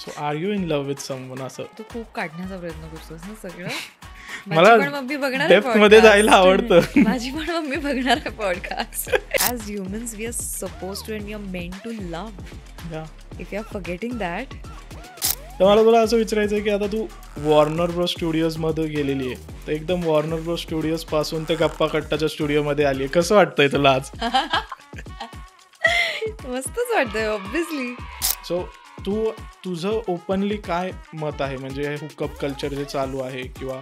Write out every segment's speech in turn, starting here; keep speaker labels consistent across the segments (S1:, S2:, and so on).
S1: So are you in love with someone असं?
S2: तू खूप काढण्याचा प्रयत्न करतोस ना सगळं.
S1: मला
S2: माझी पण मम्मी बघणार आहे
S1: डेप्थ मध्ये जायला आवडतं.
S2: podcast. माझी पण मम्मी बघणार आहे podcast. As humans we are suppose to and we are meant to love.
S1: Yeah
S2: if you are forgetting that.
S1: तर मला तुला असं विचारायचं आहे की आता तू वॉर्नर ब्रोस स्टुडिओजमध्ये गेलेली आहे, तर एकदम वॉर्नर ब्रोस स्टुडिओज पासून ते गप्पा कट्टाच्या स्टुडिओमध्ये आली आहे, कसं वाटतंय तुला आज?
S2: मस्तच वाटतंय ऑब्व्हियसली.
S1: सो तुझं ओपनली काय मत आहे, म्हणजे हे हुकअप कल्चर जे चालू आहे किंवा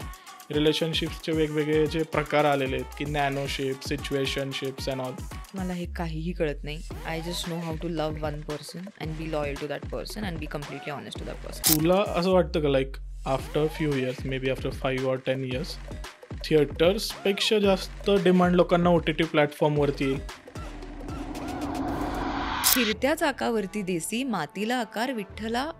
S1: रिलेशनशिप्सचे वेगवेगळे जे प्रकार आलेले आहेत की नॅनोशिप, सिच्युएशनशिप्स अँड ऑल,
S2: मला हे काहीही कळत नाही. I just know how to love one person and be loyal to that person and be completely honest to that person.
S1: तुला असं वाटतं का like after few years, may be after 5 or 10 years, थिएटर्सपेक्षा जास्त डिमांड लोकांना OTT प्लॅटफॉर्मवरती येईल?
S2: फिरत्या चाकावरती देसी, मातीला आकार विठ्ठला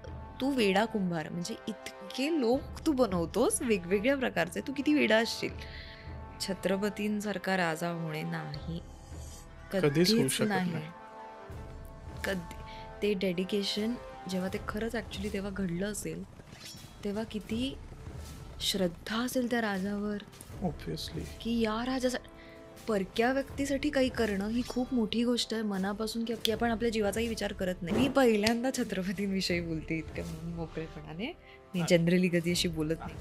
S2: तू वेडा कुंभार. म्हणजे इतके लोक तू बनवतोस वेगवेगळ्या प्रकारचे, तू किती वेडा असशील. छत्रपतींसारखा राजा होणे नाही,
S1: कधीच होऊ
S2: कधीच
S1: शकत
S2: नाही.
S1: नाही.
S2: ते डेडिकेशन जेव्हा ते खरंच ॲक्च्युली तेव्हा घडलं असेल, तेव्हा किती श्रद्धा असेल त्या राजावर
S1: ऑब्व्हियसली.
S2: की या राजासाठी परक्या व्यक्तीसाठी काही करणं ही खूप मोठी गोष्ट आहे मनापासून, की आपण आपल्या जीवाचाही विचार करत नाही. मी पहिल्यांदा छत्रपतींविषयी बोलते इतक्या मोकळेपणाने. मी जनरली कधी अशी बोलत नाही.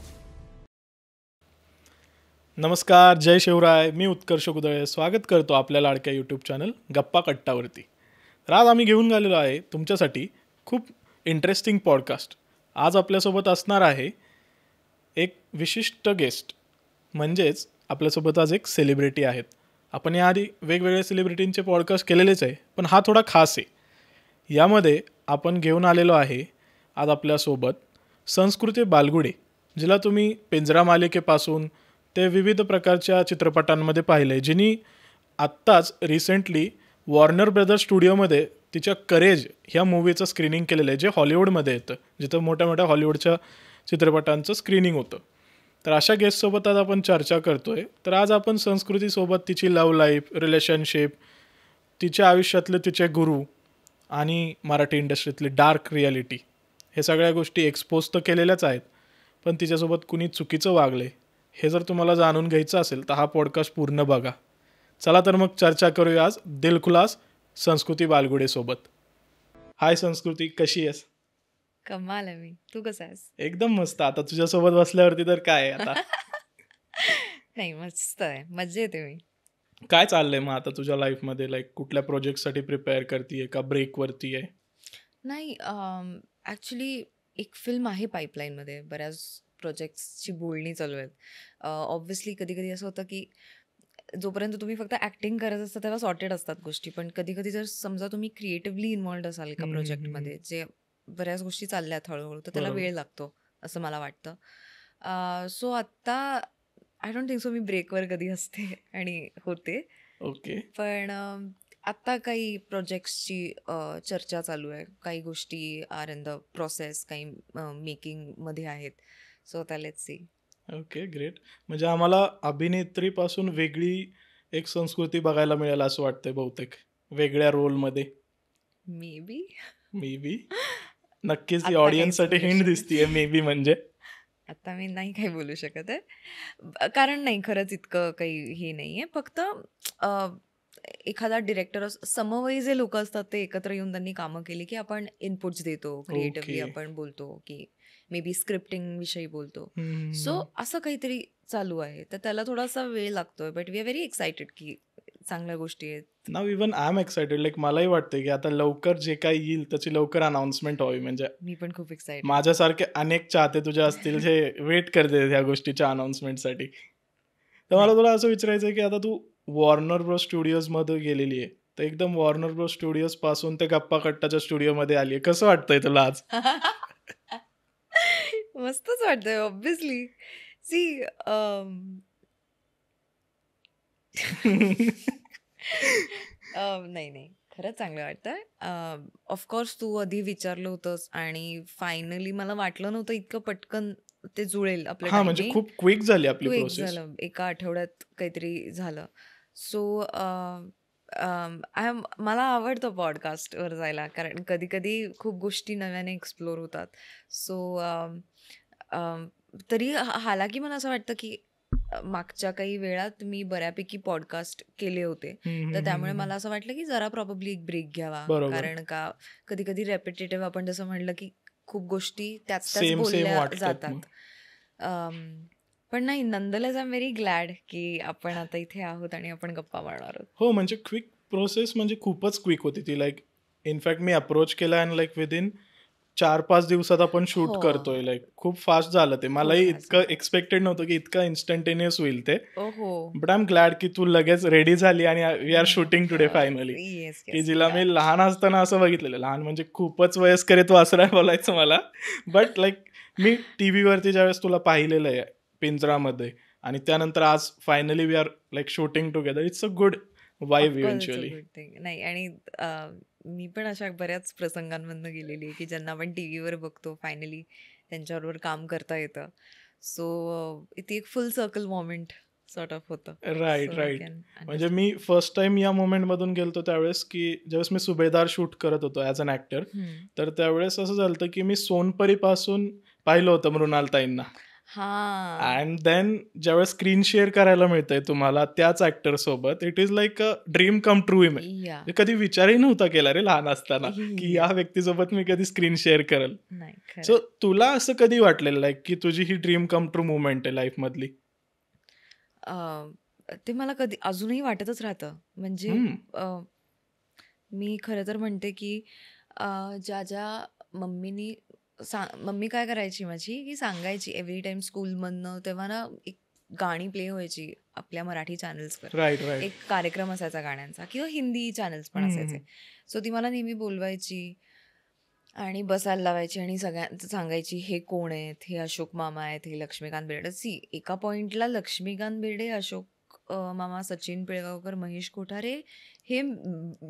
S1: नमस्कार, जय शिवराय. मी उत्कर्ष कुदळे स्वागत करतो आपल्या लाडक्या यूट्यूब चॅनल गप्पा कट्टावरती. तर आज आम्ही घेऊन गेलेलो आहे तुमच्यासाठी खूप इंटरेस्टिंग पॉडकास्ट. आज आपल्यासोबत असणार आहे एक विशिष्ट गेस्ट, म्हणजेच आपल्यासोबत आज एक सेलिब्रिटी आहेत. आपण याआधी वेगवेगळ्या सेलिब्रिटींचे पॉडकास्ट केलेलेच आहे, पण हा थोडा खास आहे. यामध्ये आपण घेऊन आलेलो आहे आज आपल्यासोबत संस्कृती बालगुडे, जिला तुम्ही पिंजरा मालिकेपासून ते विविध प्रकारच्या चित्रपटांमध्ये पाहिले, जिनी आत्ताच रिसेंटली वॉर्नर ब्रदर्स स्टुडिओमध्ये तिच्या करेज ह्या मूवीचं स्क्रीनिंग केलेलं आहे, जे हॉलिवूडमध्ये येतं, जिथं मोठ्या मोठ्या हॉलिवूडच्या चित्रपटांचं स्क्रीनिंग होतं. तर अशा गेस्टसोबत आज आपण चर्चा करतोय. तर आज आपण संस्कृतीसोबत तिची लव्ह लाईफ, रिलेशनशिप, तिच्या आयुष्यातले तिचे गुरु आणि मराठी इंडस्ट्रीतली डार्क रियालिटी, हे सगळ्या गोष्टी एक्सपोज तर केलेल्याच आहेत, पण तिच्यासोबत कुणी चुकीचं वागले हे जर तुम्हाला जाणून घ्यायचं असेल तर हा पॉडकास्ट पूर्ण बघा. चला तर मग चर्चा करूया आज दिलखुलास संस्कृती बालगुडेसोबत. हाय संस्कृती, कशी आहेस?
S2: कमाल आहे मी. तू कसा आहेस?
S1: एकदम मस्त. आता तुझ्यासोबत बसल्यावरती तर काय आहे आता.
S2: नाही, मस्त आहे, मजा येते. मी
S1: काय चाललंय मग आता तुझ्या लाईफमध्ये? लाईक कुठल्या प्रोजेक्टसाठी प्रिपेअर करतीये का ब्रेकवरती आहे?
S2: नाही, ॲक्च्युली एक फिल्म आहे पाईपलाईनमध्ये. बऱ्याच प्रोजेक्ट्सची बोलणी चालू आहेत. ऑब्व्हियसली कधी कधी असं होतं की जोपर्यंत तुम्ही फक्त ॲक्टिंग करत असता तेव्हा सॉर्टेड असतात गोष्टी, पण कधी कधी जर समजा तुम्ही क्रिएटिव्हली इन्व्हॉल्ड असाल एका प्रोजेक्टमध्ये, जे बऱ्याच गोष्टी चालल्यात हळूहळू, तर त्याला वेळ लागतो असं मला वाटतं. सो आत्ता आय डोंट थिंक सो मी ब्रेकवर कधी असते आणि होते.
S1: ओके.
S2: पण आत्ता काही प्रोजेक्ट्सची चर्चा चालू आहे. काही गोष्टी आर इन द प्रोसेस, काही मेकिंगमध्ये आहेत. सो आता लेट्स सी.
S1: Okay, great. म्हणजे आम्हाला अभिनेत्रीपासून वेगळी एक संस्कृती बघायला मिळेल असं वाटतंय बहुतेक, वेगळ्या रोलमध्ये.
S2: May be.
S1: May be. नक्कीच ती
S2: आत्ता काहीच
S1: ऑडियन्ससाठी
S2: बोलू
S1: हिंट
S2: शकत
S1: दिसतीये मे बी म्हणजे.
S2: आता मी नाही काही बोलू शकत आहे. कारण नाही, खरंच इतकं काही हे नाही आहे. फक्त अ, एखादा डिरेक्टर, समवयी जे लोक असतात ते एकत्र येऊन त्यांनी कामं केली की आपण इनपुट्स देतो, क्रिएटिव्हली
S1: ओके.
S2: आपण बोलतो, की मे बी स्क्रिप्टिंग विषयी बोलतो. सो
S1: हम्म.
S2: असं काहीतरी चालू आहे, तर त्याला थोडासा वेळ लागतोय. But we are very excited की चांगल्या गोष्टी आहेत.
S1: नाव even I am excited. Like मलाही वाटतंय की आता लवकर जे काही येईल त्याची लवकर अनाउन्समेंट व्हावी. म्हणजे
S2: मी पण खूप एक्सायटेड.
S1: माझ्यासारखे अनेक चाहते तुझे असतील जे वेट करते ह्या गोष्टीच्या अनाउन्समेंटसाठी. तर मला तुला असं विचारायचं आहे की आता तू वॉर्नर ब्रोस स्टुडिओजमध्ये गेलेली आहे, तर एकदम वॉर्नर ब्रोस स्टुडिओज पासून ते गप्पा कट्टाच्या स्टुडिओमध्ये आली आहे, कसं वाटतंय तुला आज?
S2: मस्तच वाटतंय ऑब्व्हियसली. सी, नाही नाही, खरंच चांगलं वाटतंय. ऑफकोर्स तू आधी विचारलं होतंस आणि फायनली मला वाटलं नव्हतं इतकं पटकन ते जुळेल आपलं
S1: हा, म्हणजे
S2: टायमिंग.
S1: खूप क्विक झाली आपली
S2: क्विक
S1: प्रोसेस.
S2: झालं, एका आठवड्यात काहीतरी झालं. सो मला आवडतं पॉडकास्टवर जायला, कारण कधी कधी खूप गोष्टी नव्याने एक्सप्लोर होतात. सो तरी हालाकी मला असं वाटतं की मागच्या काही वेळात मी बऱ्यापैकी पॉडकास्ट केले होते. तर त्यामुळे मला असं वाटलं की जरा प्रॉब्ली एक ब्रेक घ्यावा,
S1: बरोबर.
S2: कारण का कधी कधी रेपिटेटिव्ह आपण जसं म्हणलं की खूप गोष्टी त्याच त्याच
S1: सेम सेम
S2: बोलल्या
S1: वाटतात मग.
S2: जातात. पण नाही, nonetheless I am very glad की आपण आता इथे आहोत आणि आपण गप्पा मारणार आहोत.
S1: हो, म्हणजे क्विक प्रोसेस म्हणजे खूपच क्विक होती ती. लाईक इनफॅक्ट मी अप्रोच केला आणि लाईक विदिन 4-5 दिवसात आपण शूट
S2: हो,
S1: करतोय. लाईक खूप फास्ट झालं ते.
S2: खूप
S1: मलाही
S2: फास्ट
S1: इतकं
S2: झालं.
S1: एक्सपेक्टेड नव्हतं की इतकं इन्स्टंटेनियस होईल ते.
S2: हो.
S1: बट आय एम ग्लॅड की तू लगेच रेडी झाली आणि we are shooting today finally.
S2: Yes
S1: की
S2: येस
S1: जिला मी लहान असताना असं बघितलेलं. लहान म्हणजे खूपच वयस्कर आहे, तू असं नाही बोलायचं मला. बट लाईक मी टीव्हीवरती ज्यावेळेस तुला पाहिलेलं आहे पिंजरामध्ये आणि त्यानंतर आज finally we are like shooting together. It's a good vibe
S2: of course it's a
S1: eventually.
S2: Good thing. नाही, आणि मी पण अशा बऱ्याच प्रसंगांमधनं गेलेली आहे की ज्यांना आपण टी व्हीवर बघतो, फायनली त्यांच्याबरोबर काम करता येतं. सो ती एक full circle moment sort of होतं.
S1: Right,
S2: so I
S1: right.
S2: Can
S1: म्हणजे
S2: अंडरस्टँड.
S1: मी फर्स्ट टाइम या मोमेंटमधून गेलतो त्यावेळेस, की ज्यावेळेस मी सुभेदार शूट करत होतो ॲज अन ॲक्टर. तर त्यावेळेस असं झालं होतं, की मी सोनपरीपासून पाहिलं होतं मृणालताईंना.
S2: हां.
S1: अँड देन ज्यावेळेस स्क्रीन शेअर करायला मिळतंय तुम्हाला त्याच ॲक्टर सोबत, it is like a dream come true
S2: या
S1: कधी विचारही नव्हता केला रे लहान असताना, की या
S2: या
S1: व्यक्तीसोबत मी कधी स्क्रीन शेअर करेल.
S2: नाही, खरंय.
S1: सो तुला असं कधी वाटलेलं लाईक, की तुझी ही ड्रीम कम ट्रू मुवमेंट आहे लाईफमधली?
S2: ते मला कधी अजूनही वाटतच राहतं. म्हणजे
S1: हम्म.
S2: मी खरं तर म्हणते की ज्या ज्या मम्मीनी मम्मी काय करायची माझी, की सांगायची एव्हरी टाइम स्कूलमधनं, तेव्हा ना एक गाणी प्ले व्हायची आपल्या मराठी चॅनल्सवर.
S1: Right, right.
S2: एक कार्यक्रम असायचा गाण्यांचा, किंवा हिंदी चॅनल्स पण असायचे. सो ती मला नेहमी बोलवायची आणि बसायला लावायची आणि सगळ्यांचं सांगायची, हे कोण आहेत, हे अशोक मामा आहेत, हे लक्ष्मीकांत बेर्डे. एका पॉइंटला लक्ष्मीकांत बेर्डे, अशोक मामा, सचिन पिळगावकर, महेश कोठारे हे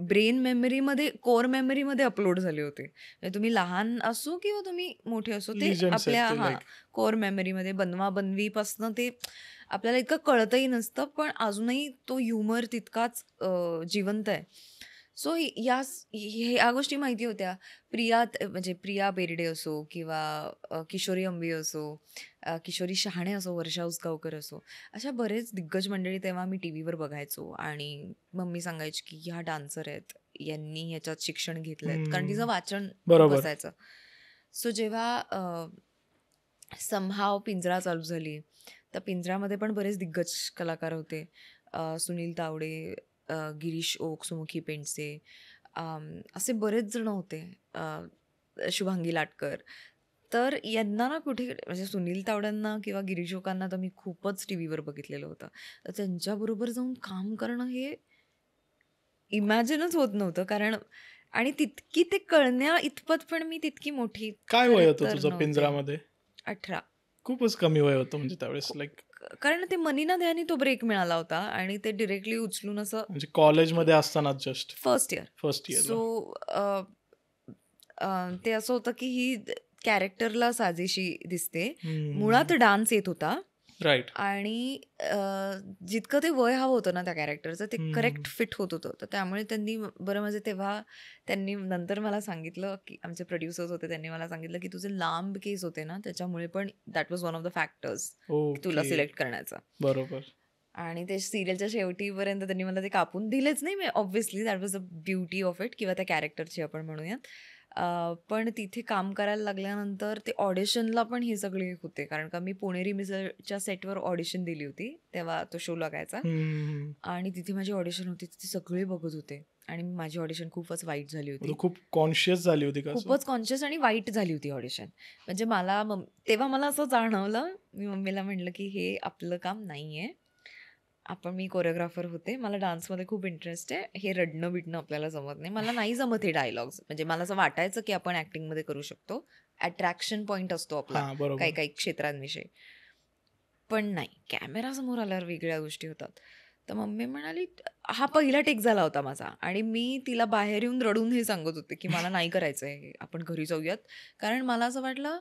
S2: ब्रेन मेमरीमध्ये, कोर मेमरीमध्ये अपलोड झाले होते. म्हणजे तुम्ही लहान असो किंवा तुम्ही मोठे असो, ते
S1: लिजंड्स आहेत
S2: आपल्या
S1: ते लाईक.
S2: कोर मेमरीमध्ये, बनवाबनवीपासनं ते आपल्याला इतकं कळतही नसतं, पण अजूनही तो ह्युमर तितकाच जिवंत आहे. सो ह्या गोष्टी माहिती होत्या. म्हणजे प्रिया बेर्डे असो किंवा किशोरी अंबी असो, किशोरी शहाणे असो, वर्षा उसगावकर असो, अशा बरेच दिग्गज मंडळी तेव्हा मी टी व्हीवर बघायचो. आणि मम्मी सांगायची की ह्या डान्सर आहेत, यांनी ह्याच्यात शिक्षण घेतलंय, कारण तिचं वाचन खूप
S1: बरोबर.
S2: असायचं. सो जेव्हा समहाव पिंजरा चालू झाली, तर पिंजऱ्यामध्ये पण बरेच दिग्गज कलाकार होते. सुनील तावडे, गिरीश ओक, सुमुखी पेंडसे, असे बरेच जण होते. शुभांगी लाटकर. तर यांना ना कुठे, म्हणजे सुनील तावड्यांना किंवा गिरीश ओकांना तर मी खूपच टी व्हीवर बघितलेलं होतं. तर त्यांच्याबरोबर जाऊन काम करणं हे इमॅजिनच होत नव्हतं, कारण आणि तितकी ते कळण्या इतपत पण मी तितकी मोठी
S1: काय वय
S2: खरं
S1: होतं
S2: तर
S1: तुझं
S2: नव्हते.
S1: पिंजरामध्ये?
S2: 18.
S1: खूपच कमी वय होतं म्हणजे त्यावेळेस
S2: खू-
S1: लाईक.
S2: कारण ते मनीना ध्यानी तो ब्रेक मिळाला होता आणि ते डिरेक्टली उचलून असं
S1: म्हणजे कॉलेजमध्ये असतानाच just
S2: first year.
S1: First
S2: so
S1: इयरला.
S2: ते असं होतं की ही कॅरेक्टरला साजेशी दिसते. मुळात
S1: हम्म.
S2: डान्स येत होता
S1: राईट.
S2: आणि जितकं ते वय हवं होतं ना त्या कॅरेक्टरचं, ते
S1: हम्म.
S2: करेक्ट फिट होत होतं. तर त्यामुळे त्यांनी बरं, म्हणजे तेव्हा त्यांनी नंतर मला सांगितलं, की आमचे प्रोड्युसर्स होते, त्यांनी मला सांगितलं की तुझे लांब केस होते ना, त्याच्यामुळे पण that was one of the factors तुला
S1: ओके.
S2: सिलेक्ट करण्याचा.
S1: बरोबर.
S2: आणि ते सिरियलच्या शेवटीपर्यंत त्यांनी मला ते कापून दिलेच नाही. मी obviously that was the beauty of it, किंवा त्या कॅरेक्टरची आपण म्हणूयात. पण तिथे काम करायला लागल्यानंतर ते ऑडिशनला पण हे सगळे होते, कारण का मी पुणेरी मिसळच्या सेटवर ऑडिशन दिली होती, तेव्हा तो शो लागायचा.
S1: हम्म.
S2: आणि तिथे माझी ऑडिशन होती, तिथे सगळे बघत होते आणि माझी ऑडिशन खूपच वाईट झाली
S1: तू
S2: होती.
S1: खूप कॉन्शियस झाली होती का असं?
S2: खूपच कॉन्शियस आणि वाईट झाली होती ऑडिशन. म्हणजे मला तेव्हा मला असं जाणवलं, मी मम्मीला म्हटलं की हे आपलं काम नाहीये. मी कोरिओग्राफर होते, मला डान्समध्ये खूप इंटरेस्ट आहे, हे रडणं बिडणं आपल्याला जमत नाही, मला नाही जमत हे डायलॉग्स. म्हणजे मला असं वाटायचं की आपण ऍक्टिंगमध्ये करू शकतो, अट्रॅक्शन पॉईंट असतो आपला
S1: हां,
S2: काही
S1: बरोबर.
S2: काही क्षेत्रांविषयी, पण नाही, कॅमेरा समोर आल्यावर वेगळ्या गोष्टी होतात. तर मम्मी म्हणाली, हा पहिला टेक झाला होता माझा आणि मी तिला बाहेर येऊन रडून हे सांगत होते की मला नाही करायचं आहे, आपण घरी जाऊयात. कारण मला असं वाटलं,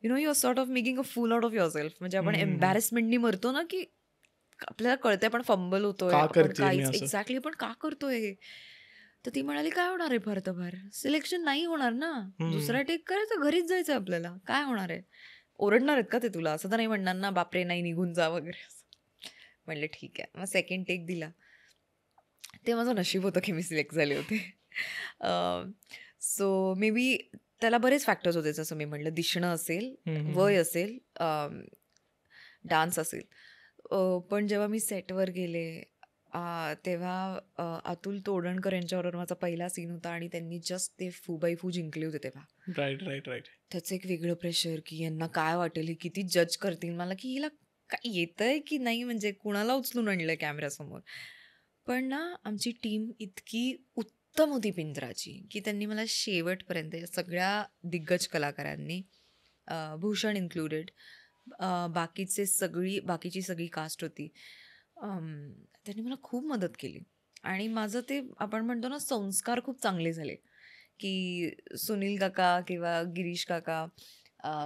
S2: you know, you are sort of making a fool out of your self. म्हणजे आपण
S1: हम्म.
S2: एम्बॅरेसमेंटनी मरतो ना, की आपल्याला कळतंय पण फंबल होतोय,
S1: का
S2: आपण
S1: करते मी
S2: काहीच
S1: असं?
S2: एक्झॅक्टली पण का करतोय हे? तर ती म्हणाली, "काय होणार आहे फार तर फार? सिलेक्शन नाही होणार ना.
S1: हम्म.
S2: दुसरा टेक करायचा, घरीच जायचं आपल्याला. काय होणार आहे? ओरडणार आहेत का ते तुला? असं तर नाही म्हणणार ना, बापरे नाही निघून जा वगैरे असं." म्हटलं ठीक आहे. मग सेकंड टेक दिला. ते माझं नशीब होतं की मी सिलेक्ट झाले होते. सो मे बी त्याला बरेच फॅक्टर्स होते, जसं मी म्हटलं दिसणं असेल, वय असेल, डान्स असेल. पण जेव्हा मी सेटवर गेले तेव्हा अतुल तोडणकर यांच्याबरोबर माझा पहिला सीन होता आणि त्यांनी जस्ट ते फू बाय फू जिंकले होते तेव्हा.
S1: Right right right.
S2: त्याचं एक वेगळं प्रेशर की यांना काय वाटेल, हे किती जज करतील मला, की हिला काय येतंय की नाही, म्हणजे कुणाला उचलून आणलंय कॅमेऱ्यासमोर. पण ना आमची टीम इतकी उत्तम होती पिंजराची, की त्यांनी मला शेवटपर्यंत या सगळ्या दिग्गज कलाकारांनी, भूषण इन्क्लुडेड, बाकीची सगळी कास्ट होती, त्यांनी मला खूप मदत केली. आणि माझं ते आपण म्हणतो ना, संस्कार खूप चांगले झाले, की सुनील काका किंवा गिरीश काका,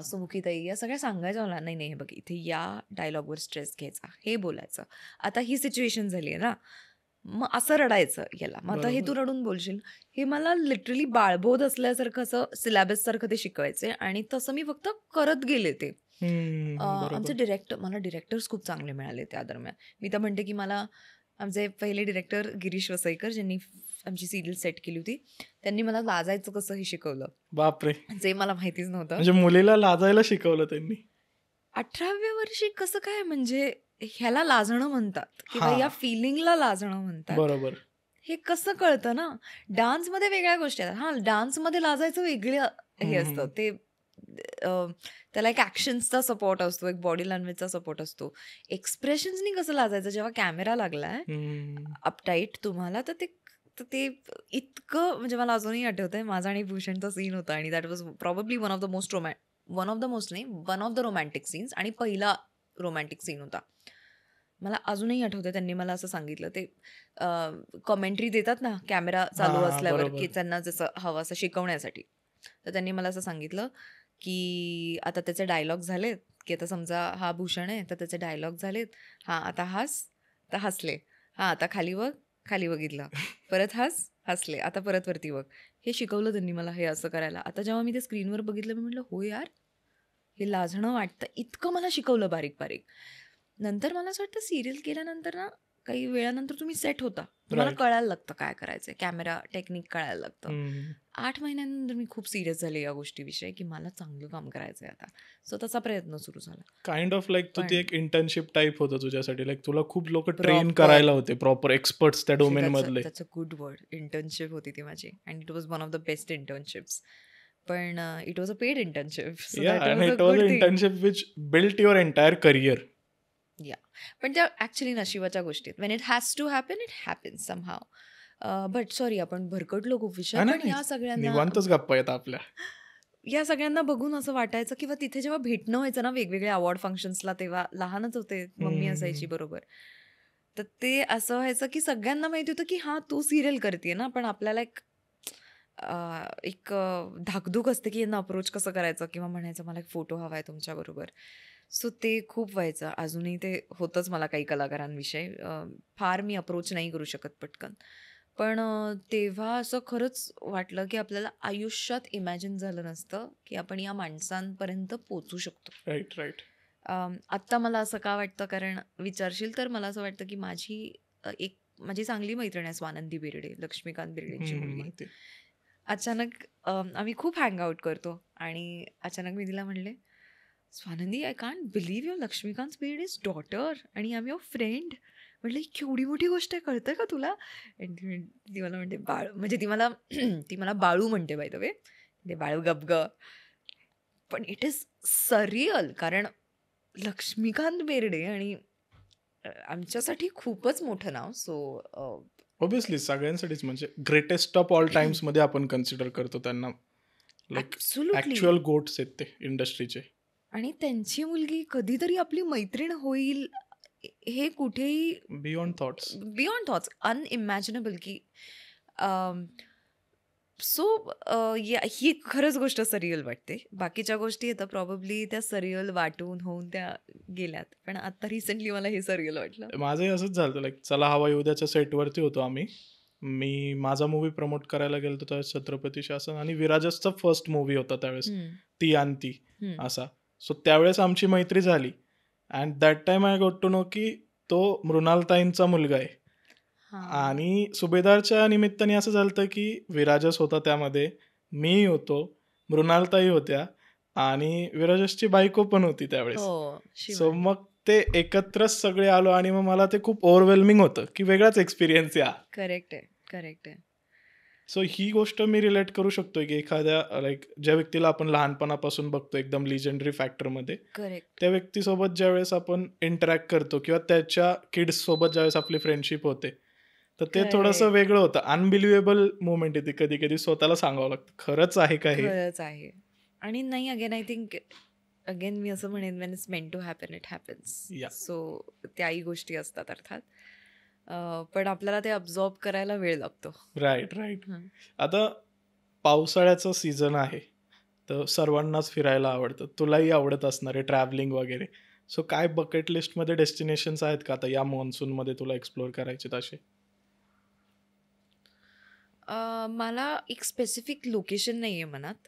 S2: सुमुखीताई या सगळ्या सांगायच्या मला, नाही नाही हे बघ इथे या डायलॉगवर स्ट्रेस घ्यायचा, हे बोलायचं, आता ही सिच्युएशन झाली आहे ना, मग असं रडायचं याला, मग आता हे
S1: बरोबर.
S2: तू रडून बोलशील. हे मला लिटरली बाळबोध असल्यासारखं, असं सिलॅबस सारखं ते शिकवायचे आणि तसं मी फक्त करत गेले ते. आमचे
S1: बरोबर.
S2: मला डिरेक्टर्स खूप चांगले मिळाले त्या दरम्यान. मी तर म्हणते की मला आमचे पहिले डिरेक्टर गिरीश वसईकर, ज्यांनी आमची सिरियल सेट केली होती, त्यांनी मला लाजायचं कसं हे शिकवलं,
S1: बापरे.
S2: जे मला माहितीच नव्हतं.
S1: म्हणजे मुलीला लाजायला शिकवलं त्यांनी.
S2: 18व्या वर्षी कसं काय, म्हणजे ह्याला लाजणं म्हणतात किंवा
S1: हा.
S2: या फिलिंगला लाजणं म्हणतात,
S1: बरोबर.
S2: हे कसं कळतं ना. डान्समध्ये वेगळ्या गोष्टी आहेत. हां, डान्समध्ये लाजायचं वेगळं हे असतं. ते त्याला एक ॲक्शन्सचा सपोर्ट असतो, एक बॉडी लँग्वेजचा सपोर्ट असतो. एक्सप्रेशन्सनी कसं लाजायचं जेव्हा कॅमेरा लागलाय अपटाईट तुम्हाला, तर ते इतकं, म्हणजे मला अजूनही आठवतंय माझा आणि भूषणचा सीन होता आणि that was probably one of the most नाही, one of the romantic scenes आणि पहिला रोमॅन्टिक सीन होता. मला अजूनही आठवतं त्यांनी मला असं सांगितलं, ते कॉमेंट्री देतात ना कॅमेरा चालू
S1: हा
S2: असल्यावर, की
S1: बरोबर.
S2: त्यांना जसं हवं असं शिकवण्यासाठी. तर त्यांनी मला असं सांगितलं, की आता त्याचे डायलॉग झालेत, की आता समजा हा भूषण आहे तर त्याचे डायलॉग झालेत, हां आता हस, तर हसले, हां आता खाली बघ, खाली बघितलं, परत हसले, आता परत वरती बघ. हे शिकवलं त्यांनी मला, हे असं करायला. आता जेव्हा मी ते स्क्रीनवर बघितलं, मी म्हटलं हो यार, हे लाजणं वाटतं, इतकं मला शिकवलं बारीक बारीक. नंतर मला असं वाटतं सिरियल केल्यानंतर ना, काही वेळानंतर तुम्ही सेट होता, तुम्हाला
S1: राईट.
S2: कळायला लागतं काय करायचं, कॅमेरा टेक्निक कळायला लागतं. 8 महिन्यानंतर मी खूप सिरियस झाले या गोष्टीविषयी, की मला चांगलं काम करायचं आहे आता. सो तसा प्रयत्न सुरू झाला.
S1: काइंड ऑफ लाईक तू ती
S2: पण
S1: एक इंटर्नशिप टाईप होतं तुझ्यासाठी. लाईक तुला खूप लोक ट्रेन
S2: प्रॉपर,
S1: करायला होते, प्रॉपर एक्सपर्ट्स त्या डोमेन मधले.
S2: त्याचं गुड वर्ड, इंटर्नशिप होती ती माझी and it was one of the best internships. पण it was a paid internship, so
S1: yeah,
S2: that
S1: and
S2: was a
S1: it was
S2: good
S1: a
S2: thing.
S1: Internship which built your entire career.
S2: Yeah, पण त्या actually नशिबाच्या गोष्टी आहेत. When it has to happen, it happens somehow. But sorry, आपण भरकटलो खूप विषय.
S1: नाही
S2: पण
S1: नाही, निवांतच गप्पा येतात आपल्या.
S2: या सगळ्यांना बघून असं वाटायचं, किंवा तिथे जेव्हा भेटणं व्हायचं ना वेगवेगळ्या अवॉर्ड फंक्शन्सला, तेव्हा लहानच होते, मम्मी असायची बरोबर. तर ते असं व्हायचं की सगळ्यांना माहिती होतं की हां तू सिरियल करते ना, पण आपल्याला एक धाकधूक असते की यांना अप्रोच कसं करायचं, किंवा म्हणायचं मला एक फोटो हवा आहे तुमच्याबरोबर. सो ते खूप व्हायचं. अजूनही ते होतंच मला काही कलाकारांविषयी. फार मी अप्रोच नाही करू शकत पटकन. पण तेव्हा असं खरंच वाटलं की आपल्याला आयुष्यात इमॅजिन झालं नसतं की आपण या माणसांपर्यंत पोचू शकतो.
S1: Right right.
S2: आत्ता मला असं का वाटतं, कारण विचारशील तर मला असं वाटतं की माझी चांगली मैत्रीण आहे स्वानंदी बिर्डे, लक्ष्मीकांत बिर्डेंची मुलगी.
S1: माहिती.
S2: अचानक आम्ही खूप हँगआउट करतो आणि अचानक मी तिला म्हणले, Swanandi I can't believe your Laxmikant Berde's daughter आणि आय एम युअर फ्रेंड. म्हटलं ही केवढी मोठी गोष्ट आहे, कळतं का तुला? आणि ती मला म्हणते बाळू, म्हणजे ती मला बाळू म्हणते बाय द वे, ते बाळू गप ग. पण इट इज सरियल, कारण लक्ष्मीकांत बेर्डे आणि आमच्यासाठी खूपच मोठं नाव. सो
S1: ऑब्विसली सगळ्यांसाठीच, म्हणजे ग्रेटेस्ट ऑफ ऑल टाइम्स मध्ये आपण कन्सिडर करतो त्यांना. Like
S2: absolutely.
S1: ॲक्च्युअल गोट्स आहेत ते इंडस्ट्रीचे.
S2: आणि त्यांची मुलगी कधीतरी आपली मैत्रीण होईल, हे कुठेही
S1: beyond thoughts.
S2: Beyond thoughts, unimaginable. की सो ही खरंच गोष्ट सरियल वाटते. बाकीच्या गोष्टी आता प्रॉबेबली त्या सरियल वाटून होऊन त्या गेल्यात. पण आता रिसेंटली मला हे सरियल वाटलं.
S1: माझंही असंच झालं, लाईक चला हवा येऊ सेटवरती होतो आम्ही. मी माझा मूवी प्रमोट करायला गेलो होतो त्यावेळेस छत्रपती शासन, आणि विराजसचा फर्स्ट मूवी होता त्यावेळेस,
S2: हम्म,
S1: ती आणि ती
S2: हम्म.
S1: असा. सो त्यावेळेस आमची मैत्री झाली. And that time I got to know की तो मृणालताईंचा मुलगा आहे.
S2: हा.
S1: आणि सुभेदारच्या निमित्ताने असं झालं की विराजस होता त्यामध्ये, मी होतो, मृणालताई होत्या, आणि विराजसची बायको पण होती त्यावेळेस.
S2: हो,
S1: सो
S2: शिवानी.
S1: मग ते एकत्रच सगळे आलो, आणि मग मला ते खूप ओव्हरवेल्मिंग होतं की वेगळाच एक्सपिरियन्स या.
S2: करेक्ट आहे, करेक्ट आहे.
S1: सो ही गोष्ट मी रिलेट करू शकतोय की एखाद्या लाईक ज्या व्यक्तीला आपण लहानपणापासून बघतो एकदम लिजेंडरी फॅक्टरमध्ये,
S2: करेक्ट.
S1: त्या व्यक्तीसोबत ज्यावेळेस आपण इंटरॅक्ट करतो किंवा त्याच्या किड्स सोबत ज्यावेळेस आपली फ्रेंडशिप होते, तर ते थोडंसं
S2: करेक्ट.
S1: वेगळं होतं. अनबिलिव्हेबल मुवमेंट येते कधी कधी, स्वतःला सांगावं लागतं खरंच आहे का हे.
S2: खरंच आहे. आणि नाही, अगेन आय थिंक अगेन मी असं म्हणेन, when it's meant to happen it happens.
S1: Yeah.
S2: So त्याही गोष्टी असतात अर्थात. पण आपल्याला ते अब्झॉर्ब करायला वेळ लागतो.
S1: Right right.
S2: हं.
S1: आता पावसाळ्याचं सीझन आहे, तर सर्वांनाच फिरायला आवडतं, तुलाही आवडत असणार आहे ट्रॅव्हलिंग वगैरे. सो काय बकेट लिस्टमध्ये डेस्टिनेशन्स आहेत का आता या मॉन्सूनमध्ये तुला एक्सप्लोअर करायचे असे?
S2: मला एक स्पेसिफिक लोकेशन नाही आहे मनात.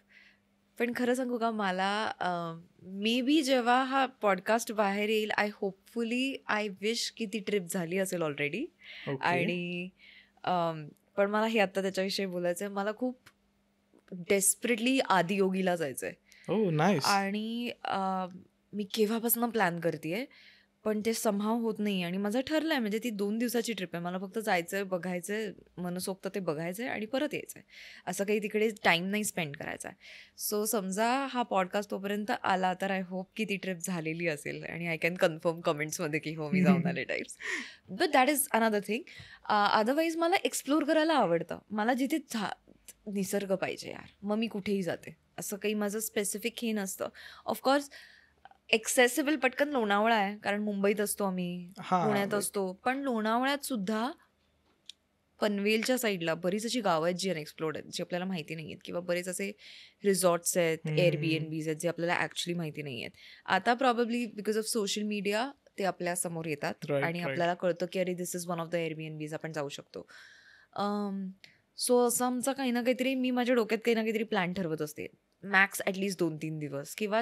S2: पण खरं सांगू का, मला मे बी जेव्हा हा पॉडकास्ट बाहेर येईल, आय विश की ती ट्रिप झाली असेल ऑलरेडी.
S1: ओके.
S2: आणि पण मला हे आता त्याच्याविषयी बोलायचं आहे. मला खूप डेस्परेटली आदियोगीला जायचं आहे.
S1: हो नाईस.
S2: आणि मी केव्हापासून प्लॅन करते, पण ते समहाव होत नाही. आणि माझं ठरलं आहे, म्हणजे ती 2 दिवसाची ट्रिप आहे. मला फक्त जायचं आहे, बघायचं आहे, मनसोक्त ते बघायचं आहे आणि परत यायचं आहे. असं काही तिकडे टाईम नाही स्पेंड करायचा आहे. सो समजा हा पॉडकास्ट तोपर्यंत आला, तर आय होप की ती ट्रिप झालेली असेल आणि आय कॅन कन्फर्म कमेंट्समध्ये की हो, मी जाऊन आले types. But that is another thing. Otherwise मला एक्सप्लोर करायला आवडतं. मला जिथे निसर्ग पाहिजे यार, मग मी कुठेही जाते. असं काही माझं स्पेसिफिक हे नसतं. ऑफकोर्स एक्सेसिबल पटकन लोणावळा आहे, कारण मुंबईत असतो आम्ही,
S1: हा,
S2: पुण्यात असतो. पण लोणावळ्यात सुद्धा पनवेलच्या साईडला बरीच अशी गावं आहेत जी अनएक्सप्लोर्ड आहेत, जी आपल्याला माहिती नाही आहेत. किंवा बरेच असे रिसॉर्ट्स आहेत, एअरबीएनबीज आहेत, जे आपल्याला ॲक्च्युली माहिती नाही आहेत. आता probably because of social media ते आपल्या समोर येतात
S1: राईट
S2: आणि
S1: राईट.
S2: आपल्याला कळतं की अरे दिस इज वन ऑफ द एअरबीएनबीज, आपण जाऊ शकतो. सो असं आमचा काही ना काहीतरी, मी माझ्या डोक्यात काही ना काहीतरी प्लॅन ठरवत असते. मॅक्स ॲटलिस्ट 2-3 दिवस. किंवा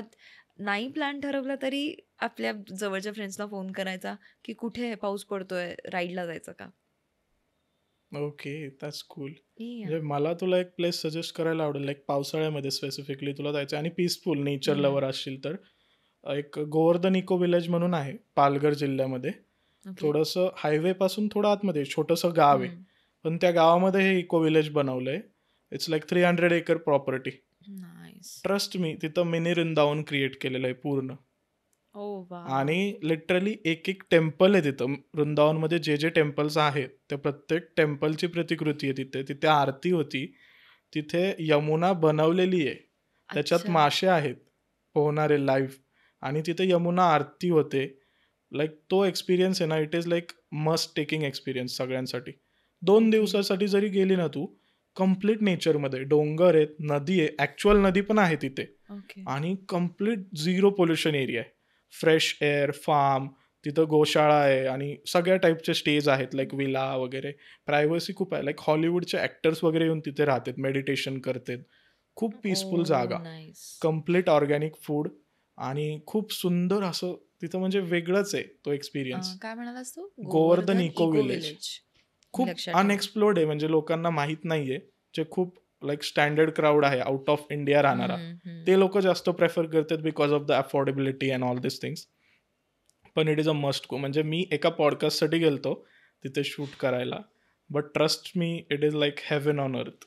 S2: नाही प्लॅन ठरवला तरी आपल्या जवळच्या फ्रेंड्सला फोन करायचा की कुठे आहे, पाऊस पडतोय, राईडला जायचं का.
S1: Okay, that's cool.
S2: Yeah.
S1: म्हणजे मला तुला एक प्लेस सजेस्ट करायला आवडेल, लाईक पावसाळ्यामध्ये स्पेसिफिकली तुला जायचं आणि पीसफुल नेचर लवर असशील तर, एक गोवर्धन इको विलेज म्हणून आहे पालघर जिल्ह्यामध्ये.
S2: Okay.
S1: थोडंसं हायवेपासून थोडं आतमध्ये छोटंसं गाव आहे,
S2: हम्म.
S1: पण त्या गावामध्ये हे इको विलेज बनवलंय. It's like 300 acre property.
S2: Nice.
S1: Trust me, तिथं मिनी वृंदावन क्रिएट केलेलं आहे पूर्ण.
S2: Oh wow.
S1: आणि लिटरली एक एक टेम्पल आहे तिथं वृंदावनमध्ये. जे जे टेम्पल्स आहेत त्या प्रत्येक टेम्पलची प्रतिकृती आहे तिथे. तिथे आरती होती, तिथे यमुना बनवलेली आहे, त्याच्यात
S2: अच्छा.
S1: मासे आहेत पोहणारे लाईव्ह, आणि तिथे यमुना आरती होते. लाईक तो एक्सपिरियन्स आहे ना, it is like must taking experience सगळ्यांसाठी. 2
S2: Okay.
S1: दिवसासाठी जरी गेली ना तू, कम्प्लीट नेचरमध्ये, डोंगर आहेत, नदी आहे, ॲक्च्युअल नदी पण आहे तिथे,
S2: Okay.
S1: आणि कम्प्लीट झिरो पोल्युशन एरिया आहे. फ्रेश एअर, फार्म, तिथं गोशाळा आहे, आणि सगळ्या टाईपचे स्टेज आहेत, लाईक विला वगैरे. प्रायव्हसी खूप आहे, लाईक हॉलिवूडचे ॲक्टर्स वगैरे येऊन तिथे राहतात, मेडिटेशन करतात. खूप पीसफुल
S2: Oh
S1: जागा,
S2: nice.
S1: कम्प्लीट ऑर्गॅनिक फूड, आणि खूप सुंदर असं तिथं, म्हणजे वेगळंच आहे तो एक्सपिरियन्स.
S2: काय म्हणालास तू?
S1: Govardhan eco village. खूप
S2: लक्षात ठेवेन.
S1: अनएक्सप्लोर्ड आहे, म्हणजे लोकांना माहीत नाहीये. जे खूप लाईक स्टँडर्ड क्राऊड आहे आउट ऑफ इंडिया राहणारा, ते लोक जास्त प्रेफर करतात because of the affordability and all this things. पण it is a must go. म्हणजे मी एका पॉडकास्टसाठी गेलतो तिथे शूट करायला, but trust me, it is like heaven on earth.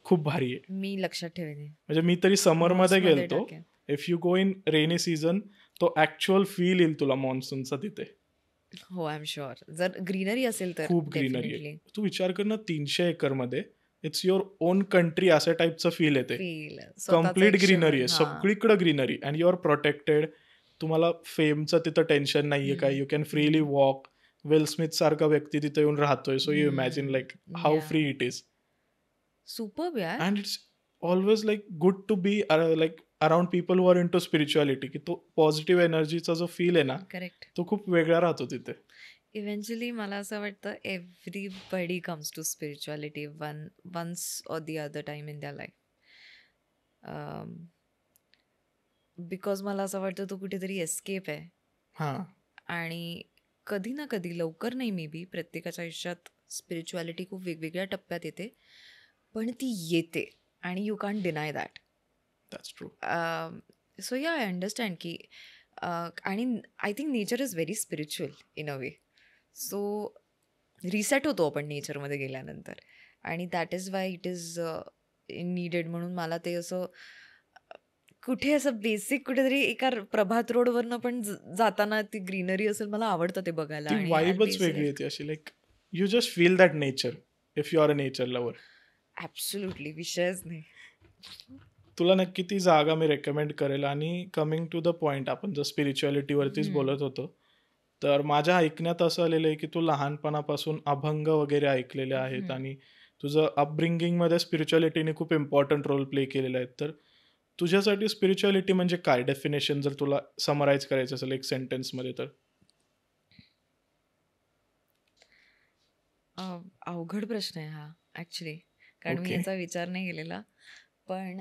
S1: खूप भारी आहे.
S2: मी लक्षात ठेवेन.
S1: म्हणजे मी तरी समरमध्ये
S2: Notes मध्ये
S1: गेलतो.
S2: टाकेन.
S1: If you go in rainy season, तो ॲक्च्युअल फील येईल तुला मॉन्सूनचा तिथे.
S2: हो, आय एम शुअर. जर ग्रीनरी असेल तर
S1: खूप ग्रीनरी
S2: definitely.
S1: आहे. तू विचार कर ना, 300 एकरमध्ये इट्स युअर ओन कंट्री, अशा टाईपचं फील येते.
S2: Feel. स्वतःचं
S1: कम्प्लीट
S2: एक
S1: ग्रीनरी आहे,
S2: शहर. हां.
S1: सगळीकडे greenery, and you are protected. तुम्हाला फेमचं तिथं टेन्शन नाहीये काय, you can freely walk. Will Smith सारखा व्यक्ती तिथे येऊन राहतोय, so you imagine like how
S2: Yeah.
S1: Free it is.
S2: Superb यार.
S1: And it's always like good to be like around people who are in to spirituality, की तो positive एनर्जीचा जो feel आहे ना
S2: करेक्ट.
S1: तो खूप वेगळा राहतो तिथे.
S2: इव्हेंच्युअली मला असं वाटतं everybody comes to spirituality once or the other time in the life. Because मला असं वाटतं तो कुठेतरी एस्केप आहे.
S1: हां,
S2: आणि कधी ना कधी, लवकर नाही मे बी, प्रत्येकाच्या आयुष्यात स्पिरिच्युअलिटी खूप वेगवेगळ्या टप्प्यात येते, पण ती येते आणि you can't deny that.
S1: That's true.
S2: So या आय अंडरस्टँड की आणि I think nature is very spiritual in a way. So reset होतो आपण नेचरमध्ये गेल्यानंतर, आणि that is why it is needed. म्हणून मला ते असं कुठे असं बेसिक कुठेतरी एका प्रभात रोडवरनं पण जाताना ती ग्रीनरी असेल, मला आवडतं ते बघायला.
S1: ती
S2: आणि
S1: वाईबच वेगळी येते अशी, like you just feel that nature if you are a nature lover.
S2: Absolutely विषयच नाही.
S1: तुला नक्की ती जागा मी रेकमेंड करेल. आणि कमिंग टू द पॉईंट, आपण जर स्पिरिच्युअलिटीवरतीच बोलत होतो, तर माझ्या ऐकण्यात असं आलेलं आहे की तू लहानपणापासून अभंग वगैरे ऐकलेले आहेत आणि तुझं अपब्रिंगिंगमध्ये स्पिरिच्युअलिटीने खूप इम्पॉर्टंट रोल प्ले केलेला आहे. तर तुझ्यासाठी स्पिरिच्युअलिटी म्हणजे काय डेफिनेशन, जर तुला समराईज करायचं असेल एक सेंटेन्समध्ये तर?
S2: अवघड प्रश्न आहे हा ॲक्च्युली, कारण मी
S1: ओके.
S2: याचा विचार नाही केलेला. पण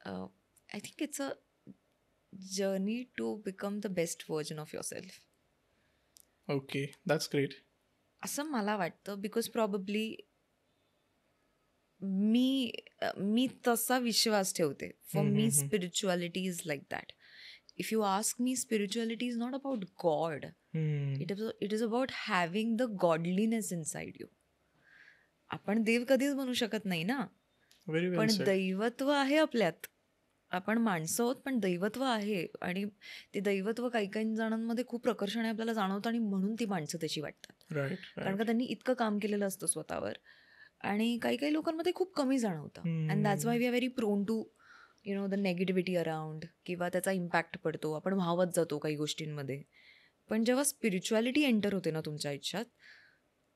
S2: I think it's a journey to become the best version of your self,
S1: okay, that's great.
S2: असं मला वाटतं. बिकॉज प्रॉबब्ली मी तसा विश्वास ठेवते. For me spirituality is like that. If you ask me, spirituality is not about God. It is about having the godliness inside you. आपण देव कधीच बनू शकत नाही ना,
S1: व्हेरी वेल
S2: पण
S1: सेड.
S2: दैवत्व आहे आपल्यात. आपण माणसं आहोत, पण दैवत्व आहे. आणि ते दैवत्व काही काही जणांमध्ये खूप प्रकर्षाने आपल्याला जाणवतं, आणि म्हणून ती माणसं तशी वाटतात.
S1: राईट,
S2: कारण का
S1: राईट.
S2: त्यांनी इतकं काम केलेलं असतं स्वतःवर. आणि काही काही लोकांमध्ये खूप कमी जाणवतं. And that's why we are very prone to the negativity around, किंवा त्याचा इम्पॅक्ट पडतो, आपण व्हावत जातो काही गोष्टींमध्ये. पण जेव्हा स्पिरिच्युअलिटी एंटर होते ना तुमच्या आयुष्यात,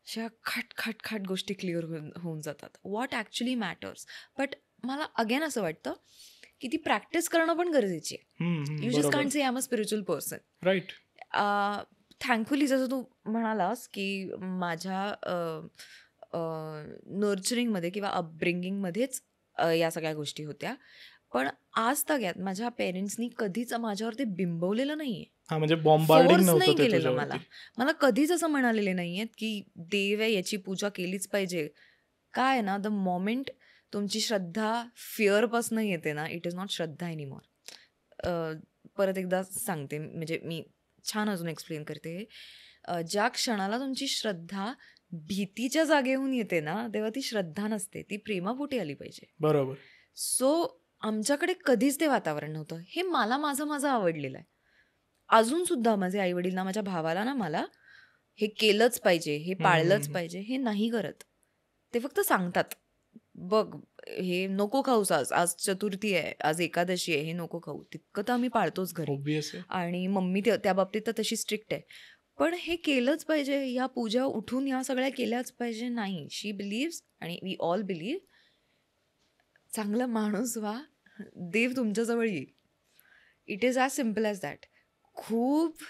S2: अशा खाट खाट खाट गोष्टी क्लिअर होऊन जातात. What actually matters. बट मला अगेन असं वाटतं की ती प्रॅक्टिस करणं पण गरजेची आहे. यू जस्ट
S1: बरोबर.
S2: Can't say I am a spiritual person.
S1: Right.
S2: Thankfully जसं तू म्हणालास की माझ्या नर्चरिंगमध्ये किंवा अपब्रिंगिंगमध्येच या सगळ्या गोष्टी होत्या. पण आज तग्यात माझ्या पेरेंट्सनी कधीच माझ्यावर ते बिंबवलेलं नाही आहे.
S1: हा, म्हणजे बॉम्बार्डिंग
S2: फोर्स
S1: नव्हतं
S2: नाही
S1: ते
S2: केलेलं
S1: तुझ्यावरती.
S2: मला कधीच असं म्हणालेले नाही आहेत की देव आहे, याची पूजा केलीच पाहिजे. काय आहे ना, द मोमेंट तुमची श्रद्धा फिअरपासून येते ना, it is not Shraddha anymore. परत एकदा सांगते, म्हणजे मी छान अजून एक्सप्लेन करते. ज्या क्षणाला तुमची श्रद्धा भीतीच्या जागेहून येते ना, तेव्हा ती श्रद्धा नसते, ती प्रेमापोटी आली पाहिजे.
S1: बरोबर.
S2: सो आमच्याकडे कधीच ते वातावरण नव्हतं. हे मला माझं आवडलेलं आहे. अजून सुद्धा माझे आईवडील ना, माझ्या भावाला ना, मला हे केलंच पाहिजे, हे पाळलंच पाहिजे, हे नाही करत. ते फक्त सांगतात, बघ हे नको खाऊस, आज आज चतुर्थी आहे, आज एकादशी आहे, हे नको खाऊ. तितकं तर आम्ही पाळतोच घरी.
S1: ऑब्वियस आहे.
S2: आणि मम्मी त्या बाबतीत तर तशी स्ट्रिक्ट आहे. पण हे केलंच पाहिजे, या पूजा उठून या सगळ्या केल्याच पाहिजे नाही. शी बिलीव्स, आणि वी ऑल बिलीव्ह, चांगला माणूस व्हा, देव तुमच्याजवळ येईल. It is as simple as that. खूप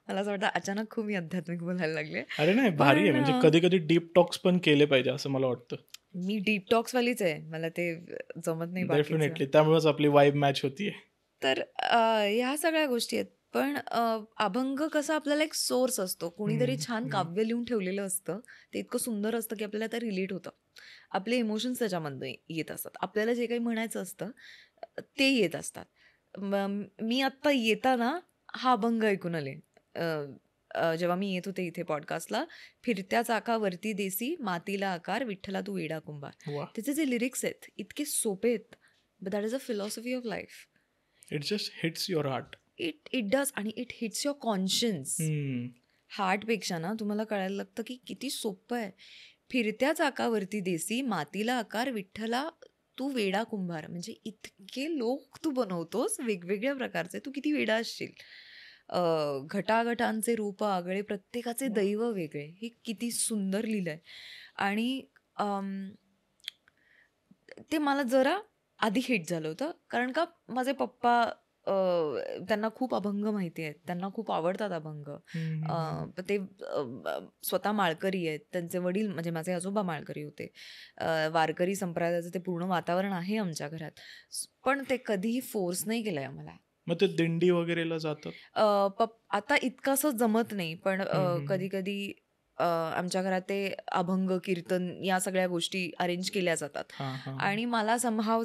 S2: मला असं वाटतं अचानक खूप मी आध्यात्मिक बोलायला लागले.
S1: अरे नाही, भारी आहे. म्हणजे कधी कधी डीप टॉक्स पण केले पाहिजे असं मला वाटतं.
S2: मी डीप टॉक्स वालीच आहे, मला ते जमत नाही बाकीचं.
S1: डेफिनेटली, त्यामुळेच आपली वाईब मॅच होतीये.
S2: तर ह्या सगळ्या गोष्टी आहेत. पण अभंग कसा आपल्याला एक सोर्स असतो. कोणीतरी छान काव्य लिहून ठेवलेलं असतं, ते इतकं सुंदर असतं की आपल्याला ते रिलेट होतं. आपले इमोशन्स त्याच्यामध्ये येत असतात. आपल्याला जे काही म्हणायचं असतं ते येत असतात. मी आत्ता येताना हा अभंग ऐकून आले. जेव्हा मी येत होते इथे पॉडकास्टला, फिरत्या चाकावरती देसी, मातीला आकार, विठ्ठला तू वेडा कुंभार.
S1: वा,
S2: त्याचे जे लिरिक्स आहेत इतके सोपे आहेत, but that is a philosophy of life.
S1: It just hits your heart.
S2: It does, आणि इट हिट्स युअर कॉन्शियन्स. हार्टपेक्षा ना तुम्हाला कळायला लागतं की किती सोपं आहे. फिरत्या चाकावरती देसी, मातीला आकार, विठ्ठला तू वेडा कुंभार. म्हणजे इतके लोक तू बनवतोस वेगवेगळ्या प्रकारचे, तू किती वेडा असशील. घटाघटांचे रूप आगळे, प्रत्येकाचे दैव वेगळे. हे किती सुंदर लिहिलंय. आणि ते मला जरा आधी हिट झालं होतं, कारण का माझे पप्पा त्यांना खूप अभंग माहिती आहेत, त्यांना खूप आवडतात अभंग. ते स्वतः माळकरी आहेत, त्यांचे वडील म्हणजे माझे आजोबा माळकरी होते. वारकरी संप्रदायाचं ते पूर्ण वातावरण आहे आमच्या घरात. पण ते कधीही फोर्स नाही केलंय आम्हाला.
S1: मग ते दिंडी वगैरेला जातात?
S2: आता इतकंसं जमत नाही, पण
S1: हम्म.
S2: कधी कधी आमच्या घरात ते अभंग कीर्तन या सगळ्या गोष्टी अरेंज केल्या जातात.
S1: हा हा.
S2: आणि मला समहाव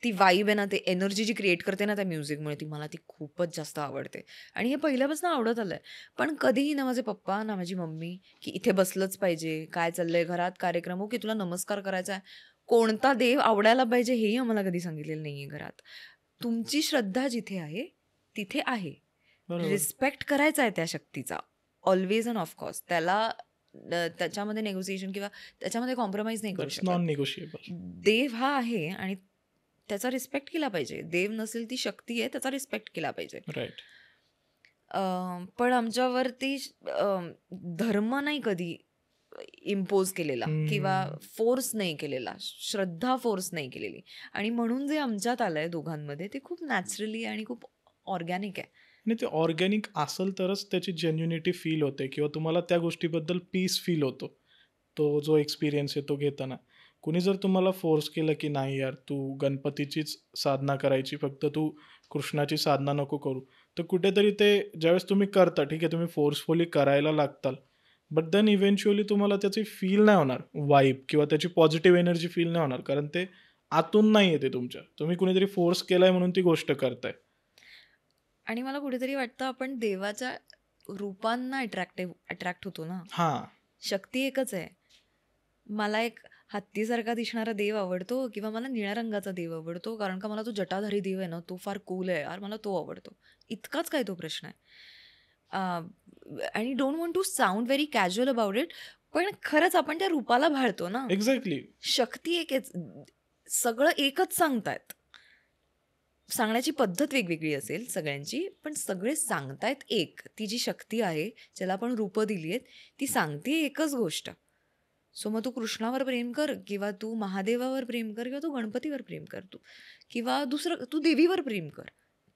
S2: ती वाईब आहे ना, ते एनर्जी जी क्रिएट करते ना त्या म्युझिकमुळे, मला ती खूपच जास्त आवडते. आणि हे पहिल्यापासून आवडत आलंय. पण कधीही ना माझे पप्पा ना माझी मम्मी की इथे बसलंच पाहिजे, काय चाललंय घरात कार्यक्रम, हो की तुला नमस्कार करायचा आहे, कोणता देव आवडायला पाहिजे हेही आम्हाला कधी सांगितलेलं नाहीये घरात. तुमची श्रद्धा जिथे आहे तिथे आहे,
S1: बरोबर.
S2: रिस्पेक्ट करायचा आहे त्या शक्तीचा, ऑलवेज अँड ऑफकोर्स. त्याच्यामध्ये नेगोसिएशन किंवा त्याच्यामध्ये कॉम्प्रोमाइज नाही करू
S1: दॅट्स
S2: शकत.
S1: Non negotiable.
S2: देव हा आहे आणि त्याचा रिस्पेक्ट केला पाहिजे. देव नसेल ती शक्ती आहे, त्याचा रिस्पेक्ट केला पाहिजे.
S1: राईट.
S2: पण आमच्यावरती धर्म नाही कधी इम्पोज केलेला किंवा फोर्स नाही केलेला, श्रद्धा फोर्स नाही केलेली. आणि म्हणून जे आमच्यात आलंय दोघांमध्ये ते खूप नॅचरली आणि खूप ऑर्गॅनिक आहे.
S1: आणि ते ऑर्गॅनिक असेल तरच त्याची जेन्युनिटी फील होते किंवा तुम्हाला त्या गोष्टीबद्दल पीस फील होतो, तो जो एक्सपिरियन्स आहे तो घेताना. कुणी जर तुम्हाला फोर्स केलं की नाही यार तू गणपतीचीच साधना करायची, फक्त तू कृष्णाची साधना नको करू, तर कुठेतरी ते ज्यावेळेस तुम्ही करता, ठीक आहे तुम्ही फोर्सफुली करायला लागताल, बट देन इव्हेंच्युअली तुम्हाला त्याची फील नाही होणार वाईब किंवा त्याची पॉझिटिव्ह एनर्जी फील नाही होणार, कारण ते आतून नाही येते तुमच्या, तुम्ही कुणीतरी फोर्स केलाय म्हणून ती गोष्ट करताय.
S2: आणि मला कुठेतरी वाटतं आपण देवाच्या रूपांना अट्रॅक्ट होतो ना.
S1: हां.
S2: शक्ती एकच आहे. मला एक हत्तीसारखा दिसणारा देव आवडतो किंवा मला निळ्या रंगाचा देव आवडतो, कारण का मला तो जटाधारी देव आहे ना, तो फार कूल आहे यार, मला तो आवडतो. इतकाच काय तो प्रश्न आहे. आणि don't want to sound very casual about it, पण खरंच आपण त्या रूपाला भाळतो ना.
S1: एक्झॅक्टली.
S2: शक्ती एकच, सगळं एकच सांगतायत. सांगण्याची पद्धत वेगवेगळी असेल सगळ्यांची, पण सगळे सांगतायत एक. ती जी शक्ती आहे, ज्याला आपण रूपं दिली आहेत, ती सांगते एकच गोष्ट. सो मग तू कृष्णावर प्रेम कर किंवा तू महादेवावर प्रेम कर किंवा तू गणपतीवर प्रेम कर, तू किंवा दुसरं तू देवीवर प्रेम कर,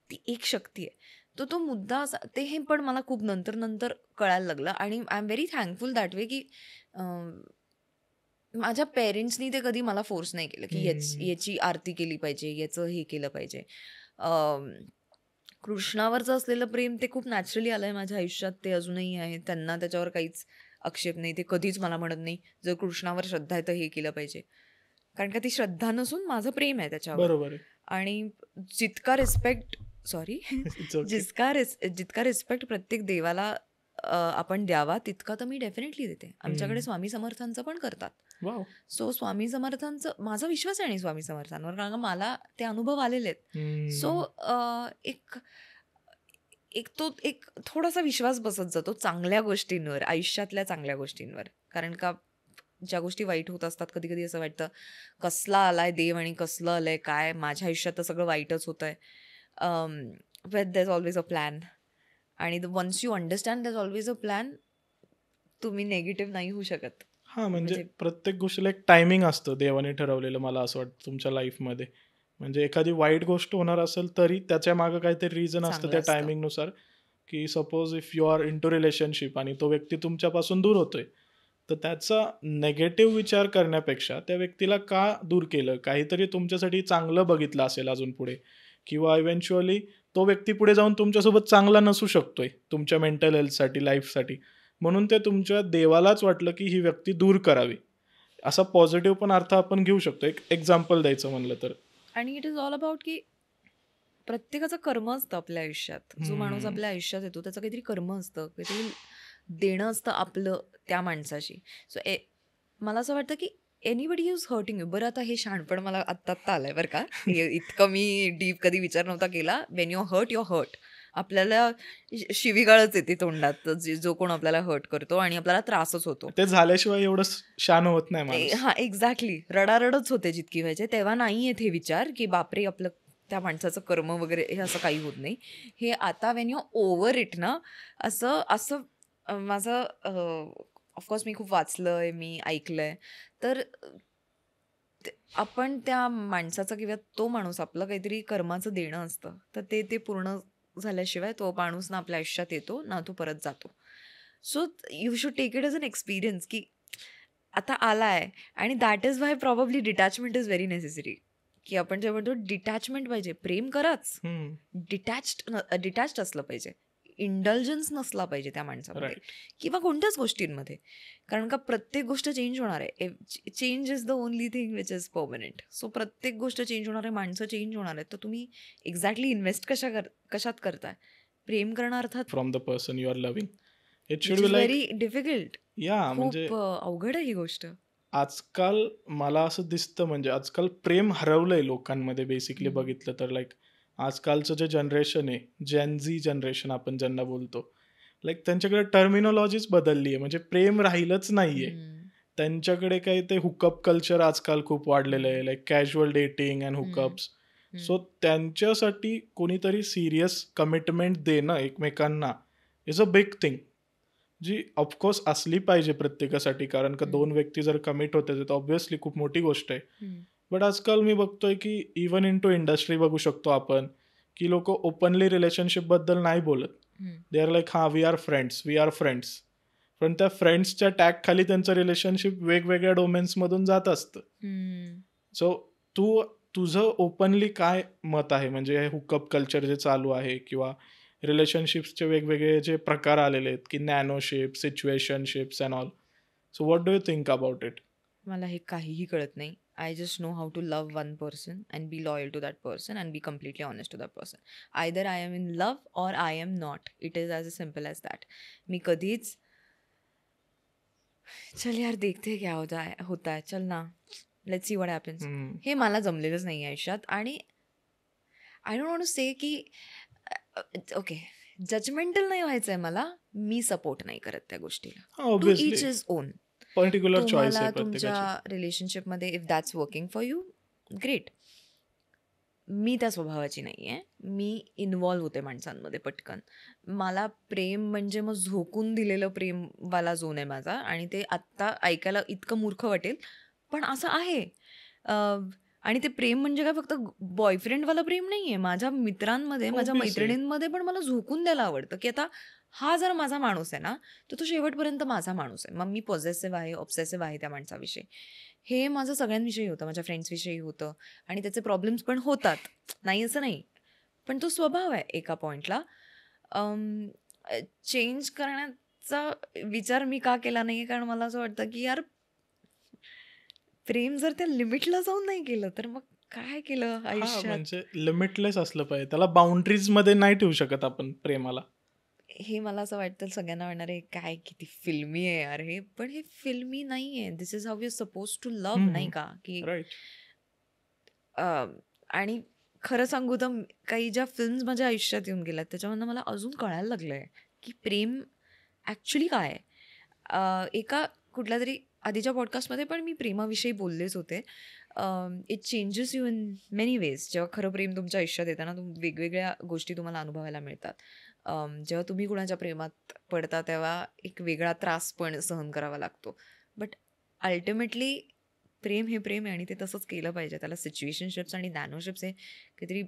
S2: ती एक शक्ती आहे. तो मुद्दा ते हे पण मला खूप नंतर नंतर कळायला लागलं. आणि I am very thankful that way की माझ्या पेरेंट्सनी ते कधी मला फोर्स नाही केलं की याची आरती केली पाहिजे, याचं हे केलं पाहिजे. कृष्णावरचं असलेलं प्रेम ते खूप नॅचरली आलंय माझ्या आयुष्यात, ते अजूनही आहे. त्यांना त्याच्यावर काहीच आक्षेप नाही. ते कधीच मला म्हणत नाही जर कृष्णावर श्रद्धा आहे तर हे केलं पाहिजे, कारण का ती श्रद्धा नसून माझं प्रेम आहे त्याच्यावर.
S1: बरोबर आहे.
S2: आणि जितका रिस्पेक्ट जितका रिस्पेक्ट प्रत्येक देवाला आपण द्यावा, तितका तर मी डेफिनेटली देते. आमच्याकडे स्वामी समर्थांचं पण करतात.
S1: वाव.
S2: सो स्वामी समर्थांचं माझा विश्वास आहे आणि स्वामी समर्थांवर, कारण का मला ते अनुभव आलेले आहेत. सो एक थोडासा विश्वास बसत जातो चांगल्या गोष्टींवर, आयुष्यातल्या चांगल्या गोष्टींवर. कारण का ज्या गोष्टी वाईट होत असतात, कधी कधी असं वाटतं कसला आलाय देव आणि कसलं आलंय काय, माझ्या आयुष्यात तर सगळं वाईटच होत आहे. But there is always a plan. आणि once you understand there is always a plan, तुम्ही नेगेटिव्ह नाही होऊ शकत.
S1: हां, म्हणजे प्रत्येक गोष्टीला एक टायमिंग असतं देवाने ठरवलेलं, मला असं वाटतं तुमच्या लाईफमध्ये. म्हणजे एखादी वाईट गोष्ट होणार असेल तरी त्याच्या मागं काहीतरी रिझन असतं त्या टायमिंगनुसार, की suppose if you are in to relationship आणि तो व्यक्ती तुमच्यापासून दूर होतोय, तर त्याचा नेगेटिव्ह विचार करण्यापेक्षा त्या व्यक्तीला का दूर केलं, काहीतरी तुमच्यासाठी चांगलं बघितलं असेल अजून पुढे, किंवा इव्हेंच्युअली तो व्यक्ती पुढे जाऊन तुमच्यासोबत चांगला नसू शकतोय तुमच्या मेंटल हेल्थसाठी, लाईफसाठी, म्हणून ते तुमच्या देवालाच वाटलं की ही व्यक्ती दूर करावी. असा पॉझिटिव्ह पण अर्थ आपण घेऊ शकतो, एक एक्झाम्पल द्यायचं म्हणलं तर.
S2: आणि इट इज ऑल अबाउट की प्रत्येकाचं कर्म असतं आपल्या आयुष्यात. जो माणूस आपल्या आयुष्यात येतो त्याचं काहीतरी कर्म असतं, काहीतरी देणं असतं आपलं त्या माणसाशी. सो मला असं वाटतं की एनीबडी इज हर्टिंग यू. बरं, आता हे शहाणपण मला आत्ता आलंय बरं का, इतकं मी डीप कधी विचार नव्हता केला. When you hurt you're hurt. आपल्याला शिवीगाळच येते तोंडात, जो कोण आपल्याला हर्ट करतो, आणि आपल्याला त्रासच होतो.
S1: ते झाल्याशिवाय एवढं शान होत नाही.
S2: हा, एक्झॅक्टली. रडारडच होते जितकी व्हायचे. तेव्हा नाही येत हे विचार की बापरे आपलं त्या माणसाचं कर्म वगैरे, हे असं काही होत नाही. हे आता वेन यू ओव्हर इट ना, असं माझं ऑफकोर्स मी खूप वाचलंय, मी ऐकलंय, तर आपण त्या माणसाचा किंवा तो माणूस आपलं काहीतरी कर्माचं देणं असतं, तर ते पूर्ण झाल्याशिवाय तो माणूस ना आपल्या आयुष्यात येतो ना तो परत जातो. So you should take it as an experience की आता आलाय. आणि that is why probably detachment is very necessary. की आपण जे म्हणतो डिटॅचमेंट पाहिजे. प्रेम कराच, डिटॅच्ड असलं पाहिजे. इंडल्जन्स नसला पाहिजे त्या माणसामध्ये
S1: राईट.
S2: किंवा कोणत्याच गोष्टींमध्ये. कारण का प्रत्येक गोष्ट चेंज होणार आहे. Change is the only thing which is permanent. So प्रत्येक गोष्ट चेंज होणार आहे, माणसं चेंज होणार आहेत. तर तुम्ही एक्झॅक्टली इन्व्हेस्ट कशात करताय? प्रेम करणं अर्थात,
S1: from the person you are loving. It should
S2: which
S1: be
S2: is
S1: like,
S2: very difficult.
S1: म्हणजे
S2: खूप अवघड आहे ही गोष्ट.
S1: आजकाल मला असं दिसतं, म्हणजे आजकाल प्रेम हरवलंय लोकांमध्ये बेसिकली
S2: हम्म.
S1: बघितलं तर. लाईक आजकालचं जे जनरेशन आहे, जेनझी जनरेशन आपण ज्यांना बोलतो, लाईक त्यांच्याकडे टर्मिनॉलॉजीच बदलली आहे. म्हणजे प्रेम राहिलंच नाहीये
S2: हम्म.
S1: त्यांच्याकडे. काही ते हुकअप कल्चर आजकाल खूप वाढलेलं आहे,
S2: hmm.
S1: Like casual dating and
S2: hmm.
S1: Hookups. So
S2: hmm.
S1: त्यांच्यासाठी कोणीतरी सिरियस कमिटमेंट देणं एकमेकांना इज अ बिग थिंग, जी ऑफकोर्स असली पाहिजे प्रत्येकासाठी. कारण का
S2: हम्म.
S1: दोन व्यक्ती जर कमिट होते तर ऑब्व्हियसली खूप मोठी गोष्ट आहे.
S2: हम्म.
S1: बट आजकाल मी बघतोय की इवन इन टू इंडस्ट्री बघू शकतो आपण, की लोक ओपनली रिलेशनशिपबद्दल नाही बोलत.
S2: हम्म.
S1: दे आर लाईक, हां we are friends, we are friends. पण त्या फ्रेंड्सच्या टॅग खाली त्यांचं रिलेशनशिप वेगवेगळ्या डोमेन्समधून जात असतं.
S2: हम्म.
S1: सो तुझं ओपनली काय मत आहे, म्हणजे हे हुकअप कल्चर जे चालू आहे किंवा रिलेशनशिप्सचे वेगवेगळे जे प्रकार आलेले आहेत, की nanoship, situationships and all. So what do you think about it?
S2: मला हे काहीही कळत नाही. I just know how to love one person and be loyal to that person and be completely honest to that person. Either I am in love or I am not. It is as a simple as that. मी कधीच चल यार देखते क्या होता है चल ना, लेट्स सी व्हॉट हॅपन्स, हे मला जमलेलंच नाही आहे आयुष्यात. आणि आय डोंट वॉन्ट टू से की ओके जजमेंटल नाही व्हायचं आहे मला. मी सपोर्ट नाही करत त्या गोष्टीला. To
S1: obviously
S2: each is own.
S1: Particular choice आहे
S2: तुम्हाला तुमच्या
S1: प्रत्येकाची.
S2: रिलेशनशिपमध्ये if that's working for you, great. मी त्या स्वभावाची नाही आहे. मी इन्व्हॉल्व्ह होते माणसांमध्ये पटकन. मला प्रेम म्हणजे मग झोकून दिलेलं प्रेमवाला झोन आहे माझा. आणि ते आत्ता ऐकायला इतकं मूर्ख वाटेल, पण असं आहे. आणि ते प्रेम म्हणजे काय फक्त बॉयफ्रेंडवाला प्रेम नाही आहे. माझ्या मित्रांमध्ये, माझ्या
S1: ऑब्व्हियसली.
S2: मैत्रिणींमध्ये पण मला झोकून द्यायला आवडतं, की आता हा जर माझा माणूस आहे ना, तर तो शेवटपर्यंत माझा माणूस आहे. मग मी पॉझेसिव्ह आहे, ऑब्सेसिव्ह आहे त्या माणसाविषयी. हे माझं सगळ्यांविषयी होतं, माझ्या फ्रेंड्सविषयी होतं. आणि त्याचे प्रॉब्लेम्स पण होतात, नाही असं नाही. पण तो स्वभाव आहे एका पॉइंटला. चेंज करण्याचा विचार मी का केला नाही, कारण मला असं वाटतं की यार प्रेम जर त्या लिमिटला जाऊन नाही केलं तर मग काय केलं
S1: हा,
S2: आयुष्यात.
S1: म्हणजे लिमिटलेस असलं पाहिजे. त्याला बाउंड्रीज मध्ये नाही ठेवू शकत आपण प्रेमाला.
S2: हे मला असं वाटतं सगळ्यांना वाटणार आहे काय किती फिल्मी आहे यार हे. पण हे फिल्मी नाही आहे. This is how you suppose to love, नाही का? की
S1: राईट.
S2: आणि खरं सांगू तर काही ज्या फिल्म्स माझ्या आयुष्यात येऊन गेल्यात त्याच्यामधनं मला अजून कळायला लागलंय की प्रेम ॲक्च्युली काय आहे. एका कुठल्या तरी आधीच्या पॉडकास्टमध्ये पण मी प्रेमाविषयी बोललेच होते. It changes you in many ways. जेव्हा खरं प्रेम तुमच्या आयुष्यात येतं ना, वेगवेगळ्या गोष्टी तुम्हाला अनुभवायला मिळतात. जेव्हा तुम्ही कुणाच्या प्रेमात पडता तेव्हा एक वेगळा त्रास पण सहन करावा लागतो. बट अल्टिमेटली प्रेम हे प्रेम आहे आणि ते तसंच केलं पाहिजे. त्याला सिच्युएशनशिप्स आणि नॅनोशिप्स हे काहीतरी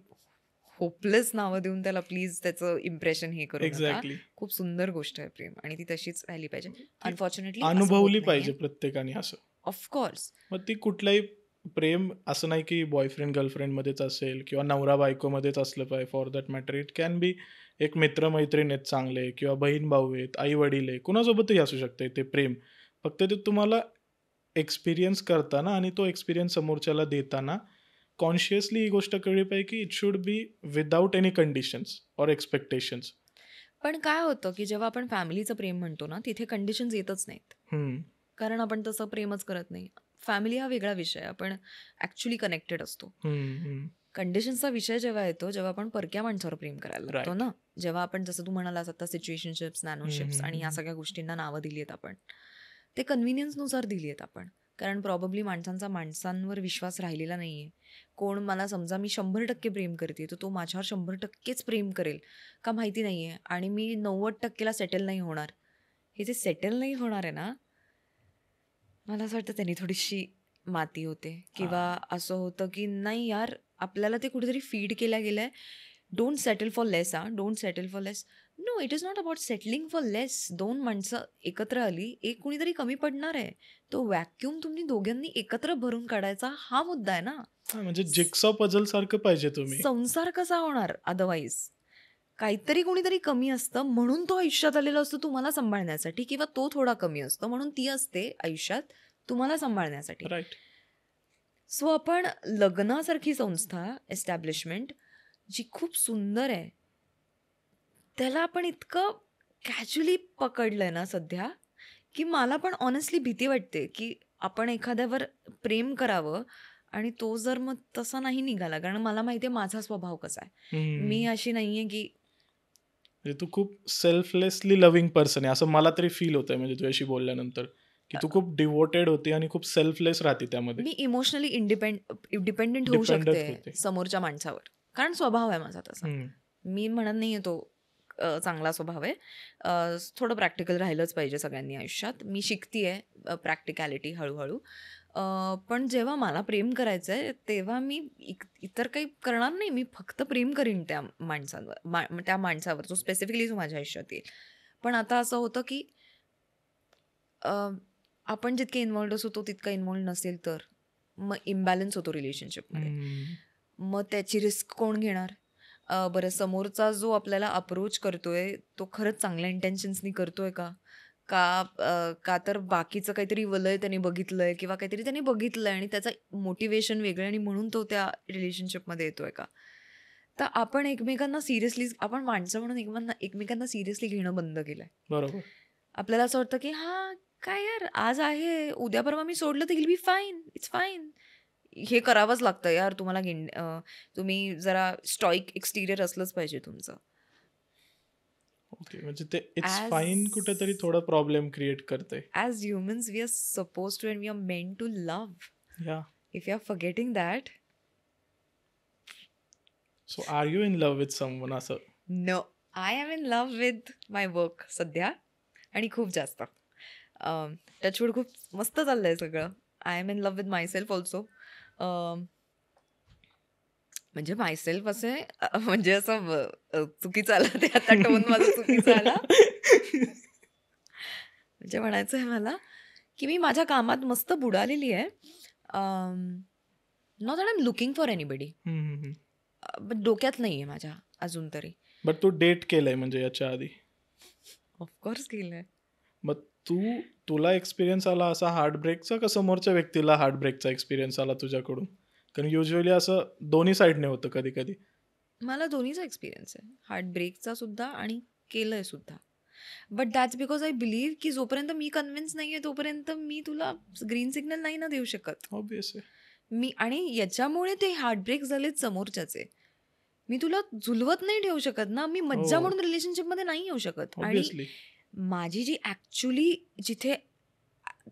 S2: होपलेस नावं देऊन त्याला प्लीज त्याचं इम्प्रेशन हे करू नका.
S1: एक्झॅक्टली.
S2: खूप सुंदर गोष्ट आहे प्रेम आणि ती तशीच राहिली पाहिजे.
S1: ती
S2: अनफॉर्च्युनेटली असं होत
S1: अनुभवली
S2: नाहीये.
S1: पाहिजे प्रत्येकाने असं.
S2: ऑफकोर्स.
S1: मग ती कुठलाही प्रेम असं नाही की बॉयफ्रेंड गर्लफ्रेंडमध्येच असेल किंवा नवरा बायकोमध्येच असलं पाहिजे. For that matter it can बी एक मित्रमैत्रीण आहेत चांगले, किंवा बहीण भाऊ आहेत, आई वडील आहे, कुणासोबतही असू शकते ते प्रेम. फक्त ते तुम्हाला एक्सपिरियन्स करताना आणि तो एक्सपिरियन्स समोरच्याला देताना कॉन्शियसली ही गोष्ट कळली पाहिजे की it should B without any conditions or expectations.
S2: पण काय होतं की जेव्हा आपण फॅमिलीचं प्रेम म्हणतो ना, तिथे कंडिशन्स येतच नाहीत. कारण आपण तसं प्रेमच करत नाही. फॅमिली हा वेगळा विषय. आपण ॲक्च्युली कनेक्टेड असतो. कंडिशन्सचा विषय जेव्हा येतो, जेव्हा आपण परक्या माणसावर प्रेम करायला लागतो
S1: राईट.
S2: ना, जेव्हा आपण जसं तू म्हणालास आता सिच्युएशनशिप्स, नॅनोशिप्स आणि या सगळ्या गोष्टींना नावं दिली आहेत आपण. ते कन्व्हिनियन्सनुसार दिली आहेत आपण. कारण प्रॉबब्ली माणसांचा माणसांवर विश्वास राहिलेला नाही आहे. कोण मला समजा मी 100% प्रेम करते, तर तो माझ्यावर 100%च प्रेम करेल का माहिती नाही आहे. आणि मी 90%ला सेटल नाही होणार. हे जे सेटल नाही होणार आहे ना, मला असं वाटतं त्यांनी थोडीशी माती होते किंवा असं होतं की नाही यार आपल्याला ते कुठेतरी फीड केल्या गेलंय. Don't settle for less. Don't settle for less. No, it is not about settling for less. 2 माणसं एकत्र आली, एक कुणीतरी कमी पडणार आहे. तो व्हॅक्यूम तुम्ही दोघांनी एकत्र भरून काढायचा हा मुद्दा आहे ना.
S1: म्हणजे जिक्सॉ पझल सारखं पाहिजे तुम्ही.
S2: संसार कसा होणार अदरवाईज? काहीतरी कोणीतरी कमी असतं म्हणून तो आयुष्यात आलेला असतो तुम्हाला सांभाळण्यासाठी, किंवा तो थोडा कमी असतो म्हणून ती असते आयुष्यात तुम्हाला सांभाळण्यासाठी.
S1: राईट.
S2: सो आपण लग्नासारखी संस्था, एस्टॅब्लिशमेंट जी खूप सुंदर आहे, त्याला आपण इतकं कॅज्युअली पकडलंय ना सध्या, की मला पण ऑनेस्टली भीती वाटते की आपण एखाद्यावर प्रेम करावं आणि तो जर मग तसा नाही निघाला. कारण मला माहिती आहे माझा स्वभाव कसा आहे. मी अशी नाहीये की
S1: म्हणजे तू खूप सेल्फलेसली लव्हिंग पर्सन आहे असं मला तरी फील होतंय म्हणजे तुझ्याशी बोलल्यानंतर, की तू खूप डिवोटेड होती आणि खूप सेल्फलेस राहते त्यामध्ये.
S2: मी इमोशनली डिपेंडेंट होऊ
S1: Dependent
S2: शकते
S1: होते.
S2: समोरच्या माणसावर, कारण स्वभाव आहे माझा तसा. मी म्हणत नाहीये तो चांगला स्वभाव आहे. थोडं प्रॅक्टिकल राहिलंच पाहिजे सगळ्यांनी आयुष्यात. मी शिकतीये प्रॅक्टिकॅलिटी हळूहळू. पण जेव्हा मला प्रेम करायचं आहे तेव्हा मी इतर काही करणार नाही. मी फक्त प्रेम करीन त्या माणसांवर, त्या माणसावर जो स्पेसिफिकली जो माझ्या आयुष्यात येईल. पण आता असं होतं की आपण जितके इन्व्हॉल्ड असू तो तितका इन्व्हॉल्ड नसेल तर मग इम्बॅलन्स होतो रिलेशनशिपमध्ये. मग त्याची रिस्क कोण घेणार? बरं, समोरचा जो आपल्याला अप्रोच करतोय तो खरंच चांगल्या इंटेन्शन्सनी करतोय का तर बाकीचं काहीतरी वलय त्याने बघितलंय किंवा काहीतरी त्याने बघितलंय आणि त्याचं मोटिवेशन वेगळं आणि म्हणून तो त्या रिलेशनशिपमध्ये येतोय का? तर आपण एकमेकांना सिरियसली, आपण माणसं म्हणून एकमेकांना सिरियसली घेणं बंद केलंय.
S1: बरोबर.
S2: आपल्याला असं वाटतं की हा काय यार आज आहे, उद्या परवा मी सोडलं तर will be fine, it's fine. हे करावंच लागतं यार तुम्हाला. तुम्ही जरा स्टॉइक एक्सटिरियर असलंच पाहिजे तुमचं.
S1: ओके, म्हणजे ते इट्स फाईन कुठेतरी थोडा प्रॉब्लेम क्रिएट करते.
S2: As humans we are suppose to and we are meant to love.
S1: Yeah.
S2: If you are forgetting that.
S1: So are you in love with someone असं?
S2: No, I am in love with my work सध्या, आणि खूप जास्त. Touch wood खूप मस्त चाललंय सगळं. I am in love with myself also. म्हणजे मायसेल्फ असे म्हणजे असं चुकीचं आलं ते आता, टोन माझा चुकीचा आला. म्हणजे म्हणायचं आहे मला की मी माझ्या कामात मस्त बुडालेली आहे. Not that I am looking for anybody, but डोक्यात नाही आहे माझ्या अजून तरी.
S1: बट तू डेट केलंय म्हणजे याच्या आधी?
S2: ऑफकोर्स केलंय.
S1: मग तुला एक्सपिरियन्स आला असा हार्टब्रेकचा का समोरच्या व्यक्तीला हार्टब्रेकचा एक्सपिरियन्स आला तुझ्याकडून? कारण युजली असं दोन्ही साईडने होतं कधी कधी.
S2: मला दोन्हीचा एक्सपिरियन्स आहे, हार्टब्रेकचा सुद्धा आणि केलंय सुद्धा. But that's because I believe की जोपर्यंत मी कन्व्हिन्स नाही आहे तोपर्यंत मी तुला ग्रीन सिग्नल नाही ना देऊ शकत.
S1: ऑब्विसली.
S2: मी आणि याच्यामुळे ते हार्टब्रेक झालेत समोरच्याचे. मी तुला झुलवत नाही ठेवू शकत ना. मी मज्जा म्हणून रिलेशनशिपमध्ये नाही येऊ शकत. आणि माझी जी ॲक्च्युली जिथे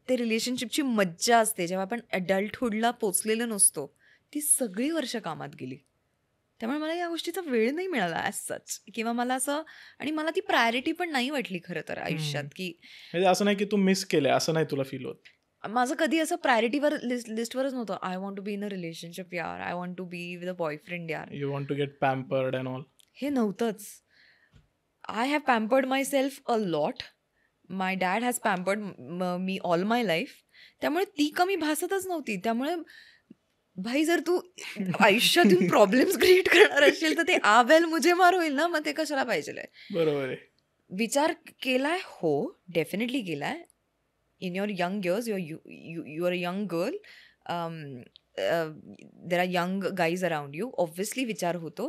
S2: ते रिलेशनशिपची मज्जा असते जेव्हा आपण अडल्टहुडला पोचलेलो नसतो, ती सगळी वर्ष कामात गेली. त्यामुळे मला या गोष्टीचा वेळ नाही मिळाला ॲज सच, किंवा मला असं, आणि मला ती प्रायोरिटी पण नाही वाटली खरं तर आयुष्यात. की
S1: असं नाही की तू मिस केलंय असं नाही तुला फील होत?
S2: माझं कधी असं प्रायोरिटीवर लिस्टवरच नव्हतं. I want to be in a relationship यार, I want to be with a boyfriend यार,
S1: you want to get pampered and all.
S2: हे नव्हतंच. I have pampered myself a lot. My dad has pampered me all my life. त्यामुळे ती कमी भासतच नव्हती. त्यामुळे भाई जर तू आयुष्यातून प्रॉब्लेम्स क्रिएट करणार असेल तर ते आवेल मुझे मार होईल ना, मग ते कशाला पाहिजे?
S1: बरोबर आहे.
S2: विचार केलाय, हो डेफिनेटली केलाय. In your young years, you are a young girl. There are young guys around you. Obviously, विचार होतो.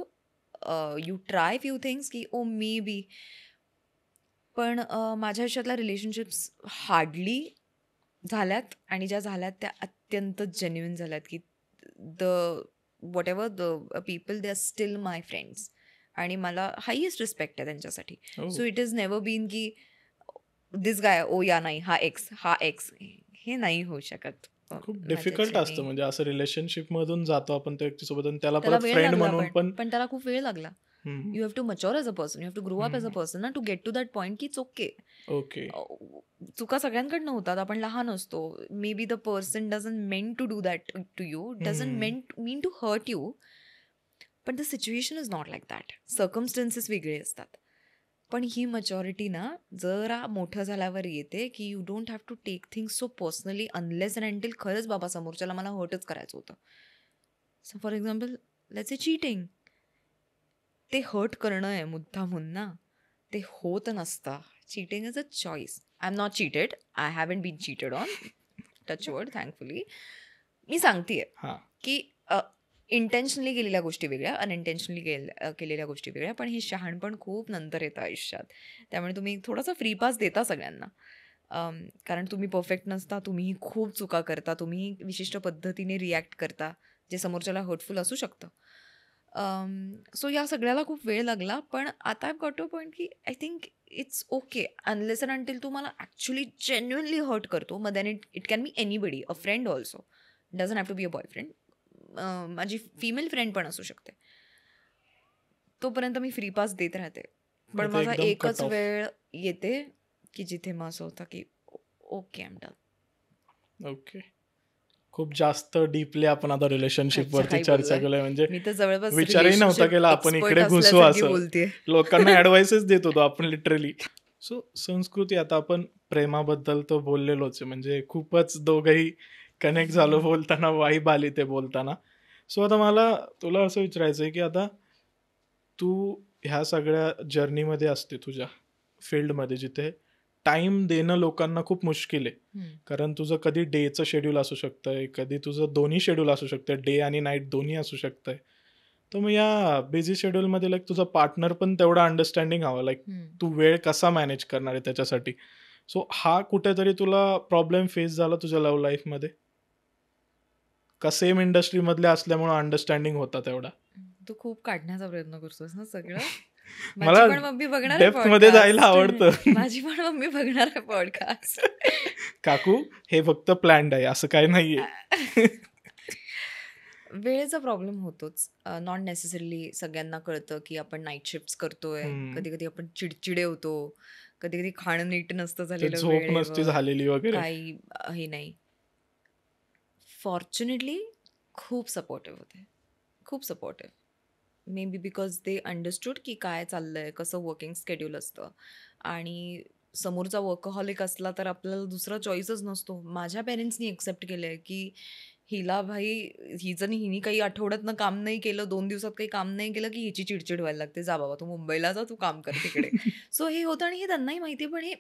S2: You try few things की मे बी. पण माझ्या आयुष्यातल्या रिलेशनशिप्स हार्डली झाल्यात, आणि ज्या झाल्यात त्या अत्यंत जेन्युइन झाल्यात. की what ever the people, they are still my friends, आणि मला हायेस्ट रिस्पेक्ट आहे त्यांच्यासाठी. So it is never been की दिस गाय, ओ या नाही हा एक्स, हे नाही होऊ शकत.
S1: खूप डिफिकल्ट असतं म्हणजे असं रिलेशनशिप मधून जातो आपण त्या व्यक्तीसोबत आणि त्याला परत फ्रेंड म्हणून पण
S2: त्याला खूप वेळ लागला.
S1: Hmm.
S2: You have to mature as a person, you have to grow up as a person ना, to get to that point की इट्स ओके.
S1: ओके.
S2: चुका सगळ्यांकडनं होतात, आपण लहान असतो. Maybe the person doesn't mean to do that to you, doesn't mean to hurt you, पण the situation is not like that. Circumstances वेगळे असतात. पण ही मॅच्युरिटी ना जरा मोठं झाल्यावर येते की you don't have to take things so personally unless and until खरंच बाबा समोरच्याला मला हर्टच करायचं होतं. So for example let's say cheating, ते हर्ट करणं आहे मुद्दामून ना, ते होत नसतं. Cheating is a choice. I am not cheated, I haven't been cheated on, touch wood, thankfully. मी सांगतेय
S1: हां.
S2: की इंटेन्शनली केलेल्या गोष्टी वेगळ्या, अनइंटेन्शनली केलेल्या गोष्टी वेगळ्या, पण हे शहाणपण खूप नंतर येतं आयुष्यात. त्यामुळे तुम्ही थोडासा फ्री पास देता सगळ्यांना, कारण तुम्ही परफेक्ट नसता, तुम्हीही खूप चुका करता, तुम्ही विशिष्ट पद्धतीने रिॲक्ट करता जे समोरच्याला हर्टफुल असू शकतं. सो या सगळ्याला खूप वेळ लागला, पण आता I got to a point की I think it's okay unless and until तू मला ॲक्च्युली जेन्युअनली हर्ट करतो, मग then it can be anybody, a friend also, doesn't have to be a boyfriend. माझी फिमेल फ्रेंड पण असू शकते. तोपर्यंत मी फ्री पास देत राहते. पण
S1: ते
S2: माझा
S1: एकदम
S2: एकच
S1: cut off.
S2: वेळ येते की जिथे मग असं होतं की okay I am done.
S1: Okay. खूप जास्त डीपली आपण आता रिलेशनशिप
S2: अच्छा,
S1: वरती
S2: काही
S1: चर्चा
S2: बोललाय.
S1: केली. म्हणजे
S2: मी तर जवळपास
S1: विचारही नव्हता
S2: relationship
S1: केला आपण
S2: expert
S1: इकडे घुसू
S2: असल्यासारखी
S1: असं.
S2: बोलतेय.
S1: लोकांना ऍडवाइसेस देत होतो आपण लिटरली. सो संस्कृती, आता आपण प्रेमाबद्दल तर बोललेलोच आहे, म्हणजे खूपच दोघंही कनेक्ट झालो बोलताना, वाईब आली ते बोलताना. सो आता मला तुला असं विचारायचं आहे की आता तू ह्या सगळ्या जर्नीमध्ये असते तुझ्या फील्डमध्ये, जिथे टाइम देणं लोकांना खूप मुश्किल आहे. कारण तुझं कधी डेचं शेड्यूल असू शकतंय, कधी तुझं दोन्ही शेड्यूल असू शकतं, डे आणि नाईट दोन्ही असू शकतंय. तर मग या बिझी शेड्यूलमध्ये लाईक तुझा पार्टनर पण तेवढा अंडरस्टँडिंग हवा, लाईक तू वेळ कसा मॅनेज करणार आहे त्याच्यासाठी. सो हा कुठेतरी तुला प्रॉब्लेम फेस झाला तुझ्या लव्ह लाईफमध्ये का सेम इंडस्ट्रीमधले असल्यामुळे अंडरस्टँडिंग होता तेवढा?
S2: तू खूप काढण्याचा प्रयत्न करतोस ना सगळं. माझी
S1: मला
S2: पण मम्मी बघणार आहे
S1: डेप्थ मध्ये जायला
S2: पॉडकास्ट.
S1: आवडतं.
S2: माझी पण मम्मी बघणार आहे पॉडकास्ट.
S1: काकू हे फक्त प्लॅन्ड आहे, असं काय नाहीये.
S2: वेळेचा प्रॉब्लेम होतोच. नॉट नेसेसरीली सगळ्यांना कळतं की आपण नाईट शिफ्ट्स करतोय. कधी कधी आपण चिडचिडे होतो, कधी कधी खाणं नीट नसतं
S1: ते
S2: झालेलं
S1: झोप नसती
S2: वेळेवर,
S1: झालेली वगैरे.
S2: काही हे नाही. फॉर्च्युनेटली खूप सपोर्टिव्ह होते, खूप supportive. May be because they understood की काय चाललंय, कसं वर्किंग स्केड्यूल असतं. आणि समोरचा वर्कहॉलिक असला तर आपल्याला दुसरा चॉईसच नसतो. माझ्या पेरेंट्सनी एक्सेप्ट केलं आहे की हिला भाई, हिने काही आठवड्यातनं काम नाही केलं, 2 दिवसात काही काम नाही केलं की हिची चिडचिड व्हायला लागते. जा बाबा तू मुंबईला जा, तू काम कर तिकडे. सो हे होतं आणि हे त्यांनाही माहिती आहे, पण हे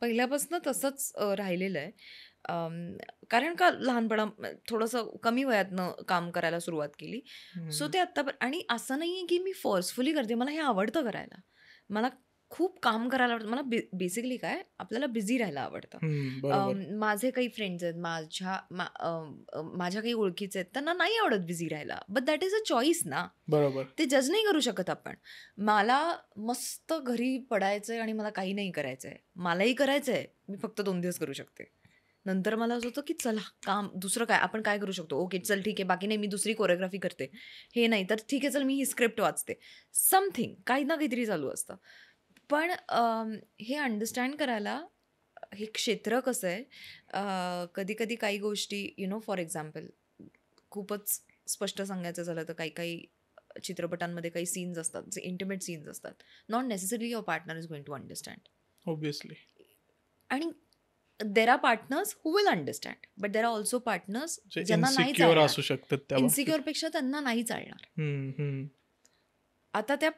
S2: पहिल्यापासून तसंच राहिलेलं आहे. कारण का लहानपणा थोडंसं कमी वयातनं काम करायला सुरुवात केली. सो ते आत्ता, आणि असं नाही आहे की मी फोर्सफुली करते. मला हे आवडतं करायला. मला खूप काम करायला आवडतं. मला बेसिकली काय, आपल्याला बिझी राहायला आवडतं.
S1: बरोबर.
S2: माझे काही फ्रेंड्स आहेत, माझ्या काही ओळखीचे आहेत, त्यांना नाही आवडत बिझी राहायला. But that is a choice ना.
S1: बरोबर.
S2: ते जज नाही करू शकत आपण. मला मस्त घरी पडायचंय आणि मला काही नाही करायचंय. मलाही करायचंय, मी फक्त 2 दिवस करू शकते. नंतर मला असं होतं की चला काम, दुसरं काय आपण काय करू शकतो. ओके चल ठीक आहे, बाकी नाही, मी दुसरी कोरिओग्राफी करते. हे नाही तर ठीक आहे, चल मी ही स्क्रिप्ट वाचते. समथिंग काही ना काहीतरी चालू असतं. पण हे अंडरस्टँड करायला हे क्षेत्र कसं आहे, कधी कधी काही गोष्टी फॉर एक्झाम्पल, खूपच स्पष्ट सांगायचं झालं तर काही काही चित्रपटांमध्ये काही सीन्स असतात जे इंटिमेट सीन्स असतात. Not necessary your partner is going to understand.
S1: Obviously.
S2: आणि there are partners who will understand, but there are also partners
S1: जे
S2: ज्यांना नाही
S1: इन्सिक्युअर
S2: चालणार.
S1: असू शकतात त्या बाबतीत.
S2: इन्सिक्युअरपेक्षा त्यांना नाही चालणार. आता त्या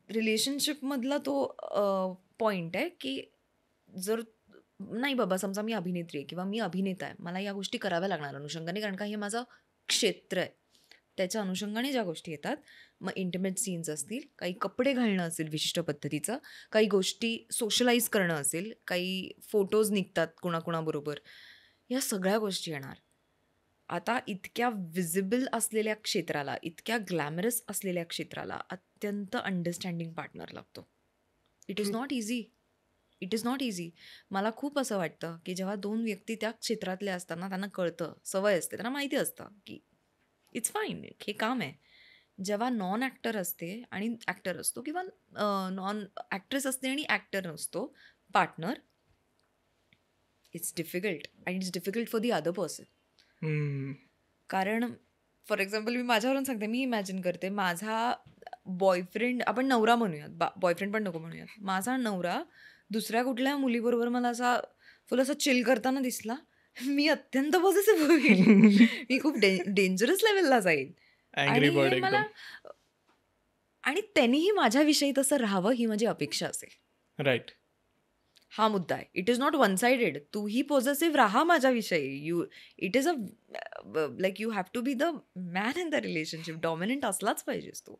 S2: रिलेशनशिपमधला तो पॉइंट आहे की जर नाही बाबा, समजा मी अभिनेत्री आहे किंवा मी अभिनेता आहे, मला या गोष्टी कराव्या लागणार अनुषंगाने, कारण का हे माझं क्षेत्र आहे. त्याच्या अनुषंगाने ज्या गोष्टी येतात, मग इंटिमेट सीन्स असतील, काही कपडे घालणं असेल विशिष्ट पद्धतीचं, काही गोष्टी सोशलाइज करणं असेल, काही फोटोज निघतात कोणाकोणाबरोबर, या सगळ्या गोष्टी येणार. आता इतक्या विजिबल असलेल्या क्षेत्राला, इतक्या ग्लॅमरस असलेल्या क्षेत्राला अत्यंत अंडरस्टँडिंग पार्टनर लागतो. It is not easy. It is not easy. मला खूप असं वाटतं की जेव्हा 2 व्यक्ती त्या क्षेत्रातल्या असताना त्यांना कळतं, सवय असते, त्यांना माहिती असतं की इट्स फाईन, हे काम आहे, जेव्हा नॉन ॲक्टर असते आणि ॲक्टर असतो किंवा नॉन ॲक्ट्रेस असते आणि ॲक्टर नसतो partner, it's difficult and it's difficult for the other person.
S1: हम्म.
S2: कारण फॉर एक्झाम्पल मी माझ्यावरून सांगते, मी इमॅजिन करते माझा बॉयफ्रेंड, आपण नवरा म्हणूयात, बॉयफ्रेंड पण नको म्हणूयात, माझा नवरा दुसऱ्या कुठल्या मुलीबरोबर मला असा फुल असा चिल करताना दिसला, मी अत्यंत पॉझिटिव्ह होईल. मी खूप डेंजरस लेवलला जाईल.
S1: अँग्री
S2: आणि
S1: बर्ड
S2: हे मला,
S1: एकदम.
S2: आणि त्यांनीही माझ्याविषयी तसं राहावं ही माझी अपेक्षा असेल.
S1: राईट.
S2: हा मुद्दा आहे. It is not one sided. तूही पॉझिटिव्ह राहा माझ्याविषयी. It is a like you have to be the man in the relationship. Dominant असलाच पाहिजेस तू.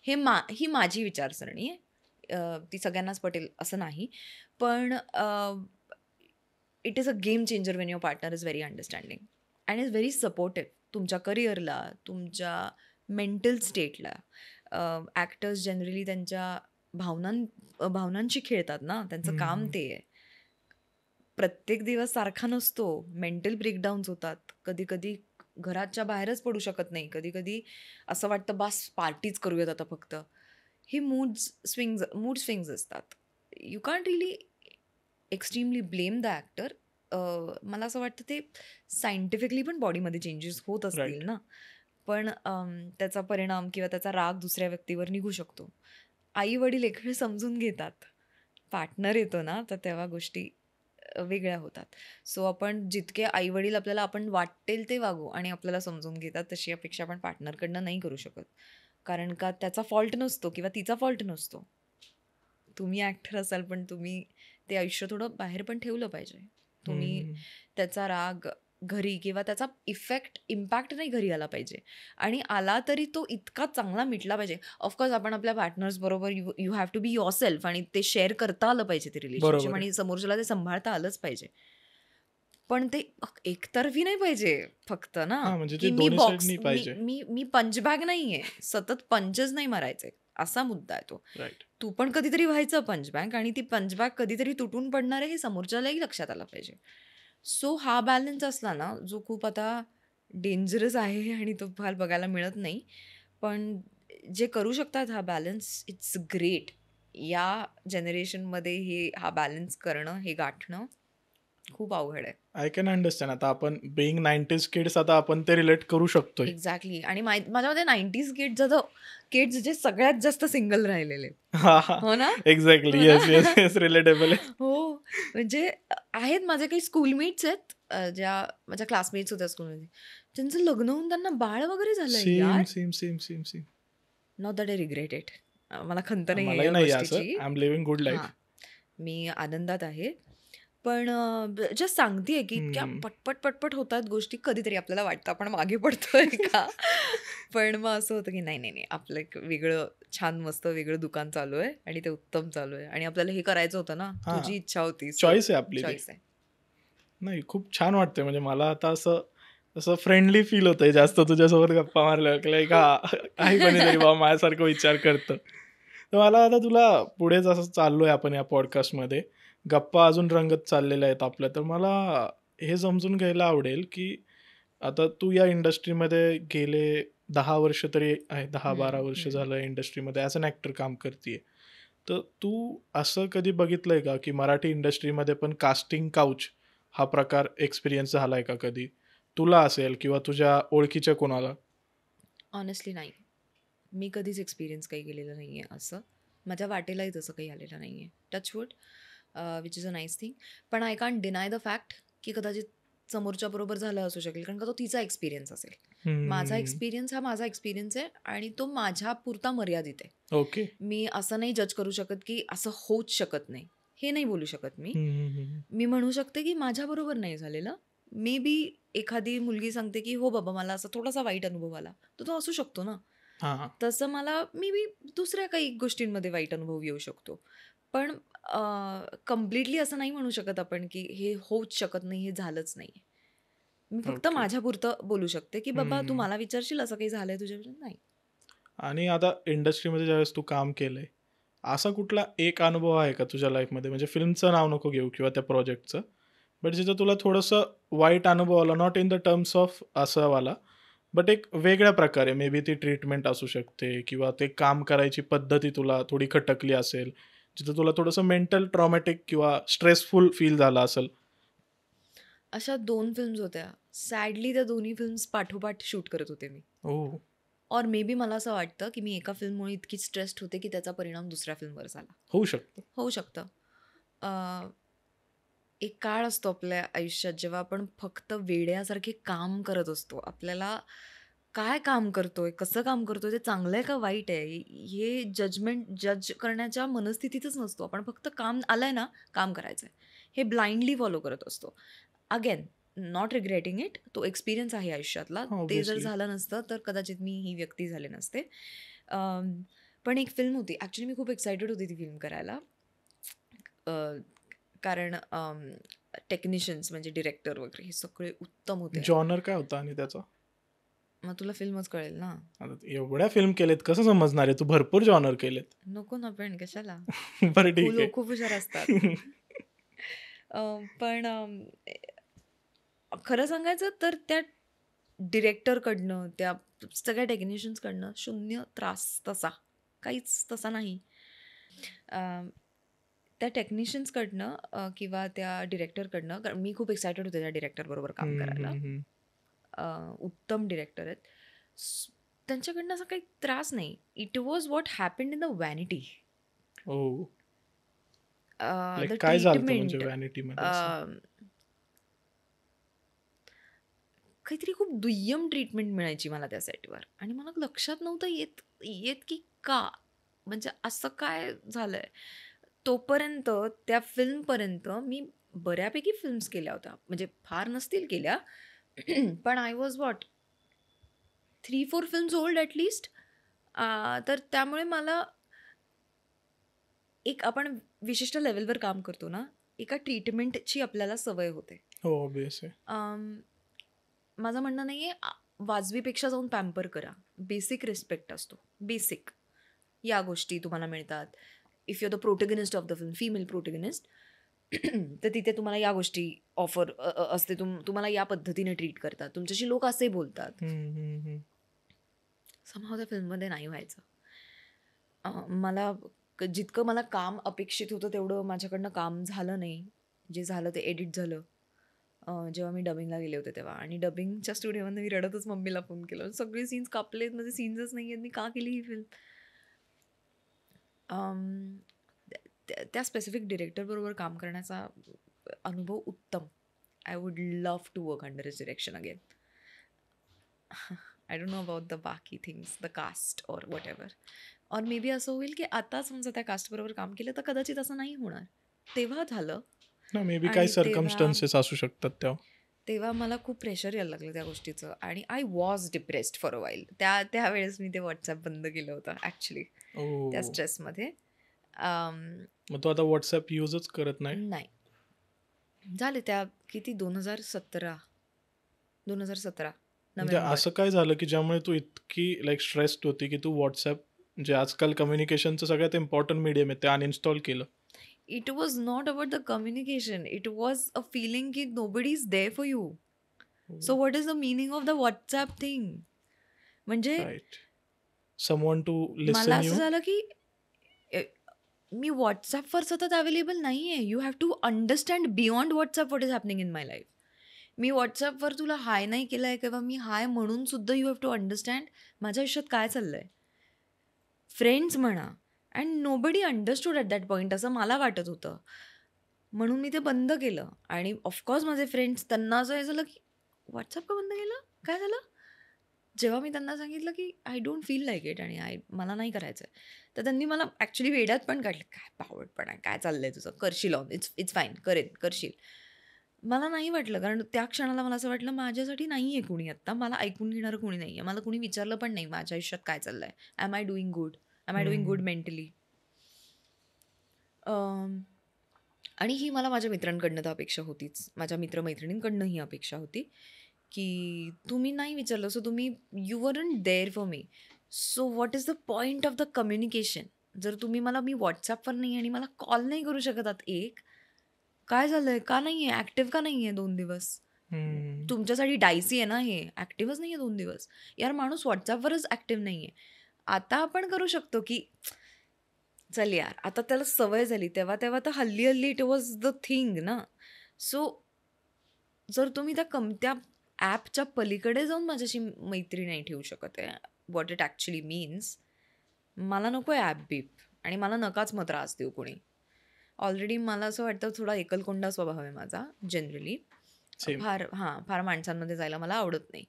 S2: ही माझी विचारसरणी आहे. ती सगळ्यांनाच पटेल असं नाही, पण it is a game changer Wien your partner is very understanding and is very supportive तुमच्या करिअरला, तुमच्या मेंटल स्टेटला. ॲक्टर्स जनरली त्यांच्या भावनांशी खेळतात ना, त्यांचं काम ते आहे. प्रत्येक दिवस सारखा नसतो. मेंटल ब्रेकडाऊन्स होतात. कधी कधी घराच्या बाहेरच पडू शकत नाही. कधी कधी असं वाटतं बस पार्टीच करूयात आता फक्त. हे मूड स्विंग्स असतात. You can't relief extremely blame the actor. मला असं वाटतं ते सायंटिफिकली पण बॉडीमध्ये चेंजेस होत असतील ना, पण त्याचा परिणाम किंवा त्याचा राग दुसऱ्या व्यक्तीवर निघू शकतो. आई वडील एक वेळ समजून घेतात. पार्टनर येतो ना, तर तेव्हा गोष्टी वेगळ्या होतात. सो आपण जितके आई वडील आपल्याला आपण वाटेल ते वागू आणि आपल्याला समजून घेतात, तशी अपेक्षा आपण पार्टनरकडनं नाही करू शकत. कारण का त्याचा फॉल्ट नसतो किंवा तिचा फॉल्ट नसतो. तुम्ही ॲक्टर असाल, पण तुम्ही ते आयुष्य थोडं बाहेर पण ठेवलं पाहिजे. तुम्ही त्याचा राग घरी किंवा त्याचा इम्पॅक्ट नाही घरी आला पाहिजे. आणि आला तरी तो इतका चांगला मिटला पाहिजे. ऑफकोर्स आपण आपल्या पार्टनर्स बरोबर you have to be your self, आणि ते शेअर करता आलं पाहिजे ते रिलेशनशिप, आणि समोरच्याला ते सांभाळता आलंच पाहिजे. पण ते एकतर्फी नाही पाहिजे फक्त ना, की मी बॉक्स, मी पंचबॅग नाहीये, सतत पंचच नाही मारायचे, असा मुद्दा आहे तो. तू पण कधीतरी व्हायचं पंचबॅग, आणि ती पंचबॅग कधीतरी तुटून पडणार आहे हे समोरच्यालाही लक्षात आलं पाहिजे. सो हा बॅलन्स असला ना, जो खूप आता डेंजरस आहे आणि तो फार बघायला मिळत नाही, पण जे करू शकतात हा बॅलन्स, इट्स ग्रेट. या जनरेशनमध्ये हा बॅलन्स करणं, हे गाठणं खूप अवघड आहे.
S1: I can understand. आता आपण बिईंग 90s किड्स, आता आपण ते रिलेट करू शकतो.
S2: एक्झॅक्टली. आणि माझ्यामध्ये 90s किड्स जे सगळ्यात जास्त सिंगल राहिलेले. हो ना,
S1: exactly. Yes yes yes, relatable आहे.
S2: हो, म्हणजे आहेत माझे काही स्कूलमेट्स आहेत, ज्या माझ्या क्लासमेट्स होत्या स्कूलमध्ये, त्यांचं लग्न होऊन त्यांना बाळ वगैरे झालं यार.
S1: Same same same same.
S2: Not that I regret it. मला खंत नाही
S1: मलाही नाही असं. I am living good life.
S2: मी आनंदात आहे. पण जस्ट सांगतेय की क्या पटपट पटपट होतात गोष्टी. कधीतरी आपल्याला वाटतं आपण मागे पडतोय का, पण मग असं होतं की नाही नाही नाही, आपलं एक वेगळं छान मस्त वेगळं दुकान चालू आहे आणि ते उत्तम चालू आहे, आणि आपल्याला हे करायचं होतं ना, तुझी इच्छा होती,
S1: चॉईस आहे आपली.
S2: चॉईस आहे.
S1: नाही, खूप छान वाटतंय. म्हणजे मला आता असं फ्रेंडली फील होतंय जास्त तुझ्यासोबत गप्पा मारल्यावर, लाईक काही कोणीतरी बाबा माझ्यासारखं विचार करतं. तर मला आता तुला पुढे जसं चाललोय आपण या पॉडकास्टमध्ये, गप्पा अजून रंगत चाललेल्या आहेत आपल्या, तर मला हे समजून घ्यायला आवडेल की आता तू या इंडस्ट्रीमध्ये गेले 10 वर्ष तरी आहे, 10-12 वर्ष झालं इंडस्ट्रीमध्ये ॲज अन ॲक्टर काम करतेय. तर तू असं कधी बघितलंय का की मराठी इंडस्ट्रीमध्ये पण कास्टिंग काउच हा प्रकार एक्सपिरियन्स झालाय का कधी? तुला असेल किंवा तुझ्या ओळखीच्या कोणाला?
S2: ऑनेस्टली नाही, मी कधीच एक्सपिरियन्स काही केलेलं नाही आहे असं. माझ्या वाटेलाही तसं काही आलेलं नाही आहे, touch wood, which is a nice thing. पण I can't deny the fact की कदाचित समोरच्या बरोबर झालं असू शकेल, कारण का तो तिचा एक्सपिरियन्स असेल. माझा एक्सपिरियन्स हा माझा एक्सपिरियन्स आहे, आणि तो माझ्या पुरता मर्यादित आहे.
S1: ओके.
S2: मी असं नाही जज करू शकत की असं होऊच शकत नाही, हे नाही बोलू शकत मी. मी म्हणू शकते की माझ्याबरोबर नाही झालेलं. मे बी एखादी मुलगी सांगते की हो बाबा मला असा थोडासा वाईट अनुभव आला, तर तो असू शकतो ना. तसं मला मे बी दुसऱ्या काही गोष्टींमध्ये वाईट अनुभव येऊ शकतो, पण कम्प्लिटली असं नाही म्हणू शकत आपण की हे होऊच शकत नाही, हे झालंच नाही. मी फक्त माझ्यापुरतं बोलू शकते की बाबा तू मला विचारशील असं काही झालंय तुझ्याबरोबर, नाही.
S1: आणि आता इंडस्ट्रीमध्ये ज्यावेळेस तू काम केलंय, असा कुठला एक अनुभव आहे का तुझ्या लाईफमध्ये, म्हणजे फिल्मचं नाव नको घेऊ किंवा त्या प्रोजेक्टचं, बट जिथं तुला थोडंसं वाईट अनुभव आला, not in the terms of असं वाला, बट एक वेगळ्या प्रकारे मे बी ती ट्रीटमेंट असू शकते किंवा ते काम करायची पद्धती तुला थोडी खटकली असेल, जिथं तुला थोडंसं मेंटल ट्रॉमॅटिक किंवा स्ट्रेसफुल फील झालं असेल.
S2: अशा 2 फिल्म्स होत्या. सॅडली त्या दोन्ही फिल्म्स पाठोपाठ शूट करत होते मी.
S1: ओह!
S2: और मे बी मला असं वाटतं, की मी एका फिल्ममुळे इतकी स्ट्रेस्ड होते, की त्याचा परिणाम दुसऱ्या फिल्मवर झाला.
S1: होऊ शकतं.
S2: होऊ शकतं. अ, एक काळ असतो आपल्या आयुष्यात जेव्हा आपण फक्त वेड्यासारखे काम करत असतो. आपल्याला काय काम करतोय, कसं काम करतोय, ते चांगलं आहे का वाईट आहे, हे जज करण्याच्या मनस्थितीतच नसतो. आपण फक्त काम आलंय ना, काम करायचंय. हे ब्लाइंडली फॉलो करत असतो. Again not regretting it. तो एक्सपिरियन्स आहे आयुष्यातला. ते जर
S1: ऑब्व्हियसली.
S2: झालं नसतं, तर कदाचित मी ही व्यक्ती झाले नसते. अं, पण एक फिल्म होती. ॲक्चुअली मी खूप एक्सायटेड होती ती फिल्म करायला. अ, कारण टेक्निशियन्स म्हणजे डिरेक्टर वगैरे हे सगळे उत्तम होते.
S1: जॉनर काय होता आणि त्याचा?
S2: मग तुला फिल्मच कळेल ना.
S1: आता एवढ्या फिल्म केलेत कसं समजणार आहे? तू भरपूर जॉनर केलेत.
S2: नको ना पण कशाला?
S1: बरं ठीक आहे.
S2: खूप हुशार असतात. पण खरं सांगायचं तर त्या डिरेक्टरकडनं, त्या सगळ्या टेक्निशियन्सकडनं शून्य त्रास तसा. काहीच तसा नाही. अ, त्या टेक्निशियन्सकडनं किंवा त्या डिरेक्टरकडनं कारण मी खूप एक्सायटेड होते त्या डिरेक्टरबरोबर काम
S1: हं,
S2: करायला.
S1: हं, हं.
S2: उत्तम डिरेक्टर आहेत. त्यांच्याकडनं असा काही त्रास नाही. It was what happened in the vanity.
S1: Oh!
S2: The
S1: like काय झालं होतं म्हणजे
S2: ट्रीटमेंट
S1: व्हॅनिटीमध्ये असं?
S2: काहीतरी खूप दुय्यम ट्रीटमेंट मिळायची मला त्या सेटवर आणि मला लक्षात नव्हतं येत येत की का? म्हणजे असं काय झालंय? तोपर्यंत त्या फिल्मपर्यंत मी बऱ्यापैकी फिल्म्स केल्या होत्या. म्हणजे फार नसतील केल्या. पण I was what 3-4 films old at least. तर त्यामुळे मला एक आपण विशिष्ट लेव्हलवर काम करतो ना, एका ट्रीटमेंटची आपल्याला सवय होते.
S1: हो, ऑब्व्हियस आहे.
S2: अं, माझं म्हणणं नाहीये वाजवीपेक्षा जाऊन पॅम्पर करा. बेसिक रिस्पेक्ट असतो. बेसिक. या गोष्टी तुम्हाला मिळतात. If you are the protagonist of the film, female protagonist तर तिथे तुम्हाला या गोष्टी ऑफर असते. तुम्हाला या पद्धतीने ट्रीट करतात. तुमच्याशी लोक असे बोलतात.
S1: हं, हं, हं.
S2: समहाऊ त्या फिल्ममध्ये नाही व्हायचं. मला जितकं मला काम अपेक्षित होतं तेवढं माझ्याकडनं काम झालं नाही. जे झालं ते एडिट झालं. जेव्हा मी डबिंगला गेले होते तेव्हा आणि डबिंगच्या स्टुडिओमध्ये मी रडतच मम्मीला फोन केला. सगळे सीन्स कापलेत, माझे सीन्सच नाही आहेत. मी का केली ही फिल्म? त्या स्पेसिफिक डिरेक्टरबरोबर काम करण्याचा अनुभव उत्तम. I would love to work under his direction again. I don't know about the बाकी थिंग्स, द कास्ट और वॉट एव्हर. और मे बी असं होईल की आता समजा त्या कास्टबरोबर काम केलं तर कदाचित असं नाही होणार. तेव्हा झालं
S1: ना मे बी काही
S2: आणि
S1: सर्कमस्टन्सेस असू शकतात तेव्हा.
S2: तेव्हा मला खूप प्रेशर यायला लागलं त्या गोष्टीचं आणि I was depressed for a while. त्यावेळेस मी ते व्हॉट्सॲप बंद केलं होतं ॲक्च्युली त्या
S1: ओह!
S2: स्ट्रेसमध्ये.
S1: मग तू आता WhatsApp युजच करत नाही?
S2: नाही. झाले त्या किती 2017
S1: म्हणजे
S2: नोव्हेंबर.
S1: असं काय झालं, की ज्यामुळे तू इतकी लाइक स्ट्रेस्ड होती, की तू WhatsApp जे आजकाल कम्युनिकेशनचं सगळ्यात इम्पोर्टंट मीडियम आहे, ते अनइन्स्टॉल केलं?
S2: It was not about the communication. It was a feeling की nobody is there for you. So what is the meaning of the WhatsApp thing? म्हणजे
S1: राइट. समवन टू
S2: मला
S1: listen
S2: असं
S1: you?
S2: झालं की अ, मी WhatsAppवर सतत अवेलेबल नाही आहे. You have to understand beyond WhatsApp what is happening in my life. मी WhatsAppवर तुला हाय नाही केलं आहे किंवा मी हाय म्हणून सुद्धा यू हॅव टू अंडरस्टँड माझ्या आयुष्यात काय चाललं आहे. फ्रेंड्स म्हणा and nobody understood at that point असं मला वाटत होतं. म्हणून मी ते बंद केलं आणि ऑफकोर्स माझे फ्रेंड्स त्यांना असं हे झालं की WhatsApp का बंद केलं? काय झालं? जेव्हा मी त्यांना सांगितलं की I don't feel like it आणि मला नाही करायचं आहे. तर त्यांनी मला ॲक्च्युली वेड्यात पण काढलं. काय बावळटपणा आहे, काय चाललंय तुझं? करशील ऑन इट्स फाईन करेन, करशील. मला नाही वाटलं कारण त्या क्षणाला मला असं वाटलं माझ्यासाठी नाही आहे कुणी आत्ता. मला ऐकून घेणारं कुणी नाही आहे. मला कुणी विचारलं पण नाही माझ्या आयुष्यात काय चाललंय? Am I doing good? Am I doing good
S1: हं.
S2: मेंटली? आणि ही मला माझ्या मित्रांकडनं तर अपेक्षा होतीच. माझ्या मित्र-मैत्रिणींकडनं ही अपेक्षा होती, की तुम्ही नाही विचारलं सो तुम्ही you weren't there for me. So what is the point of the communication? जर तुम्ही मी WhatsAppवर नाही आणि मला कॉल नाही करू शकत आहात एक, काय झालंय? का नाही आहे? ॲक्टिव्ह का नाही आहे 2 दिवस?
S1: हम्म.
S2: तुमच्यासाठी डायसी आहे ना हे, ऍक्टिव्हच नाहीये 2 दिवस. यार माणूस व्हॉट्सअपवरच ऍक्टिव्ह नाहीये. आता आपण करू शकतो की चल यार, आता त्याला सवय झाली. तेव्हा तेव्हा तर हल्ली इट वॉज द थिंग ना. सो जर तुम्ही त्या ॲपच्या पलीकडे जाऊन माझ्याशी मैत्री नाही ठेवू शकत आहे, व्हॉट इट ॲक्च्युली मीन्स, मला नको आहे ॲप बीप, आणि मला नकाच मग त्रास देऊ कोणी. ऑलरेडी मला असं वाटतं थोडा एकलकोंडा स्वभाव आहे माझा जनरली.
S1: सेम.
S2: फार माणसांमध्ये जायला मला आवडत नाही.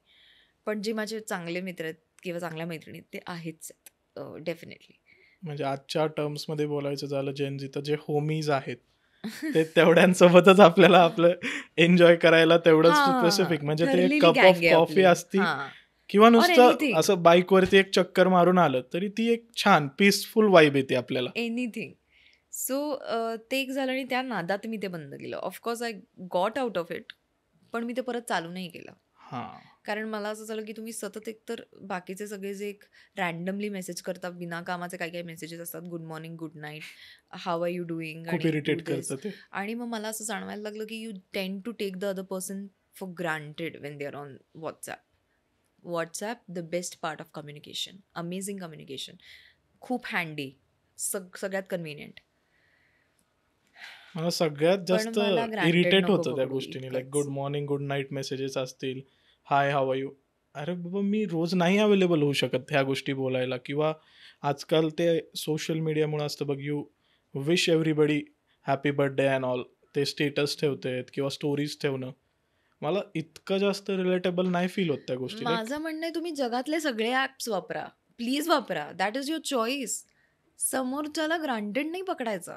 S2: पण जे माझे चांगले मित्र आहेत किंवा चांगल्या मैत्रिणी आहेत, ते आहेच आहेत डेफिनेटली.
S1: म्हणजे आजच्या टर्म्समध्ये बोलायचं झालं जेनजी, तर जे होमीज आहेत ते तेवढ्यांसोबतच आपल्याला आपलं एन्जॉय करायला तेवढंच स्पेसिफिक, म्हणजे ते एक
S2: ठरलेली
S1: कप ऑफ
S2: गँग आहे
S1: कॉफी
S2: आपली.
S1: असती
S2: हां.
S1: किंवा
S2: Or
S1: नुसतं
S2: anything.
S1: असं बाईकवरती एक चक्कर मारून आलं तरी ती एक छान पीसफुल वाईब येते आपल्याला.
S2: एनिथिंग. सो ते एक झालं आणि त्या नादात मी ते बंद केलं. Of course I got out of it. पण मी ते परत चालू नाही केलं.
S1: हा,
S2: कारण मला असं झालं की तुम्ही सतत एकतर बाकीचे सगळे जे एक रॅन्डमली मेसेज करतात, बिना कामाचे काही काही मेसेजेस असतात, good morning, good night, how are you doing,
S1: खूप इरिटेट करतं ते.
S2: आणि मग मला असं जाणवायला लागलं की you tend to take the other person for granted when they are on WhatsApp. WhatsApp the best part of communication, amazing communication, खूप हँडी, सगळ्यात कन्व्हिनियंट.
S1: मला सगळ्यात जास्त
S2: मला granted
S1: इरिटेट
S2: नको
S1: होतं त्या
S2: पकडू
S1: गोष्टीने. लाईक
S2: इतकंच.
S1: Good morning, good night messages असतील, हाय हाव आर यू. अरे बाबा, मी रोज नाही अवेलेबल होऊ शकत ह्या गोष्टी बोलायला. किंवा आजकाल ते सोशल मीडियामुळे असतं बघ, you wish everybody happy birthday and all, ते स्टेटस ठेवतेत किंवा स्टोरीज ठेवणं, मला इतकं जास्त रिलेटेबल नाही फील होत त्या गोष्टी. लाईक
S2: माझं म्हणणं आहे तुम्ही जगातले सगळे ॲप्स वापरा, प्लीज वापरा, दॅट इज युअर चॉईस. समोरच्याला ग्रांटेड नाही पकडायचं.